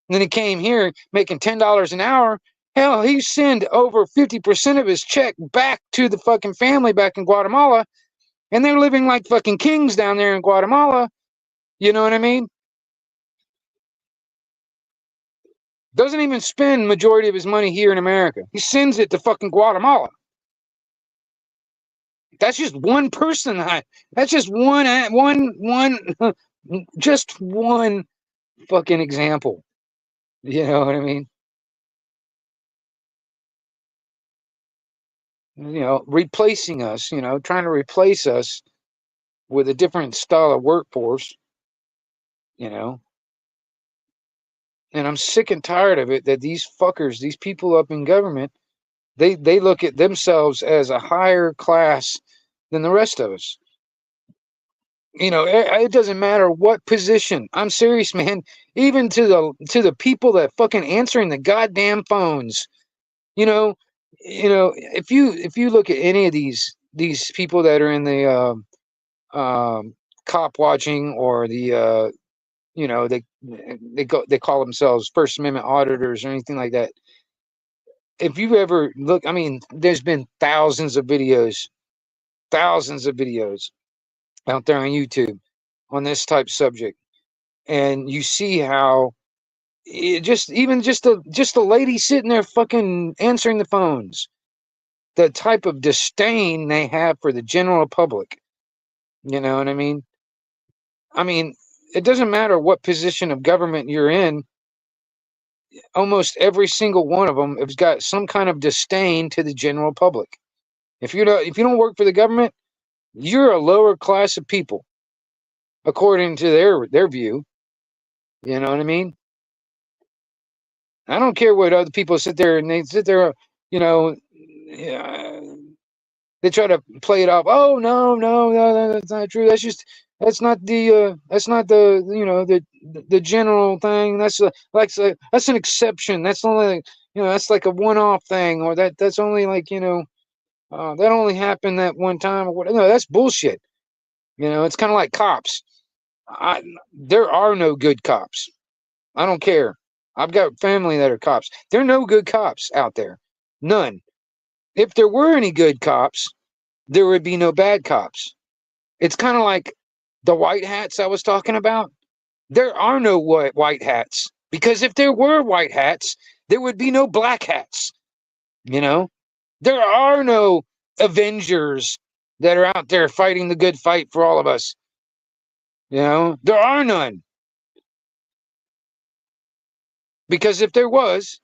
And then he came here making $10 an hour. Hell, he sent over 50% of his check back to the fucking family back in Guatemala, and they're living like fucking kings down there in Guatemala. You know what I mean? Doesn't even spend majority of his money here in America. He sends it to fucking Guatemala. That's just one person. That's just just one fucking example. You know what I mean? You know, replacing us, you know, trying to replace us with a different style of workforce, you know. And I'm sick and tired of it that these fuckers, these people up in government, they look at themselves as a higher class than the rest of us. You know, it doesn't matter what position. I'm serious, man. Even to the people that fucking answering the goddamn phones. You know, if you look at any of these people that are in the cop watching or the you know, they call themselves First Amendment auditors or anything like that. If you ever look, I mean, there's been thousands of videos out there on YouTube on this type subject, and you see how it just the lady sitting there fucking answering the phones, the type of disdain they have for the general public. You know what I mean? I mean, it doesn't matter what position of government you're in. Almost every single one of them has got some kind of disdain to the general public. If you don't work for the government, you're a lower class of people, according to their view. You know what I mean? I don't care what other people sit there and they sit there, you know, yeah, they try to play it off. Oh no, that's not true. That's not the the general thing. That's an exception. That's only that's like a one-off thing, or that's only like that only happened that one time or whatever. No, that's bullshit. It's kind of like cops. There are no good cops. I don't care. I've got family that are cops. There are no good cops out there. None. If there were any good cops, there would be no bad cops. It's kind of like the white hats I was talking about. There are no white hats because if there were white hats, there would be no black hats. You know, there are no Avengers that are out there fighting the good fight for all of us. There are none. Because if there was,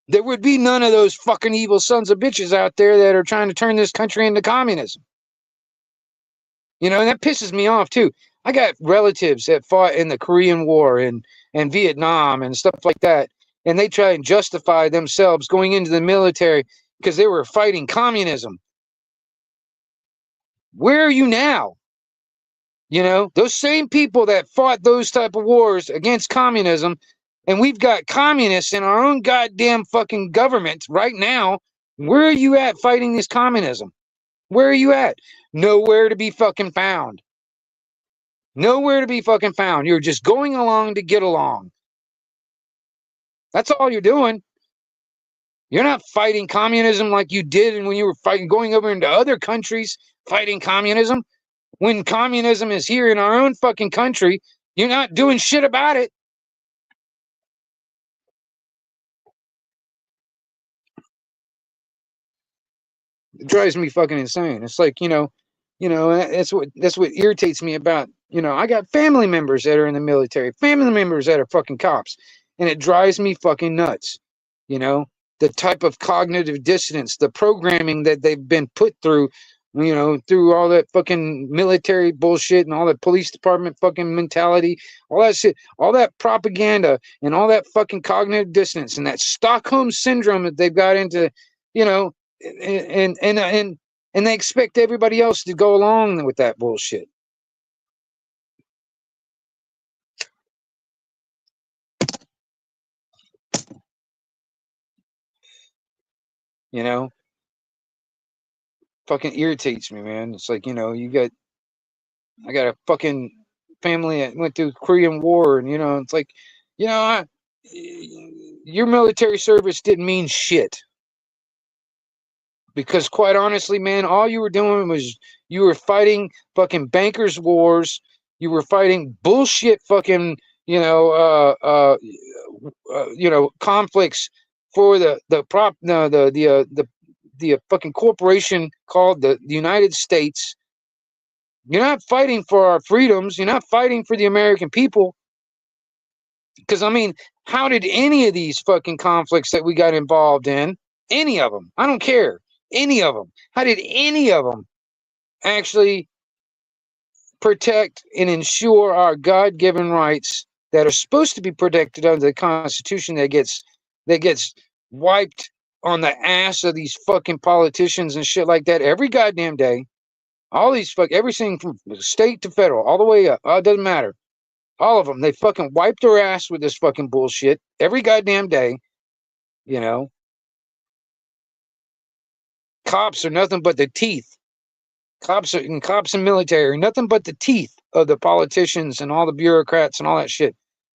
there would be none of those fucking evil sons of bitches out there that are trying to turn this country into communism. And that pisses me off too. I got relatives that fought in the Korean War and Vietnam and stuff like that. And they try and justify themselves going into the military because they were fighting communism. Where are you now? Those same people that fought those type of wars against communism, and we've got communists in our own goddamn fucking government right now. Where are you at fighting this communism? Where are you at? Nowhere to be fucking found. Nowhere to be fucking found. You're just going along to get along. That's all you're doing. You're not fighting communism like you did when you were fighting, going over into other countries fighting communism. When communism is here in our own fucking country, you're not doing shit about it. It drives me fucking insane. It's like, that's what irritates me about, I got family members that are in the military, family members that are fucking cops, and it drives me fucking nuts. The type of cognitive dissonance, the programming that they've been put through, through all that fucking military bullshit and all that police department fucking mentality, all that shit, all that propaganda and all that fucking cognitive dissonance and that Stockholm syndrome that they've got into, you know, and they expect everybody else to go along with that bullshit. Fucking irritates me, man. It's like, I got a fucking family that went through the Korean War, and it's like, your military service didn't mean shit. Because quite honestly, man, all you were doing was you were fighting fucking bankers' wars. You were fighting bullshit fucking, conflicts for the fucking corporation called the United States. You're not fighting for our freedoms. You're not fighting for the American people. Because, I mean, how did any of these fucking conflicts that we got involved in, any of them, I don't care, any of them, how did any of them actually protect and ensure our God-given rights that are supposed to be protected under the Constitution that gets wiped on the ass of these fucking politicians and shit like that every goddamn day? All these everything from state to federal, all the way up. It doesn't matter. All of them. They fucking wipe their ass with this fucking bullshit every goddamn day. Cops are nothing but the teeth. Cops and military are nothing but the teeth of the politicians and all the bureaucrats and all that shit.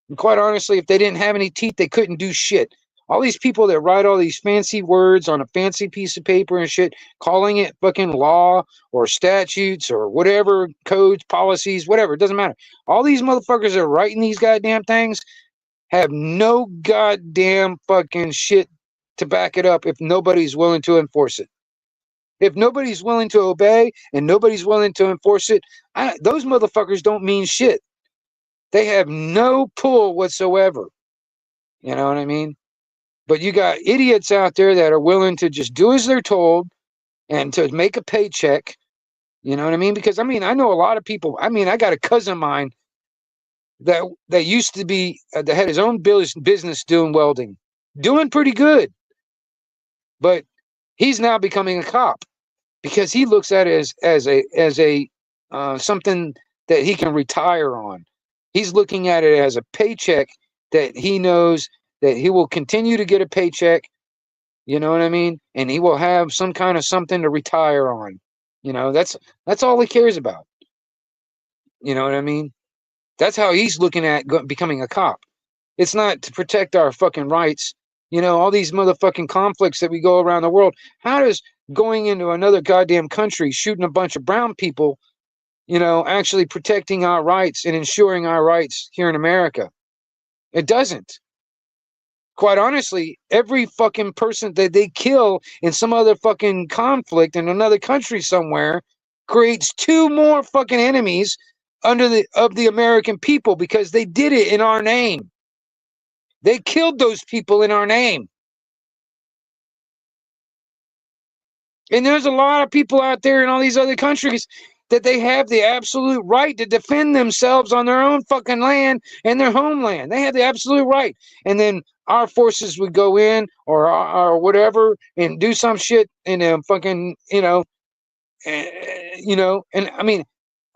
And quite honestly, if they didn't have any teeth, they couldn't do shit. All these people that write all these fancy words on a fancy piece of paper and shit, calling it fucking law or statutes or whatever, codes, policies, whatever, it doesn't matter. All these motherfuckers that are writing these goddamn things have no goddamn fucking shit to back it up if nobody's willing to enforce it. If nobody's willing to obey and nobody's willing to enforce it, those motherfuckers don't mean shit. They have no pull whatsoever. You know what I mean? But you got idiots out there that are willing to just do as they're told and to make a paycheck. You know what I mean? Because, I mean, I know a lot of people. I mean, I got a cousin of mine that used to be that had his own business doing welding, doing pretty good, but he's now becoming a cop because he looks at it as a something that he can retire on. He's looking at it as a paycheck that he knows that he will continue to get a paycheck. You know what I mean? And he will have some kind of something to retire on. That's all he cares about. You know what I mean? That's how he's looking at becoming a cop. It's not to protect our fucking rights. All these motherfucking conflicts that we go around the world. How does going into another goddamn country, shooting a bunch of brown people, actually protecting our rights and ensuring our rights here in America? It doesn't. Quite honestly, every fucking person that they kill in some other fucking conflict in another country somewhere creates two more fucking enemies of the American people because they did it in our name. They killed those people in our name. And there's a lot of people out there in all these other countries that they have the absolute right to defend themselves on their own fucking land and their homeland. They have the absolute right. And then our forces would go in or whatever and do some shit and fucking, and I mean,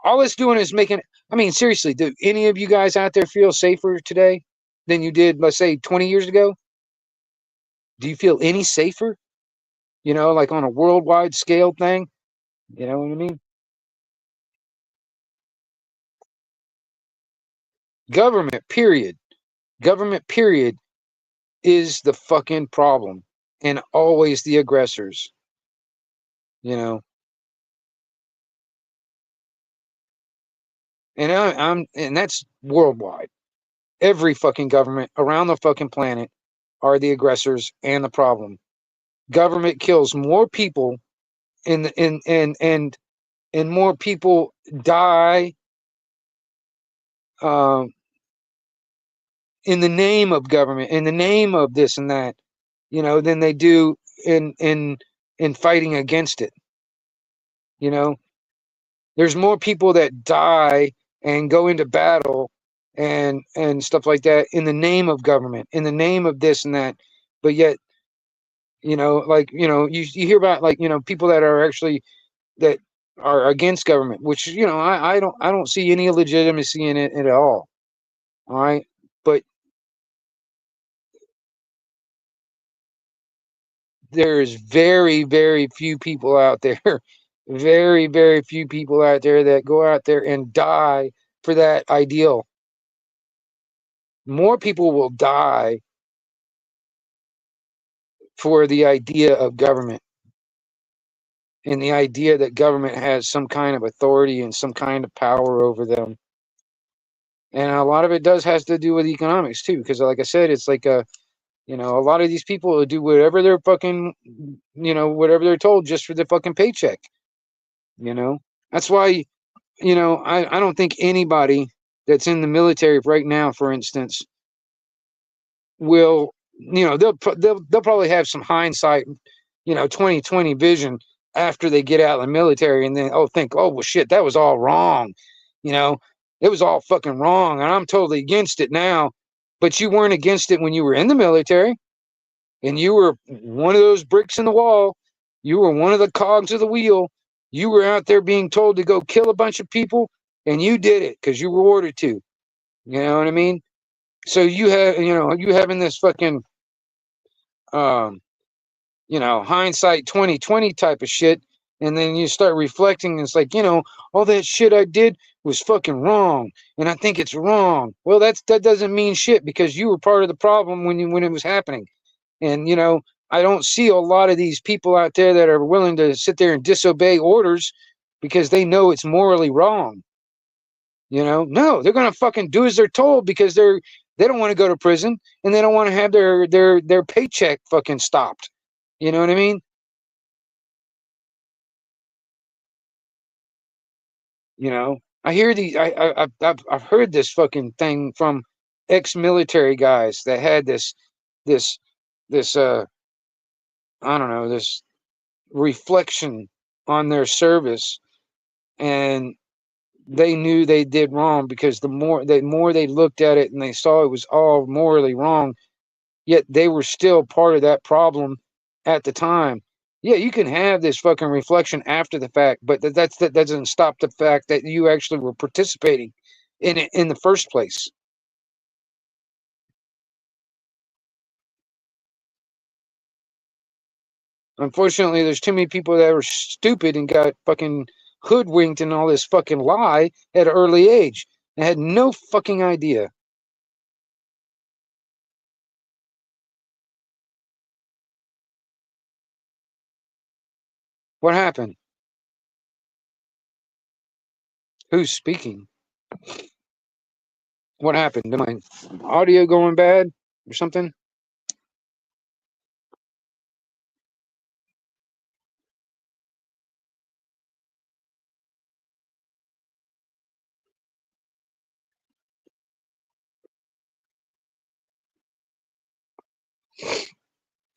all it's doing is making, I mean, seriously, do any of you guys out there feel safer today than you did, let's say, 20 years ago? Do you feel any safer? Like on a worldwide scale thing? You know what I mean? Government, period. Government, period, is the fucking problem and always the aggressors. You know, and that's worldwide. Every fucking government around the fucking planet are the aggressors and the problem. Government kills more people and more people die um, in the name of government, in the name of this and that, than they do in fighting against it. You know, there's more people that die and go into battle and stuff like that in the name of government, in the name of this and that, but yet, like, you hear about, like, people that are actually that are against government, which, I don't see any legitimacy in it at all. All right, but there's very, very few people out there, very, very few people out there that go out there and die for that ideal. More people will die for the idea of government and the idea that government has some kind of authority and some kind of power over them. And a lot of it has to do with economics too, because like I said, it's like a lot of these people do whatever they're fucking, whatever they're told just for the fucking paycheck. That's why, I don't think anybody that's in the military right now, for instance, will, they'll probably have some hindsight, 2020 vision after they get out of the military, and then think, oh well, shit, that was all wrong. You know, it was all fucking wrong, and I'm totally against it now. But you weren't against it when you were in the military, and you were one of those bricks in the wall. You were one of the cogs of the wheel. You were out there being told to go kill a bunch of people, and you did it because you were ordered to. You know what I mean? So you having this fucking um, hindsight 2020 type of shit, and then you start reflecting, and it's like, all that shit I did was fucking wrong, and I think it's wrong. Well, that doesn't mean shit because you were part of the problem when it was happening. And I don't see a lot of these people out there that are willing to sit there and disobey orders because they know it's morally wrong. No, they're gonna fucking do as they're told because they don't want to go to prison and they don't want to have their paycheck fucking stopped. You know what I mean? I hear I've heard this fucking thing from ex-military guys that had this this I don't know, this reflection on their service, and they knew they did wrong, because the more they looked at it and they saw it was all morally wrong, yet they were still part of that problem at the time. Yeah, you can have this fucking reflection after the fact, but that doesn't stop the fact that you actually were participating in it in the first place. Unfortunately, there's too many people that were stupid and got fucking hoodwinked in all this fucking lie at an early age and had no fucking idea. What happened? Who's speaking? What happened? Am my audio going bad or something?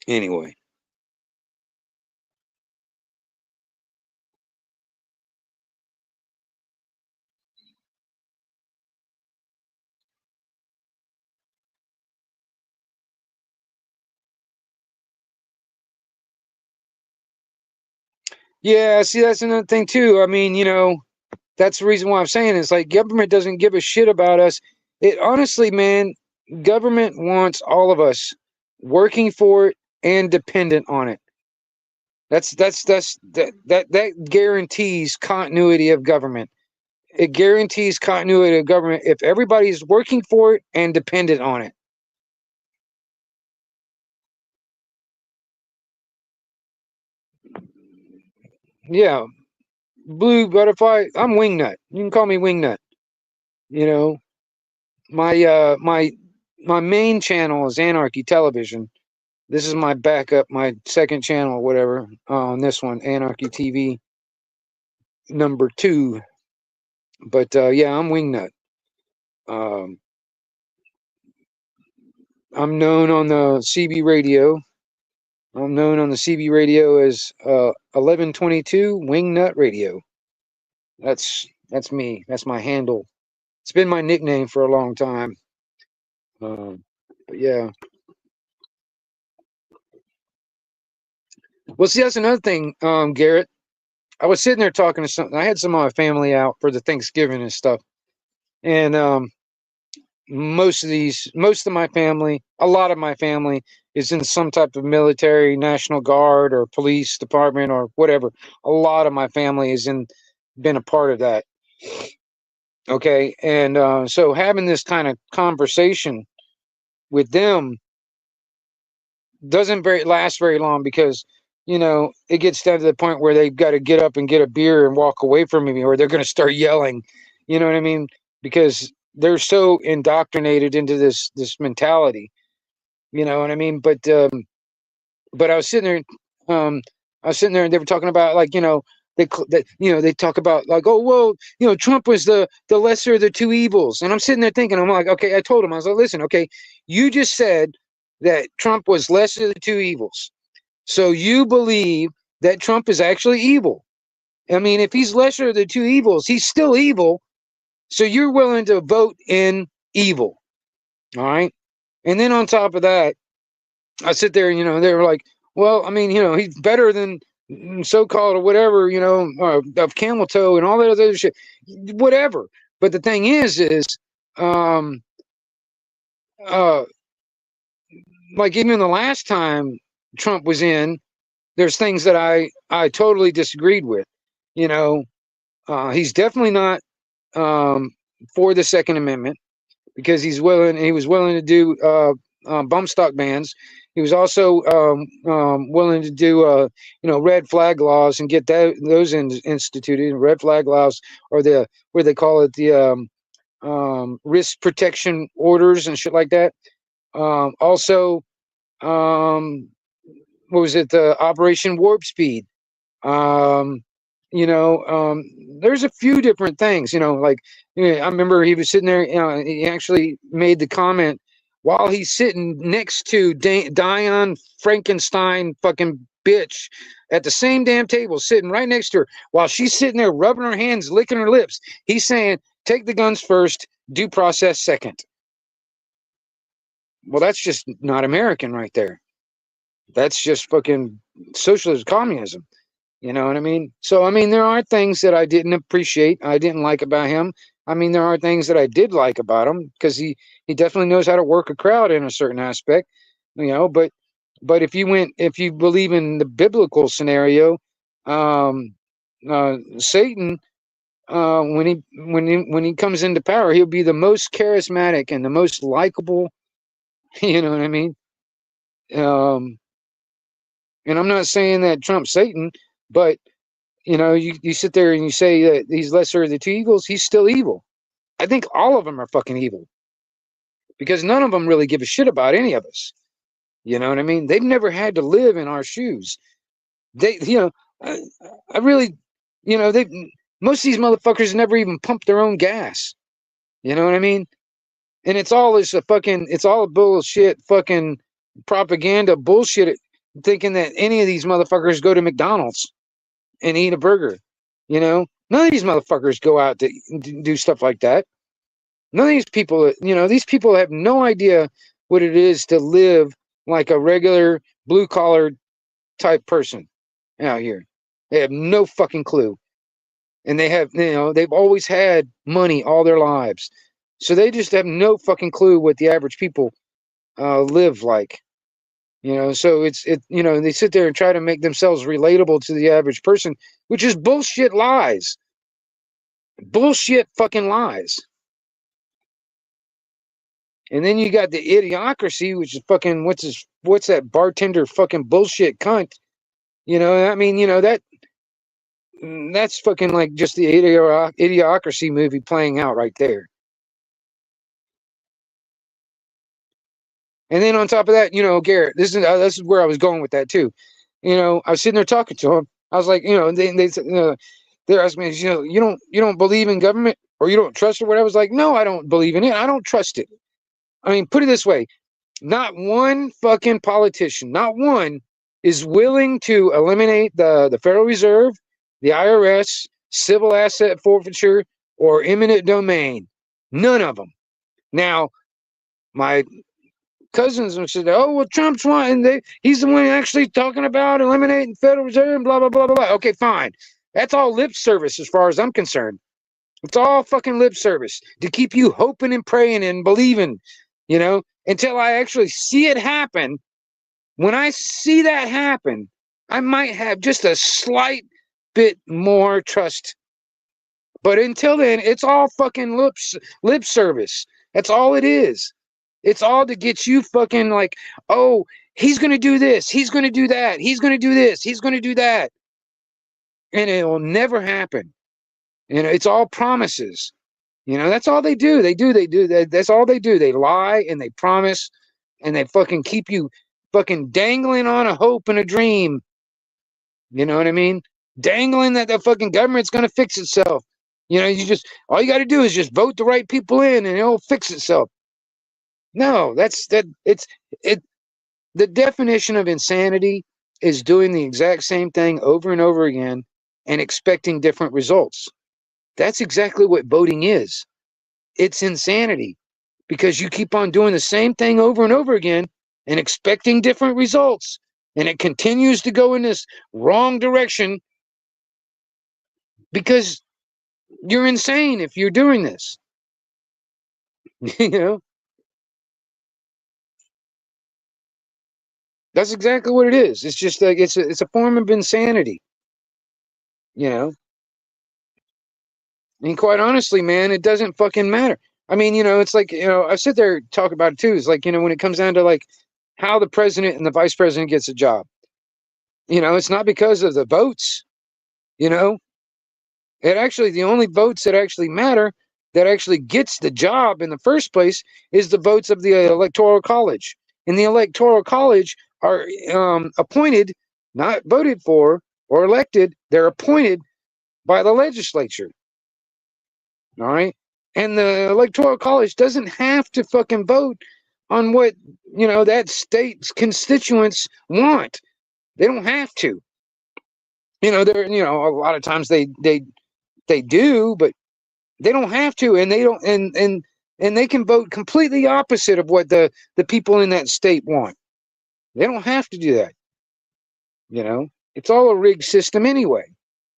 Anyway. Yeah, see, that's another thing too. I mean, that's the reason why I'm saying it's like government doesn't give a shit about us. It honestly, man, government wants all of us working for it and dependent on it. That guarantees continuity of government. It guarantees continuity of government if everybody's working for it and dependent on it. Yeah, blue butterfly. I'm wingnut. You can call me wingnut. You know, my main channel is Anarchy Television. This is my backup, my second channel, whatever. On this one, Anarchy TV #2. But yeah, I'm wingnut. Um, I'm known on the CB radio. I'm known on the CB radio as 1122 Wingnut Radio. That's me. That's my handle. It's been my nickname for a long time. But yeah. Well, see, that's another thing, Garrett. I was sitting there talking to some. I had some of my family out for the Thanksgiving and stuff, and most of my family, a lot of my family, is in some type of military, National Guard, or police department, or whatever. A lot of my family is been a part of that. Okay, and so having this kind of conversation with them doesn't last very long, because it gets down to the point where they've got to get up and get a beer and walk away from me, or they're going to start yelling. You know what I mean? Because they're so indoctrinated into this mentality. You know what I mean? But I was sitting there, and they were talking about, like, they talk about, like, oh well, Trump was the lesser of the two evils, and I'm sitting there thinking, I'm like, okay, I told him, I was like, listen, okay, you just said that Trump was lesser of the two evils, so you believe that Trump is actually evil. I mean, if he's lesser of the two evils, he's still evil. So you're willing to vote in evil, all right? And then on top of that, I sit there, and they were like, well, I mean, he's better than so-called or whatever, of camel toe and all that other shit, whatever. But the thing is, um, uh, like, even the last time Trump was in, there's things that I totally disagreed with. You know, he's definitely not for the Second Amendment, because he was willing to do bump stock bans. He was also willing to do red flag laws and get those instituted. Red flag laws, or the where they call it the risk protection orders and shit like that. Also, um, what was it? The Operation Warp Speed. Um, there's a few different things. Like, I remember he was sitting there. He actually made the comment while he's sitting next to Dion Frankenstein, fucking bitch at the same damn table, sitting right next to her, while she's sitting there rubbing her hands, licking her lips. He's saying, take the guns first, due process second. Well, that's just not American right there. That's just fucking socialist communism. You know what I mean? So, I mean, there are things that I didn't appreciate, I didn't like about him. I mean, there are things that I did like about him, because he definitely knows how to work a crowd in a certain aspect, you know. But if you believe in the biblical scenario, Satan, when he comes into power, he'll be the most charismatic and the most likable. You know what I mean? Um, and I'm not saying that Trump's Satan, but you know, you sit there and you say that he's lesser of the two evils, he's still evil. I think all of them are fucking evil, because none of them really give a shit about any of us. You know what I mean? They've never had to live in our shoes. They, you know, I really, you know, most of these motherfuckers never even pumped their own gas. You know what I mean? And it's all it's all bullshit, fucking propaganda bullshit, thinking that any of these motherfuckers go to McDonald's and eat a burger. You know, none of these motherfuckers go out to do stuff like that. None of these people, you know, these people have no idea what it is to live like a regular blue collar type person out here. They have no fucking clue. And they have, you know, they've always had money all their lives. So they just have no fucking clue what the average people live like. You know, so you know, they sit there and try to make themselves relatable to the average person, which is bullshit lies. Bullshit fucking lies. And then you got the idiocracy, which is fucking, what's that bartender fucking bullshit cunt? You know, I mean, you know, that's fucking like just the idiocracy movie playing out right there. And then on top of that, you know, Garrett, this is where I was going with that too. You know, I was sitting there talking to him. I was like, you know, they asked me, you know, you don't believe in government, or you don't trust it, or whatever. I was like, no, I don't believe in it. I don't trust it. I mean, put it this way: not one fucking politician, not one, is willing to eliminate the Federal Reserve, the IRS, civil asset forfeiture, or eminent domain. None of them. Now, my cousins said, "Oh, well, Trump's one, and he's the one actually talking about eliminating Federal Reserve, and blah blah blah blah blah." Okay, fine. That's all lip service as far as I'm concerned. It's all fucking lip service to keep you hoping and praying and believing, you know, until I actually see it happen. When I see that happen, I might have just a slight bit more trust. But until then, it's all fucking lip service. That's all it is. It's all to get you fucking like, oh, he's going to do this. He's going to do that. He's going to do this. He's going to do that. And it will never happen. You know, it's all promises. You know, that's all they do. That's all they do. They lie and they promise, and they fucking keep you fucking dangling on a hope and a dream. You know what I mean? Dangling that the fucking government's going to fix itself. You know, all you got to do is just vote the right people in and it'll fix itself. No, the definition of insanity is doing the exact same thing over and over again and expecting different results. That's exactly what voting is. It's insanity, because you keep on doing the same thing over and over again and expecting different results. And it continues to go in this wrong direction, because you're insane if you're doing this. You know? That's exactly what it is. It's just like it's a form of insanity. You know? And quite honestly, man, it doesn't fucking matter. I mean, you know, it's like, you know, I sit there and talk about it too. It's like, you know, when it comes down to like how the president and the vice president gets a job, you know, it's not because of the votes, you know. The only votes that actually matter, that actually gets the job in the first place, is the votes of the Electoral College. And the Electoral College are appointed, not voted for or elected. They're appointed by the legislature. All right. And the Electoral College doesn't have to fucking vote on what, you know, that state's constituents want. They don't have to. They're a lot of times they do, but they don't have to, and they don't, and they can vote completely opposite of what the people in that state want. They don't have to do that. It's all a rigged system anyway.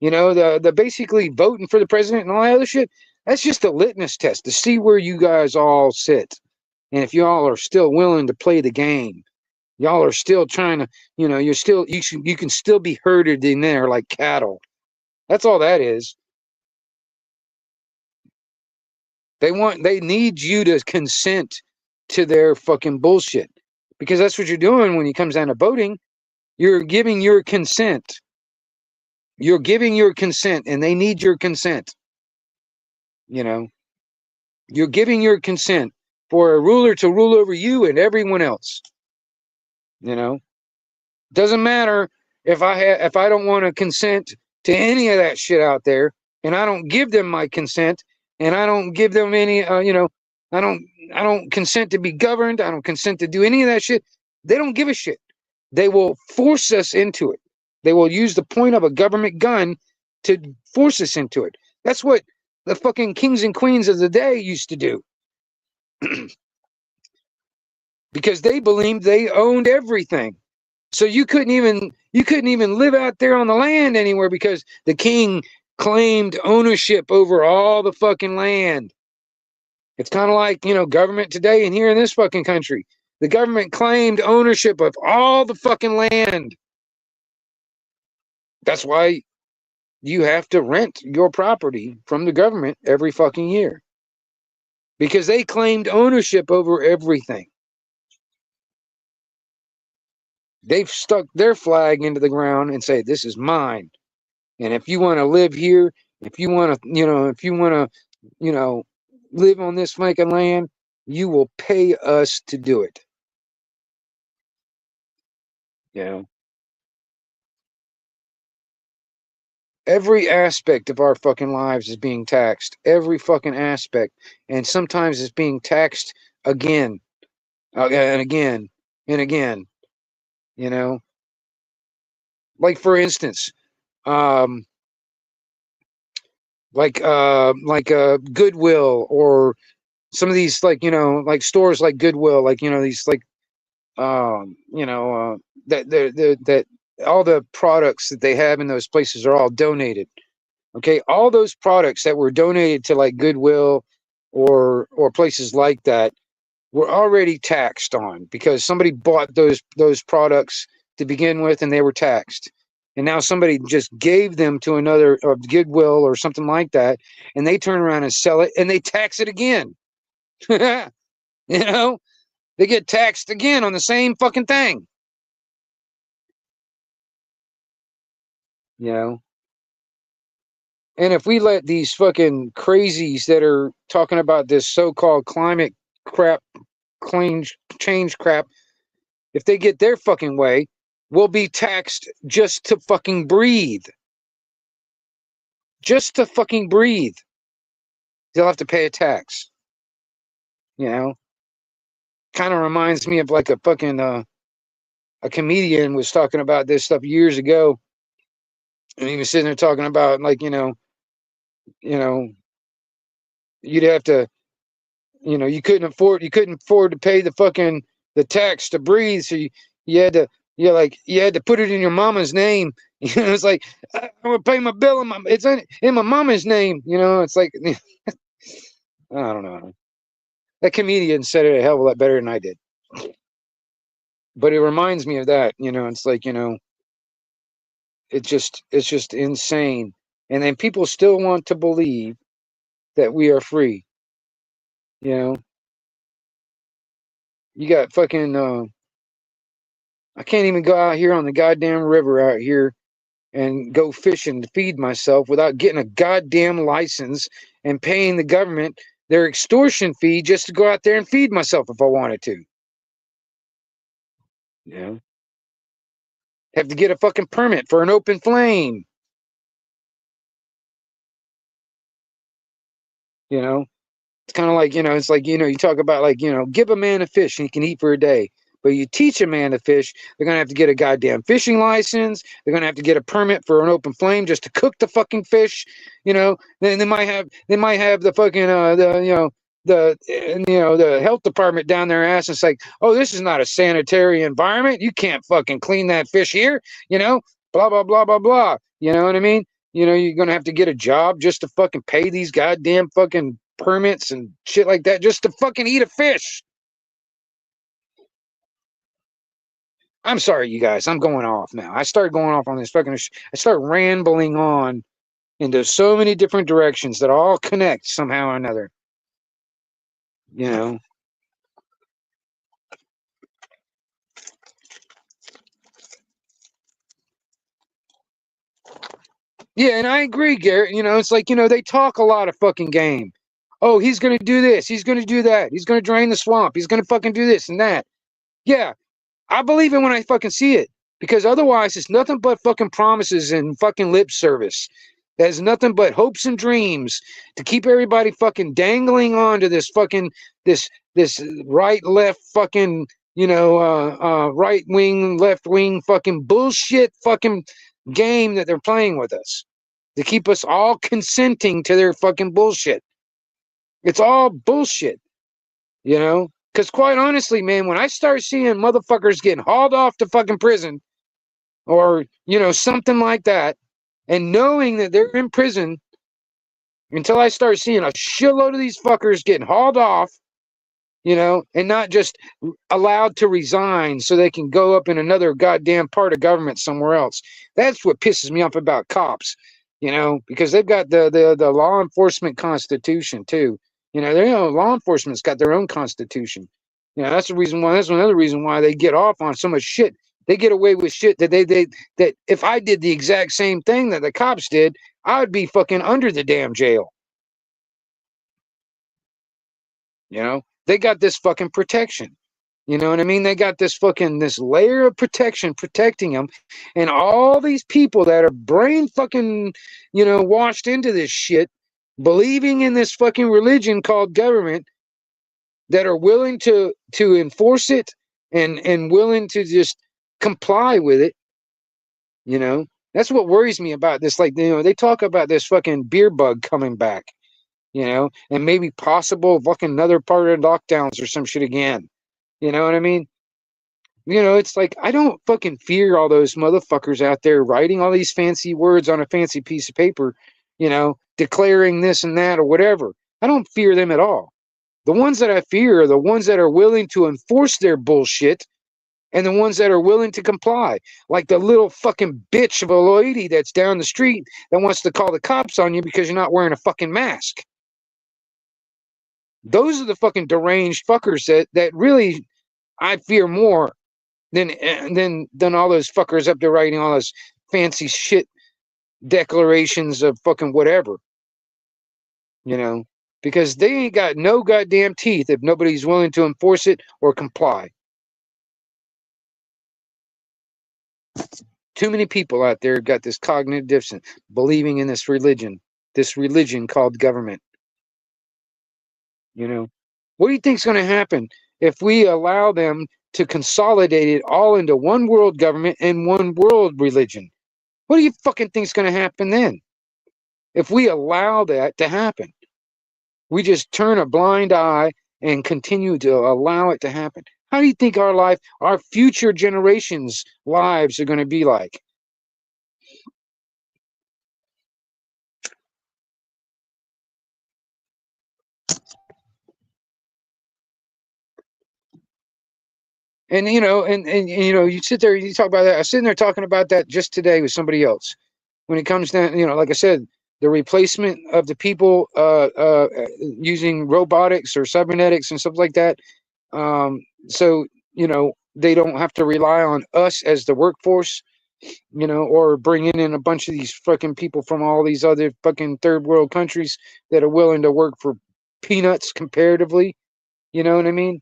The basically voting for the president and all that other shit. That's just a litmus test to see where you guys all sit, and if y'all are still willing to play the game. Y'all are still trying to, you can still be herded in there like cattle. That's all that is. They need you to consent to their fucking bullshit, because that's what you're doing when it comes down to voting. You're giving your consent. You're giving your consent, and they need your consent. You're giving your consent for a ruler to rule over you and everyone else. Doesn't matter if I don't want to consent to any of that shit out there, and I don't give them my consent, and I don't give them any, I don't consent to be governed. I don't consent to do any of that shit. They don't give a shit. They will force us into it. They will use the point of a government gun to force us into it. That's what the fucking kings and queens of the day used to do. Because they believed they owned everything. So you couldn't even live out there on the land anywhere, because the king claimed ownership over all the fucking land. It's kind of like, government today and here in this fucking country. The government claimed ownership of all the fucking land. That's why you have to rent your property from the government every fucking year, because they claimed ownership over everything. They've stuck their flag into the ground and say, this is mine. And if you want to live here, if you want to, live on this fucking land, you will pay us to do it. Every aspect of our fucking lives is being taxed. Every fucking aspect. And sometimes it's being taxed again, and again, and again. Like, for instance, like Goodwill, or some of these, like, like stores like Goodwill, like, these, like, that all the products that they have in those places are all donated. Okay, all those products that were donated to, like, Goodwill or places like that, were already taxed on, because somebody bought those products to begin with, and they were taxed. And now somebody just gave them to another, Goodwill or something like that, and they turn around and sell it, and they tax it again. They get taxed again on the same fucking thing. And if we let these fucking crazies that are talking about this so-called climate crap, change crap, if they get their fucking way, we'll be taxed just to fucking breathe. Just to fucking breathe. They'll have to pay a tax. Kind of reminds me of, like, a fucking, a comedian was talking about this stuff years ago. And he was sitting there talking about, like, you'd have to, you couldn't afford to pay the tax to breathe. So you had to, you had to put it in your mama's name. It's like, I'm gonna pay my bill it's in my mama's name. It's like, I don't know. That comedian said it a hell of a lot better than I did. But it reminds me of that. It's like, it's just insane. And then people still want to believe that we are free. You got fucking, I can't even go out here on the goddamn river out here and go fishing to feed myself without getting a goddamn license and paying the government their extortion fee just to go out there and feed myself if I wanted to. Have to get a fucking permit for an open flame. It's kind of like, it's like, you talk about, like, give a man a fish and he can eat for a day. But you teach a man to fish, they're going to have to get a goddamn fishing license. They're going to have to get a permit for an open flame just to cook the fucking fish. Then they might have the fucking the health department down their ass and it's like, oh, this is not a sanitary environment. You can't fucking clean that fish here. Blah blah blah blah blah. You know what I mean? You're gonna have to get a job just to fucking pay these goddamn fucking permits and shit like that just to fucking eat a fish. I'm sorry, you guys. I'm going off now. I started going off on this fucking. I start rambling on into so many different directions that all connect somehow or another. Yeah, and I agree, Garrett. It's like, they talk a lot of fucking game. Oh, he's going to do this. He's going to do that. He's going to drain the swamp. He's going to fucking do this and that. Yeah, I believe it when I fucking see it. Because otherwise, it's nothing but fucking promises and fucking lip service. There's nothing but hopes and dreams to keep everybody fucking dangling on to this fucking, this right, left fucking, right wing, left wing fucking bullshit fucking game that they're playing with us to keep us all consenting to their fucking bullshit. It's all bullshit, because quite honestly, man, when I start seeing motherfuckers getting hauled off to fucking prison or, something like that, and knowing that they're in prison until I start seeing a shitload of these fuckers getting hauled off, and not just allowed to resign so they can go up in another goddamn part of government somewhere else. That's what pisses me off about cops, because they've got the law enforcement constitution too. Law enforcement's got their own constitution. That's the reason why. That's another reason why they get off on so much shit. They get away with shit that that if I did the exact same thing that the cops did, I would be fucking under the damn jail. They got this fucking protection. You know what I mean? They got this layer of protection protecting them. And all these people that are brain fucking, washed into this shit, believing in this fucking religion called government, that are willing to enforce it and willing to just comply with it. That's what worries me about this. Like, they talk about this fucking beer bug coming back. And maybe possible fucking another part of lockdowns or some shit again. You know what I mean? It's like, I don't fucking fear all those motherfuckers out there writing all these fancy words on a fancy piece of paper, declaring this and that or whatever. I don't fear them at all. The ones that I fear are the ones that are willing to enforce their bullshit and the ones that are willing to comply. Like the little fucking bitch of a lady that's down the street that wants to call the cops on you because you're not wearing a fucking mask. Those are the fucking deranged fuckers that really I fear more than all those fuckers up there writing all those fancy shit declarations of fucking whatever. Because they ain't got no goddamn teeth if nobody's willing to enforce it or comply. Too many people out there got this cognitive dissonance, believing in this religion called government. What do you think's going to happen if we allow them to consolidate it all into one world government and one world religion? What do you fucking think's going to happen then? If we allow that to happen, we just turn a blind eye and continue to allow it to happen. How do you think our future generations' lives are going to be like? And you sit there, you talk about that. I was sitting there talking about that just today with somebody else. When it comes down, like I said, the replacement of the people using robotics or cybernetics and stuff like that. So they don't have to rely on us as the workforce, or bringing in a bunch of these fucking people from all these other fucking third world countries that are willing to work for peanuts comparatively. You know what I mean?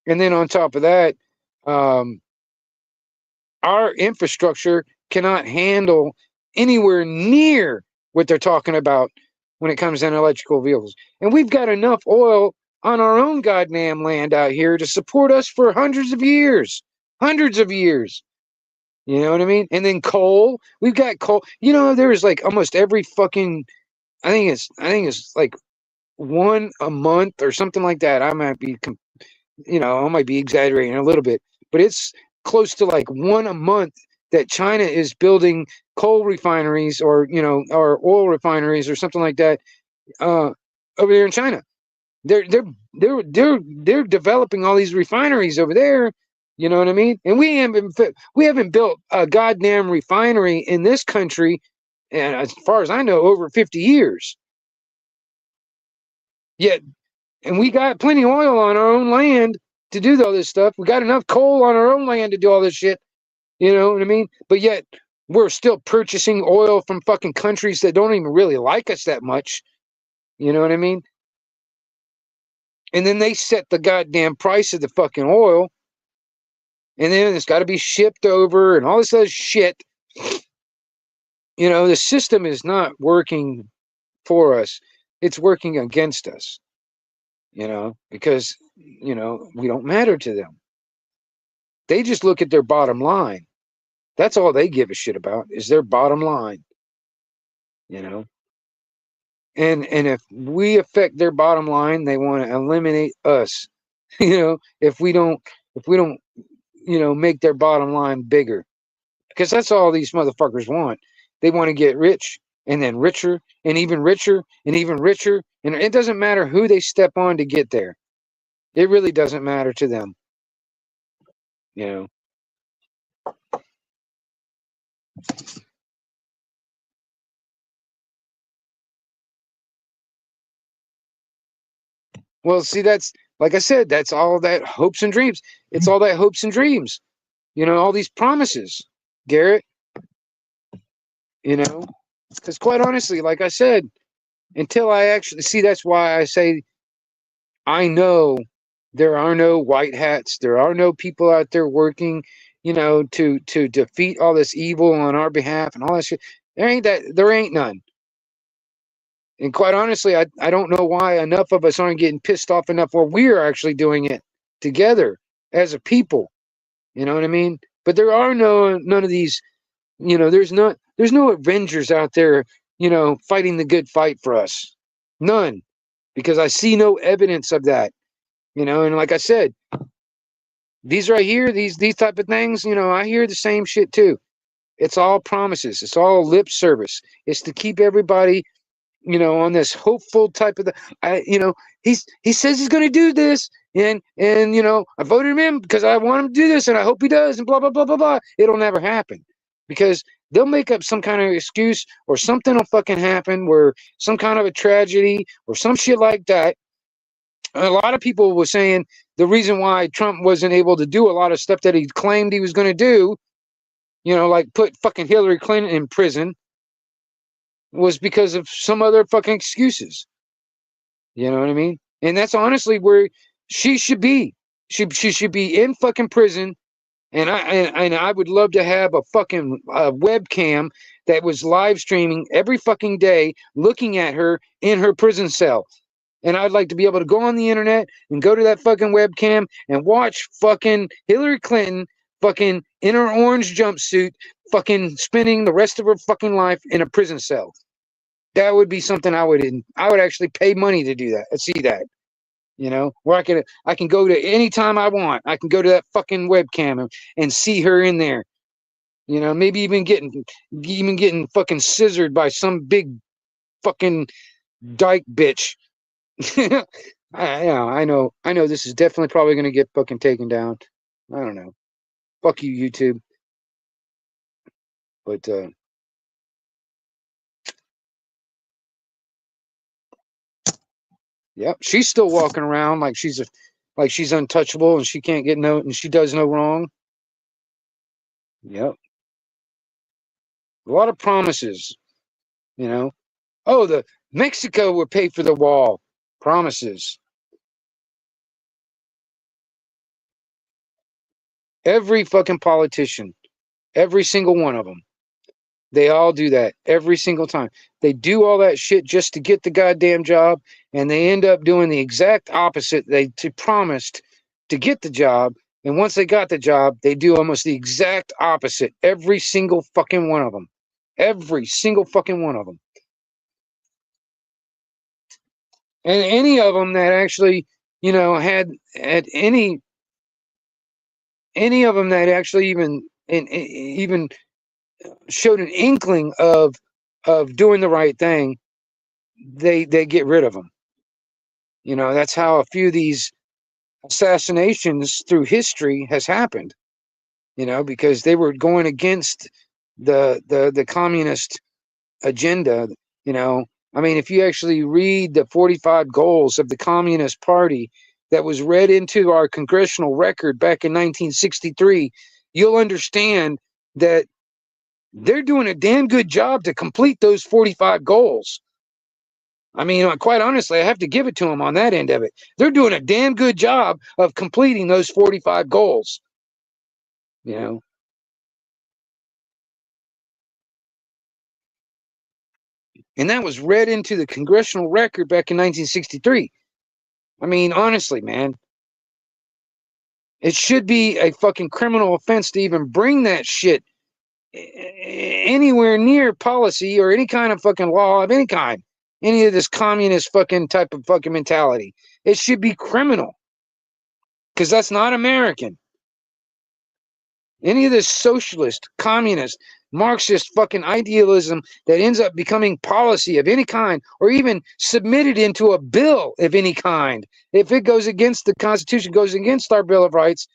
And then on top of that, our infrastructure cannot handle anywhere near what they're talking about when it comes to electrical vehicles. And we've got enough oil on our own goddamn land out here to support us for hundreds of years. Hundreds of years. You know what I mean? And then coal. We've got coal. You know, there's like almost every fucking I think it's like one a month or something like that. I might be I might be exaggerating a little bit, but it's close to like one a month that China is building coal refineries or or oil refineries or something like that over there in China. They're developing all these refineries over there. You know what I mean? And we haven't built a goddamn refinery in this country, and as far as I know, over 50 years. Yet, and we got plenty of oil on our own land to do all this stuff. We got enough coal on our own land to do all this shit. You know what I mean? But yet, we're still purchasing oil from fucking countries that don't even really like us that much. You know what I mean? And then they set the goddamn price of the fucking oil. And then it's got to be shipped over and all this other shit. You know, the system is not working for us. It's working against us, because, we don't matter to them. They just look at their bottom line. That's all they give a shit about is their bottom line, And if we affect their bottom line, they want to eliminate us. If we don't make their bottom line bigger. Because that's all these motherfuckers want. They want to get rich and then richer and even richer and even richer. And it doesn't matter who they step on to get there. It really doesn't matter to them. Well, see, that's like I said, that's all that hopes and dreams. It's all that hopes and dreams. All these promises, Garrett, because quite honestly, like I said, until I actually see, that's why I say I know there are no white hats. There are no people out there working, to defeat all this evil on our behalf and all that shit. There ain't none. And quite honestly, I don't know why enough of us aren't getting pissed off enough where we're actually doing it together as a people. You know what I mean? But there are none of these, there's no Avengers out there, fighting the good fight for us. None. Because I see no evidence of that. And like I said, these right here, these type of things, I hear the same shit too. It's all promises. It's all lip service. It's to keep everybody, on this hopeful type of he says he's going to do this, and I voted him in because I want him to do this, and I hope he does, and blah blah blah blah blah. It'll never happen because they'll make up some kind of excuse or something will fucking happen where some kind of a tragedy or some shit like that. A lot of people were saying the reason why Trump wasn't able to do a lot of stuff that he claimed he was going to do, like put fucking Hillary Clinton in prison, was because of some other fucking excuses. You know what I mean? And that's honestly where she should be. She should be in fucking prison. And I would love to have a fucking webcam that was live streaming every fucking day, looking at her in her prison cell. And I'd like to be able to go on the internet and go to that fucking webcam and watch fucking Hillary Clinton fucking in her orange jumpsuit fucking spending the rest of her fucking life in a prison cell. That would be something I would actually pay money to do that. See that, where I can go to any time I want. I can go to that fucking webcam and see her in there. Maybe even getting fucking scissored by some big fucking dyke bitch. I know this is definitely probably going to get fucking taken down. I don't know. Fuck you, YouTube. But yep, she's still walking around like she's untouchable and she can't get and she does no wrong. Yep. A lot of promises, Oh, the Mexico will pay for the wall. Promises. Every fucking politician, every single one of them. They all do that every single time. They do all that shit just to get the goddamn job, and they end up doing the exact opposite they promised to get the job. And once they got the job, they do almost the exact opposite. Every single fucking one of them. Every single fucking one of them. And any of them that actually, had any of them that actually even showed an inkling of doing the right thing, they get rid of them. That's how a few of these assassinations through history has happened. Because they were going against the communist agenda. I mean, if you actually read the 45 goals of the Communist Party that was read into our congressional record back in 1963, you'll understand that they're doing a damn good job to complete those 45 goals. I mean, quite honestly, I have to give it to them on that end of it. They're doing a damn good job of completing those 45 goals. And that was read into the congressional record back in 1963. I mean, honestly, man, it should be a fucking criminal offense to even bring that shit anywhere near policy or any kind of fucking law of any kind. Any of this communist fucking type of fucking mentality. It should be criminal. Because that's not American. Any of this socialist, communist, Marxist fucking idealism that ends up becoming policy of any kind, or even submitted into a bill of any kind, if it goes against the Constitution, goes against our Bill of Rights,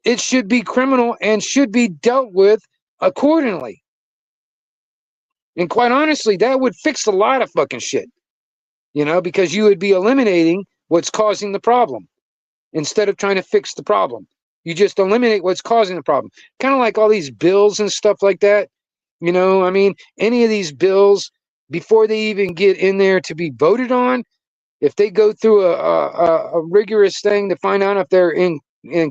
it should be criminal and should be dealt with accordingly. And quite honestly, that would fix a lot of fucking shit, because you would be eliminating what's causing the problem instead of trying to fix the problem. You just eliminate what's causing the problem. Kind of like all these bills and stuff like that. I mean, any of these bills, before they even get in there to be voted on, if they go through a rigorous thing to find out if they're in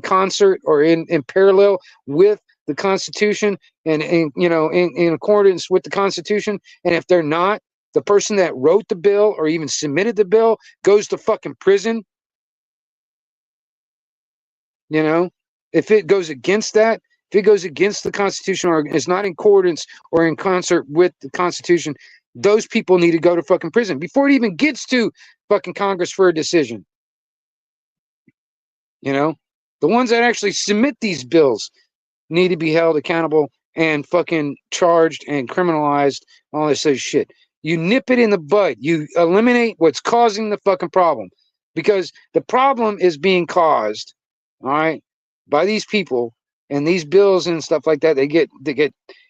concert or in parallel with the Constitution and in accordance with the Constitution, and if they're not, the person that wrote the bill or even submitted the bill goes to fucking prison. If it goes against that, if it goes against the Constitution or is not in accordance or in concert with the Constitution, those people need to go to fucking prison before it even gets to fucking Congress for a decision. The ones that actually submit these bills need to be held accountable and fucking charged and criminalized, all this other shit. You nip it in the bud. You eliminate what's causing the fucking problem, because the problem is being caused, all right, by these people and these bills and stuff like that. They get,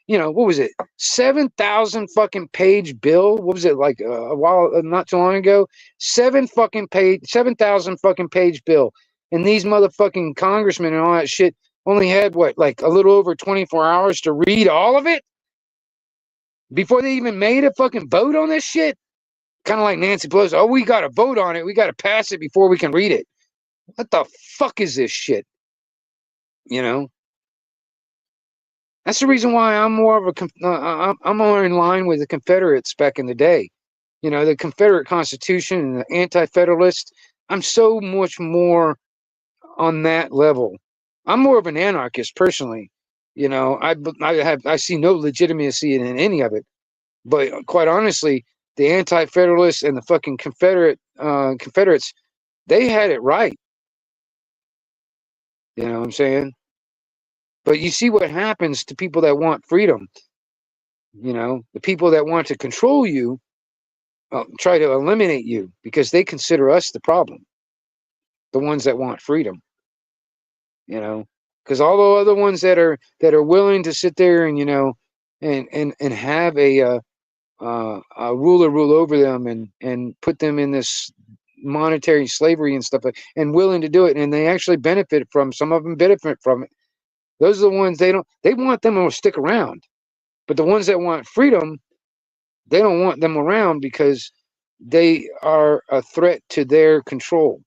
what was it? 7,000 fucking page bill. What was it, like a while, not too long ago? 7,000 fucking page bill. And these motherfucking congressmen and all that shit only had like a little over 24 hours to read all of it before they even made a fucking vote on this shit. Kind of like Nancy Pelosi. Oh, we got to vote on it. We got to pass it before we can read it. What the fuck is this shit? That's the reason why I'm more of I'm more in line with the Confederates back in the day. The Confederate Constitution and the Anti-Federalist. I'm so much more on that level. I'm more of an anarchist personally. I see no legitimacy in any of it. But quite honestly, the Anti-Federalists and the fucking Confederates, they had it right. You know what I'm saying? But you see what happens to people that want freedom. The people that want to control you try to eliminate you because they consider us the problem. The ones that want freedom. Because all the other ones that are willing to sit there and and have a ruler rule over them and put them in this monetary slavery and stuff like, and willing to do it, and they actually benefit from, some of them benefit from it. Those are the ones they want them to stick around. But the ones that want freedom, they don't want them around because they are a threat to their control.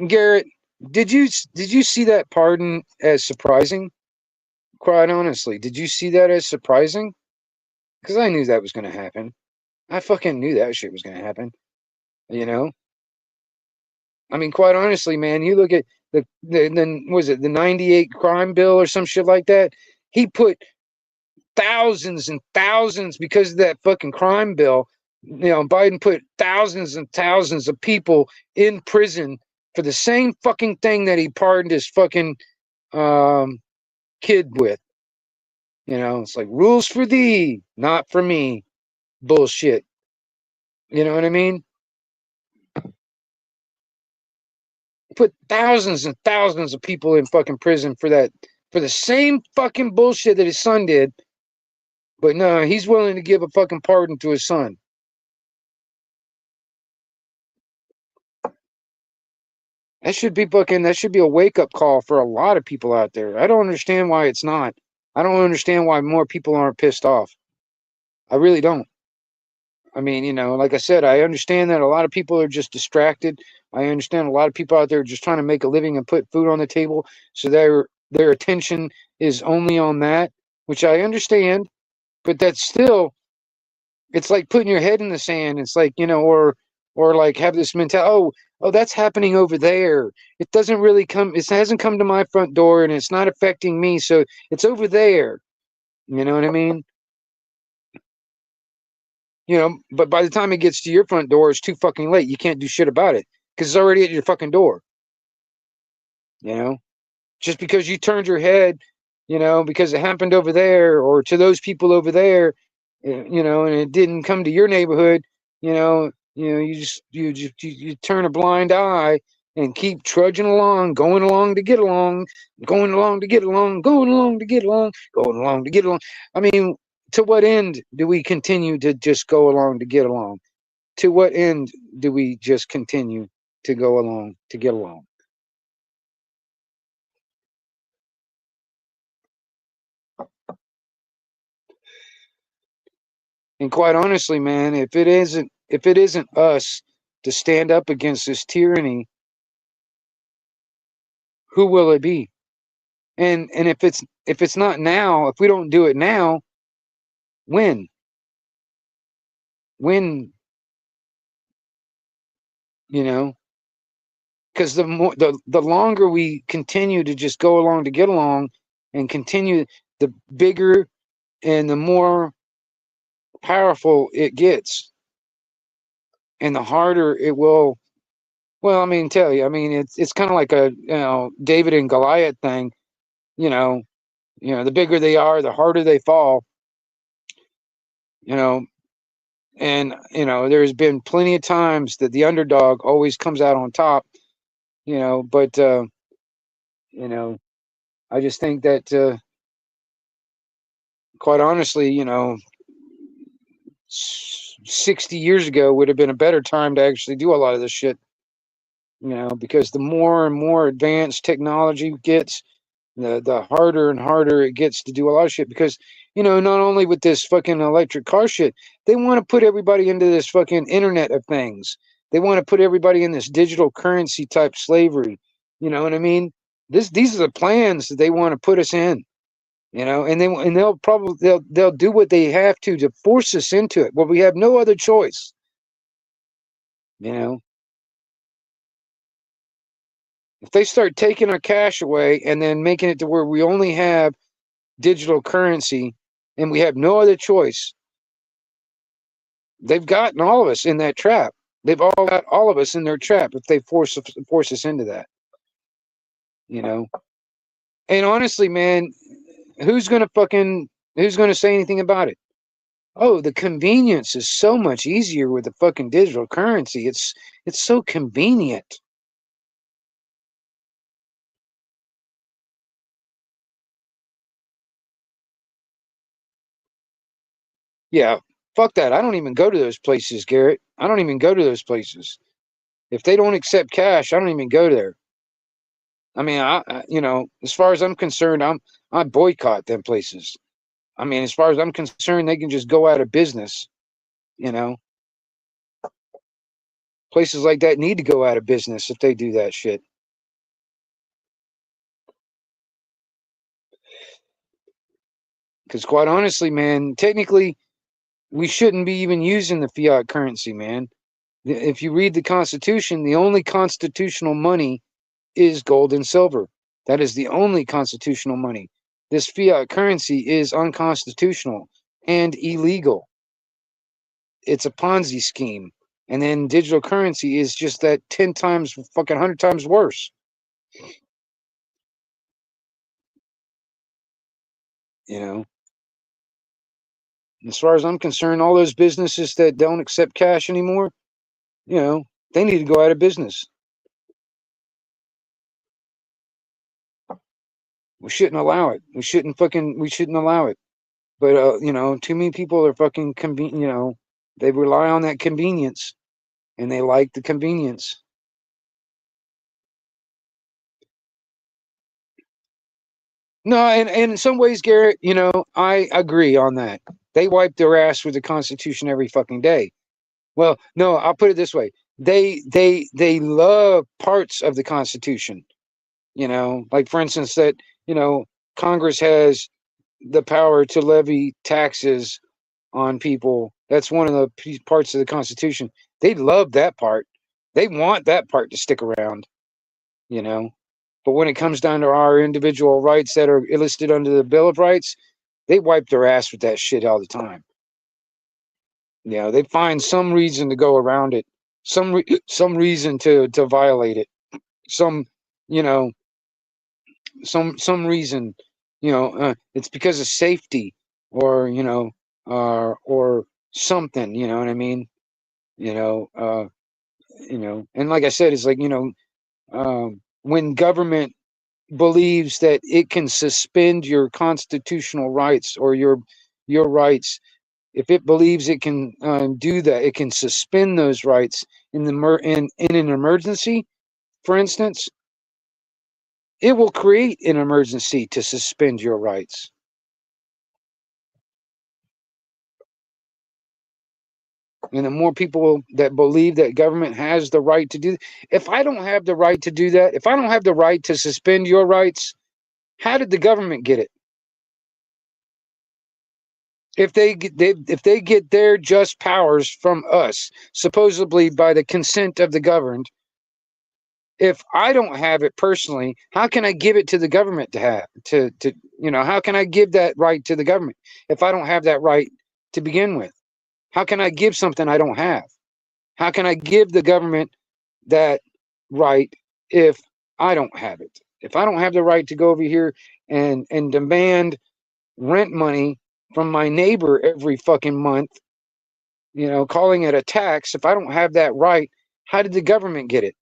Garrett, did you see that pardon as surprising? Quite honestly, did you see that as surprising? Because I knew that was going to happen. I fucking knew that shit was going to happen. You know, I mean, quite honestly, man, you look at the was it the '98 crime bill or some shit like that? He put thousands and thousands because of that fucking crime bill. You know, Biden put thousands and thousands of people in prison for the same fucking thing that he pardoned his fucking um, kid with. You know, it's like rules for thee, not for me. Bullshit. You know what I mean? Put thousands and thousands of people in fucking prison for that, for the same fucking bullshit that his son did. But no, he's willing to give a fucking pardon to his son. That should be a wake up call for a lot of people out there. I don't understand why it's not. I don't understand why more people aren't pissed off. I really don't. I mean, like I said, I understand that a lot of people are just distracted. I understand a lot of people out there are just trying to make a living and put food on the table, so their attention is only on that, which I understand. But that's still, it's like putting your head in the sand. It's like, or like have this mentality. Oh, that's happening over there. It doesn't really come. It hasn't come to my front door, and it's not affecting me. So it's over there. You know what I mean? But by the time it gets to your front door, it's too fucking late. You can't do shit about it because it's already at your fucking door. You know, just because you turned your head, because it happened over there or to those people over there, and it didn't come to your neighborhood, you turn a blind eye and keep trudging along, going along to get along, going along to get along, going along to get along, going along to get along. I mean, to what end do we continue to just go along to get along? To what end do we just continue to go along to get along? And quite honestly, man, if it isn't us to stand up against this tyranny, who will it be? And if it's not now, if we don't do it now, when? When, you know? Because the longer we continue to just go along to get along and continue, the bigger and the more powerful it gets, and the harder it will. Well, I mean, tell you, I mean, it's kind of like a David and Goliath thing. You know, the bigger they are, the harder they fall. You know, and there's been plenty of times that the underdog always comes out on top. But you know, I just think that quite honestly, 60 years ago would have been a better time to actually do a lot of this shit. Because the more and more advanced technology gets, the harder and harder it gets to do a lot of shit. Because not only with this fucking electric car shit, they want to put everybody into this fucking internet of things. They want to put everybody in this digital currency type slavery. You know what I mean? These are the plans that they want to put us in. And they'll do what they have to force us into it. Well, we have no other choice. You know, if they start taking our cash away and then making it to where we only have digital currency and we have no other choice, they've gotten all of us in that trap. They've all got all of us in their trap if they force us into that. You know, and honestly, man, who's gonna fucking who's gonna say anything about it? Oh, the convenience is so much easier with the fucking digital currency. It's so convenient. Yeah, fuck that. I don't even go to those places, Garrett. I don't even go to those places. If they don't accept cash, I don't even go there. I mean, as far as I'm concerned, I boycott them places. I mean, as far as I'm concerned, they can just go out of business. You know, Places like that need to go out of business if they do that shit. Because quite honestly, man, technically, we shouldn't be even using the fiat currency, man. If you read the Constitution, the only constitutional money is gold and silver. That is the only constitutional money. This fiat currency is unconstitutional and illegal. It's a Ponzi scheme. And then digital currency is just that 10 times, fucking 100 times worse. You know, as far as I'm concerned, all those businesses that don't accept cash anymore, you know, they need to go out of business. We shouldn't allow it. We shouldn't allow it. But, you know, too many people are fucking, you know, they rely on that convenience and they like the convenience. No, and in some ways, Garrett, you know, I agree on that. They wipe their ass with the Constitution every fucking day. Well, no, I'll put it this way. They love parts of the Constitution, you know, like for instance that, you know, Congress has the power to levy taxes on people. That's one of the parts of the Constitution. They love that part. They want that part to stick around, you know. But when it comes down to our individual rights that are listed under the Bill of Rights, they wipe their ass with that shit all the time. You know, they find some reason to go around it, some reason to violate it, some, you know, some reason, you know, it's because of safety or, or something, you know what I mean? You know, and like I said, it's like, you know, when government believes that it can suspend your constitutional rights or your rights, if it believes it can do that, it can suspend those rights in an emergency, for instance, it will create an emergency to suspend your rights. And the more people that believe that government has the right to do, if I don't have the right to do that, if I don't have the right to suspend your rights, how did the government get it? If they get their just powers from us, supposedly by the consent of the governed, if I don't have it personally, how can I give it to the government to have to you know, how can I give that right to the government if I don't have that right to begin with? How can I give something I don't have? How can I give the government that right if I don't have it? If I don't have the right to go over here and demand rent money from my neighbor every fucking month, you know, calling it a tax, if I don't have that right, how did the government get it?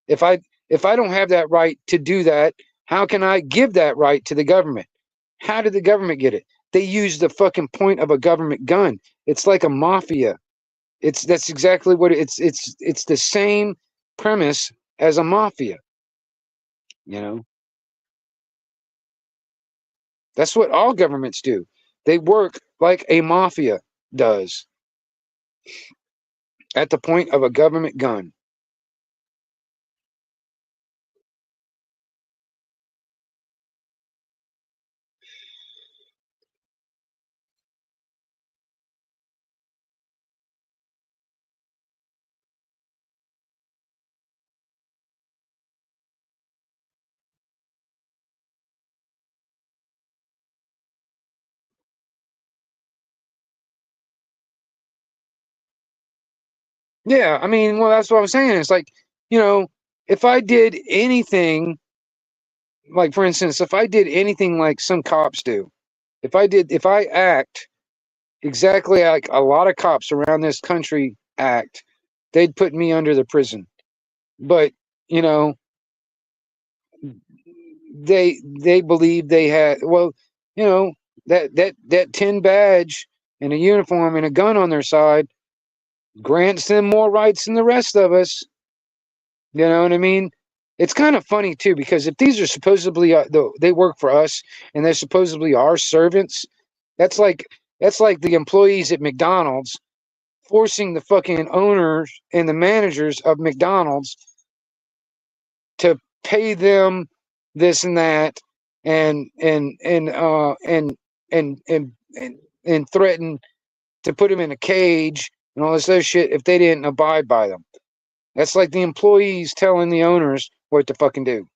If I if I don't have that right to do that, how can I give that right to the government? How did the government get it? They use the fucking point of a government gun. It's like a mafia. That's exactly what it's the same premise as a mafia, you know. That's what all governments do. They work like a mafia does at the point of a government gun. Yeah, I mean, well, that's what I'm saying. It's like, you know, if I did anything, like for instance, if I did anything like some cops do, if I act exactly like a lot of cops around this country act, they'd put me under the prison. But, you know, they believe they had, well, you know, that tin badge and a uniform and a gun on their side grants them more rights than the rest of us. You know what I mean? It's kind of funny too, because if these are supposedly they work for us and they're supposedly our servants, that's like the employees at McDonald's forcing the fucking owners and the managers of McDonald's to pay them this and that, and and threaten to put them in a cage and all this other shit if they didn't abide by them. That's like the employees telling the owners what to fucking do.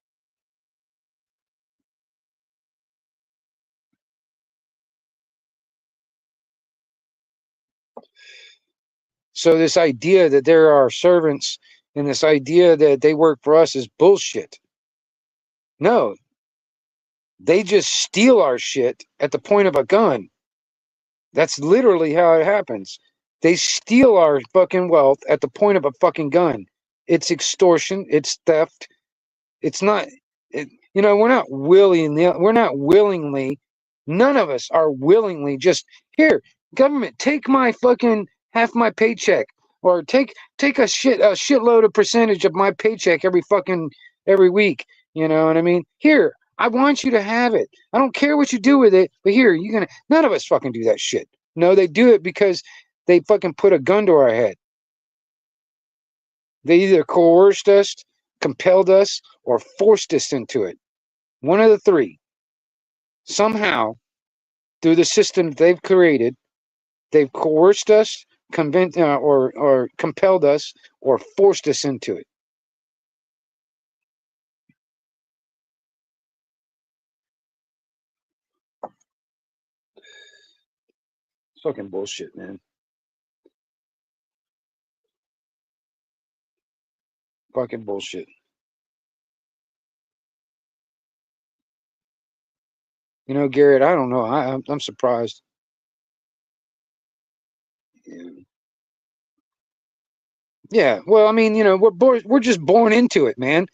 So this idea that there are servants and this idea that they work for us is bullshit. No, they just steal our shit at the point of a gun. That's literally how it happens. They steal our fucking wealth at the point of a fucking gun. It's extortion. It's theft. It's not, we're not willingly, none of us are willingly just, here, government, take my fucking half my paycheck, or take a shitload of percentage of my paycheck every week. You know what I mean? Here, I want you to have it. I don't care what you do with it, but here, none of us fucking do that shit. No, they do it because they fucking put a gun to our head. They either coerced us, compelled us, or forced us into it. One of the three. Somehow, through the system they've created, they've coerced us, convinced, or compelled us, or forced us into it. It's fucking bullshit, man. Fucking bullshit. Garrett, I don't know. I'm surprised. Yeah. Well, I mean, we're just born into it, man.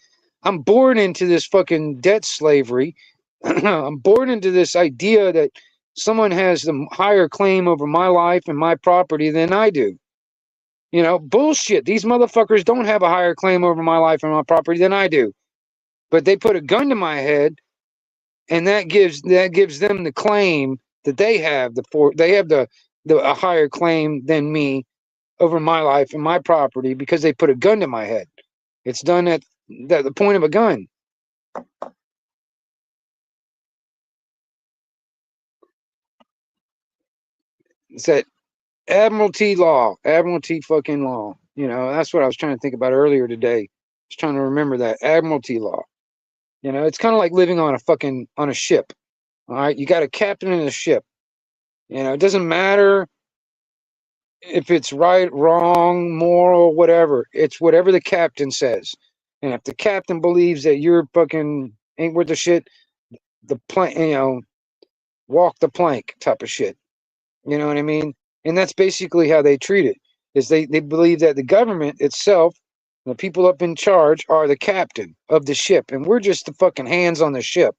I'm born into this fucking debt slavery. I'm born into this idea that someone has the higher claim over my life and my property than I do. Bullshit. These motherfuckers don't have a higher claim over my life and my property than I do. But they put a gun to my head, and that gives them the claim that they have a higher claim than me over my life and my property because they put a gun to my head. It's done at the point of a gun. It's that admiralty fucking law. That's what I was trying to think about earlier today. I was trying to remember that admiralty law. It's kind of like living on a ship. All right, you got a captain in a ship. It doesn't matter if it's right, wrong, moral, whatever. It's whatever the captain says. And if the captain believes that you're fucking ain't worth the shit, the plank, walk the plank type of shit. You know what I mean? And that's basically how they treat it. Is they believe that the government itself, the people up in charge, are the captain of the ship, and we're just the fucking hands on the ship.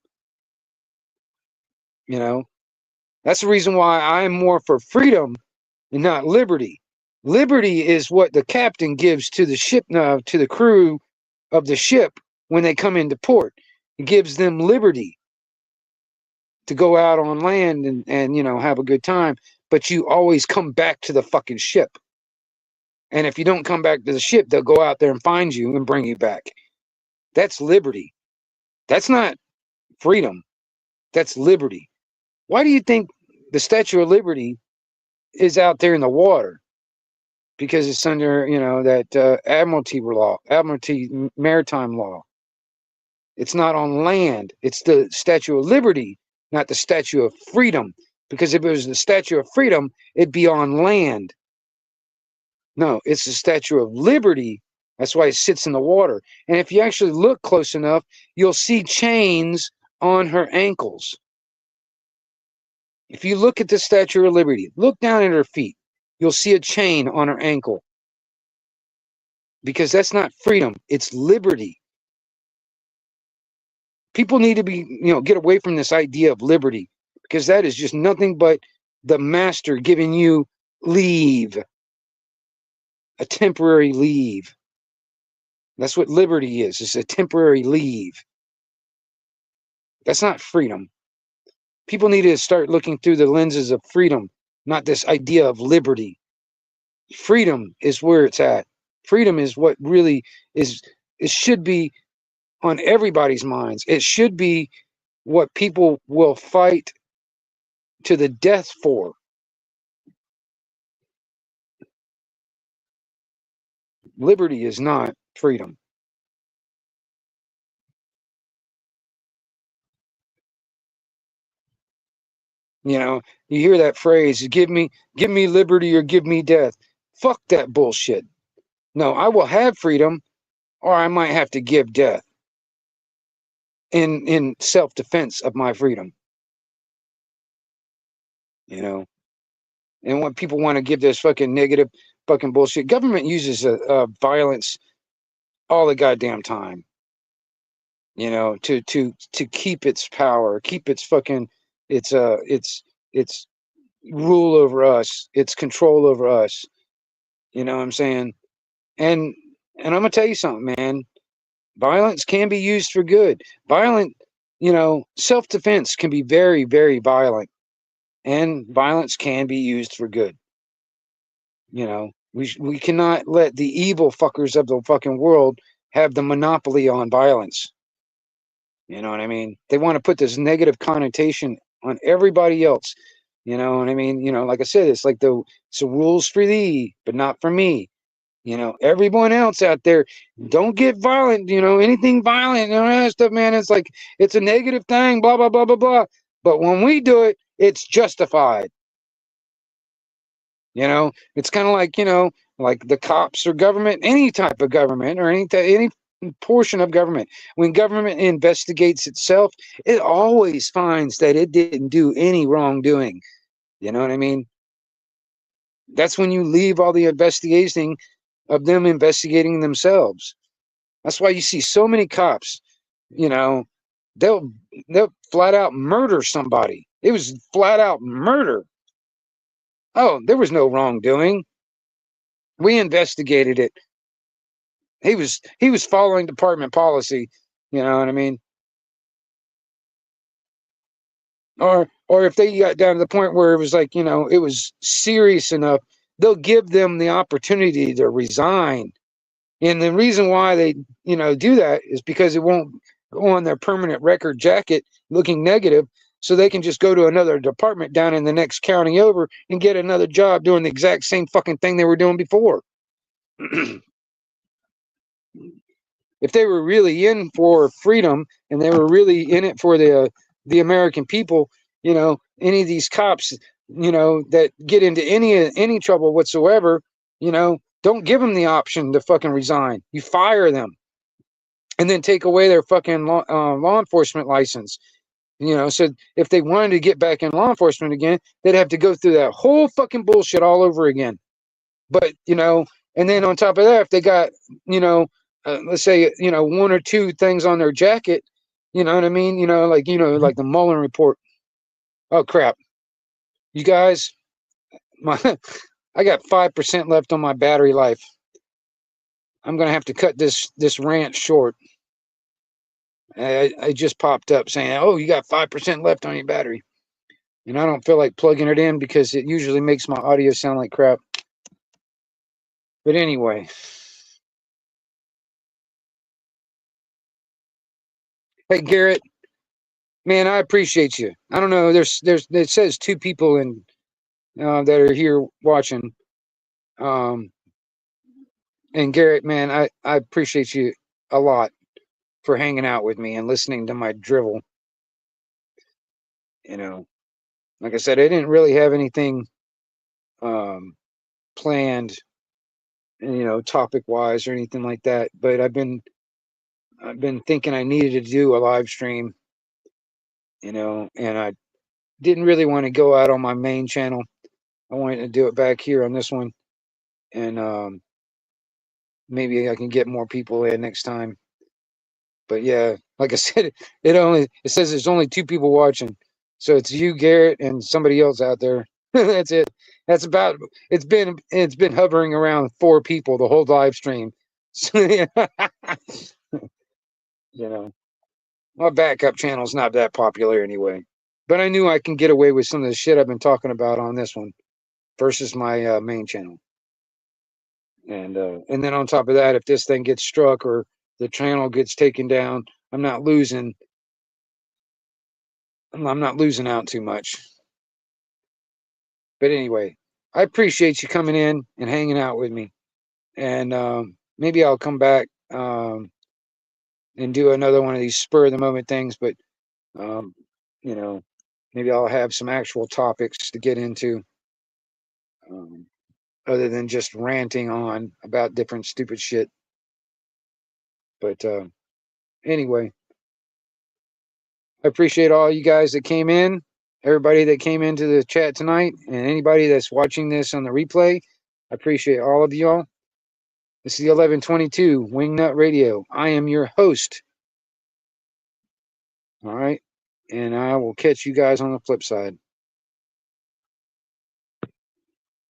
That's the reason why I'm more for freedom and not liberty. Liberty is what the captain gives to the ship, to the crew of the ship when they come into port. It gives them liberty to go out on land and have a good time, but you always come back to the fucking ship. And if you don't come back to the ship, they'll go out there and find you and bring you back. That's liberty. That's not freedom. That's liberty. Why do you think the Statue of Liberty is out there in the water? Because it's under, that Admiralty maritime law. It's not on land. It's the Statue of Liberty, not the Statue of Freedom. Because if it was the Statue of Freedom, it'd be on land. No, it's the Statue of Liberty. That's why it sits in the water. And if you actually look close enough, you'll see chains on her ankles. If you look at the Statue of Liberty, look down at her feet, you'll see a chain on her ankle. Because that's not freedom, it's liberty. People need to get away from this idea of liberty, because that is just nothing but the master giving you leave, a temporary leave. That's what liberty is. It's a temporary leave. That's not freedom. People need to start looking through the lenses of freedom, not this idea of liberty. Freedom is where it's at. Freedom is what really is. It should be on everybody's minds. It should be what people will fight to the death for. Liberty is not freedom. You know, you hear that phrase, give me liberty or give me death. Fuck that bullshit. No, I will have freedom or I might have to give death in self-defense of my freedom. You know, and when people want to give this fucking negative fucking bullshit, government uses violence all the goddamn time. You know, to keep its power, keep its fucking its rule over us, its control over us. You know what I'm saying? And and I'm gonna tell you something, man. Violence can be used for good. Violent, self-defense can be very, very violent, and violence can be used for good. We cannot let the evil fuckers of the fucking world have the monopoly on violence. You know what I mean? They want to put this negative connotation on everybody else. You know what I mean? Like I said, it's like it's the rules for thee, but not for me. Everyone else out there, don't get violent, anything violent, that stuff, man. It's like, it's a negative thing, blah, blah, blah, blah, blah. But when we do it, it's justified. It's kind of like, like the cops or government, any type of government or any portion of government. When government investigates itself, it always finds that it didn't do any wrongdoing. You know what I mean? That's when you leave all the investigating of them investigating themselves. That's why you see so many cops, you know, they'll they'll flat out murder somebody. It was flat out murder. Oh, there was no wrongdoing. We investigated it. He was following department policy, you know what I mean? Or if they got down to the point where it was like, it was serious enough, they'll give them the opportunity to resign. And the reason why they, do that is because it won't go on their permanent record jacket looking negative. So they can just go to another department down in the next county over and get another job doing the exact same fucking thing they were doing before. If they were really in for freedom and they were really in it for the American people, any of these cops, that get into any trouble whatsoever, don't give them the option to fucking resign. You fire them and then take away their fucking law enforcement license. So if they wanted to get back in law enforcement again, they'd have to go through that whole fucking bullshit all over again. But, and then on top of that, if they got, let's say, one or two things on their jacket, you know what I mean? Like the Mullen report. Oh, crap. You guys, I got 5% left on my battery life. I'm going to have to cut this rant short. I just popped up saying, oh, you got 5% left on your battery. And I don't feel like plugging it in because it usually makes my audio sound like crap. But anyway. Hey, Garrett, man, I appreciate you. I don't know. It says two people that are here watching. And Garrett, man, I appreciate you a lot for hanging out with me and listening to my drivel. Like I said, I didn't really have anything planned, topic wise or anything like that. But I've been thinking I needed to do a live stream, and I didn't really want to go out on my main channel. I wanted to do it back here on this one, and maybe I can get more people in next time. But yeah, like I said, it says there's only two people watching, so it's you, Garrett, and somebody else out there. That's it. That's about. It's been hovering around 4 people the whole live stream. So, my backup channel's not that popular anyway. But I knew I can get away with some of the shit I've been talking about on this one versus my main channel. And then on top of that, if this thing gets struck or the channel gets taken down, I'm not losing out too much. But anyway, I appreciate you coming in and hanging out with me. And maybe I'll come back and do another one of these spur of the moment things. But um, you know, maybe I'll have some actual topics to get into, um, other than just ranting on about different stupid shit. But anyway, I appreciate all you guys that came in, everybody that came into the chat tonight, and anybody that's watching this on the replay. I appreciate all of y'all. This is the 1122 Wingnut Radio. I am your host. All right. And I will catch you guys on the flip side.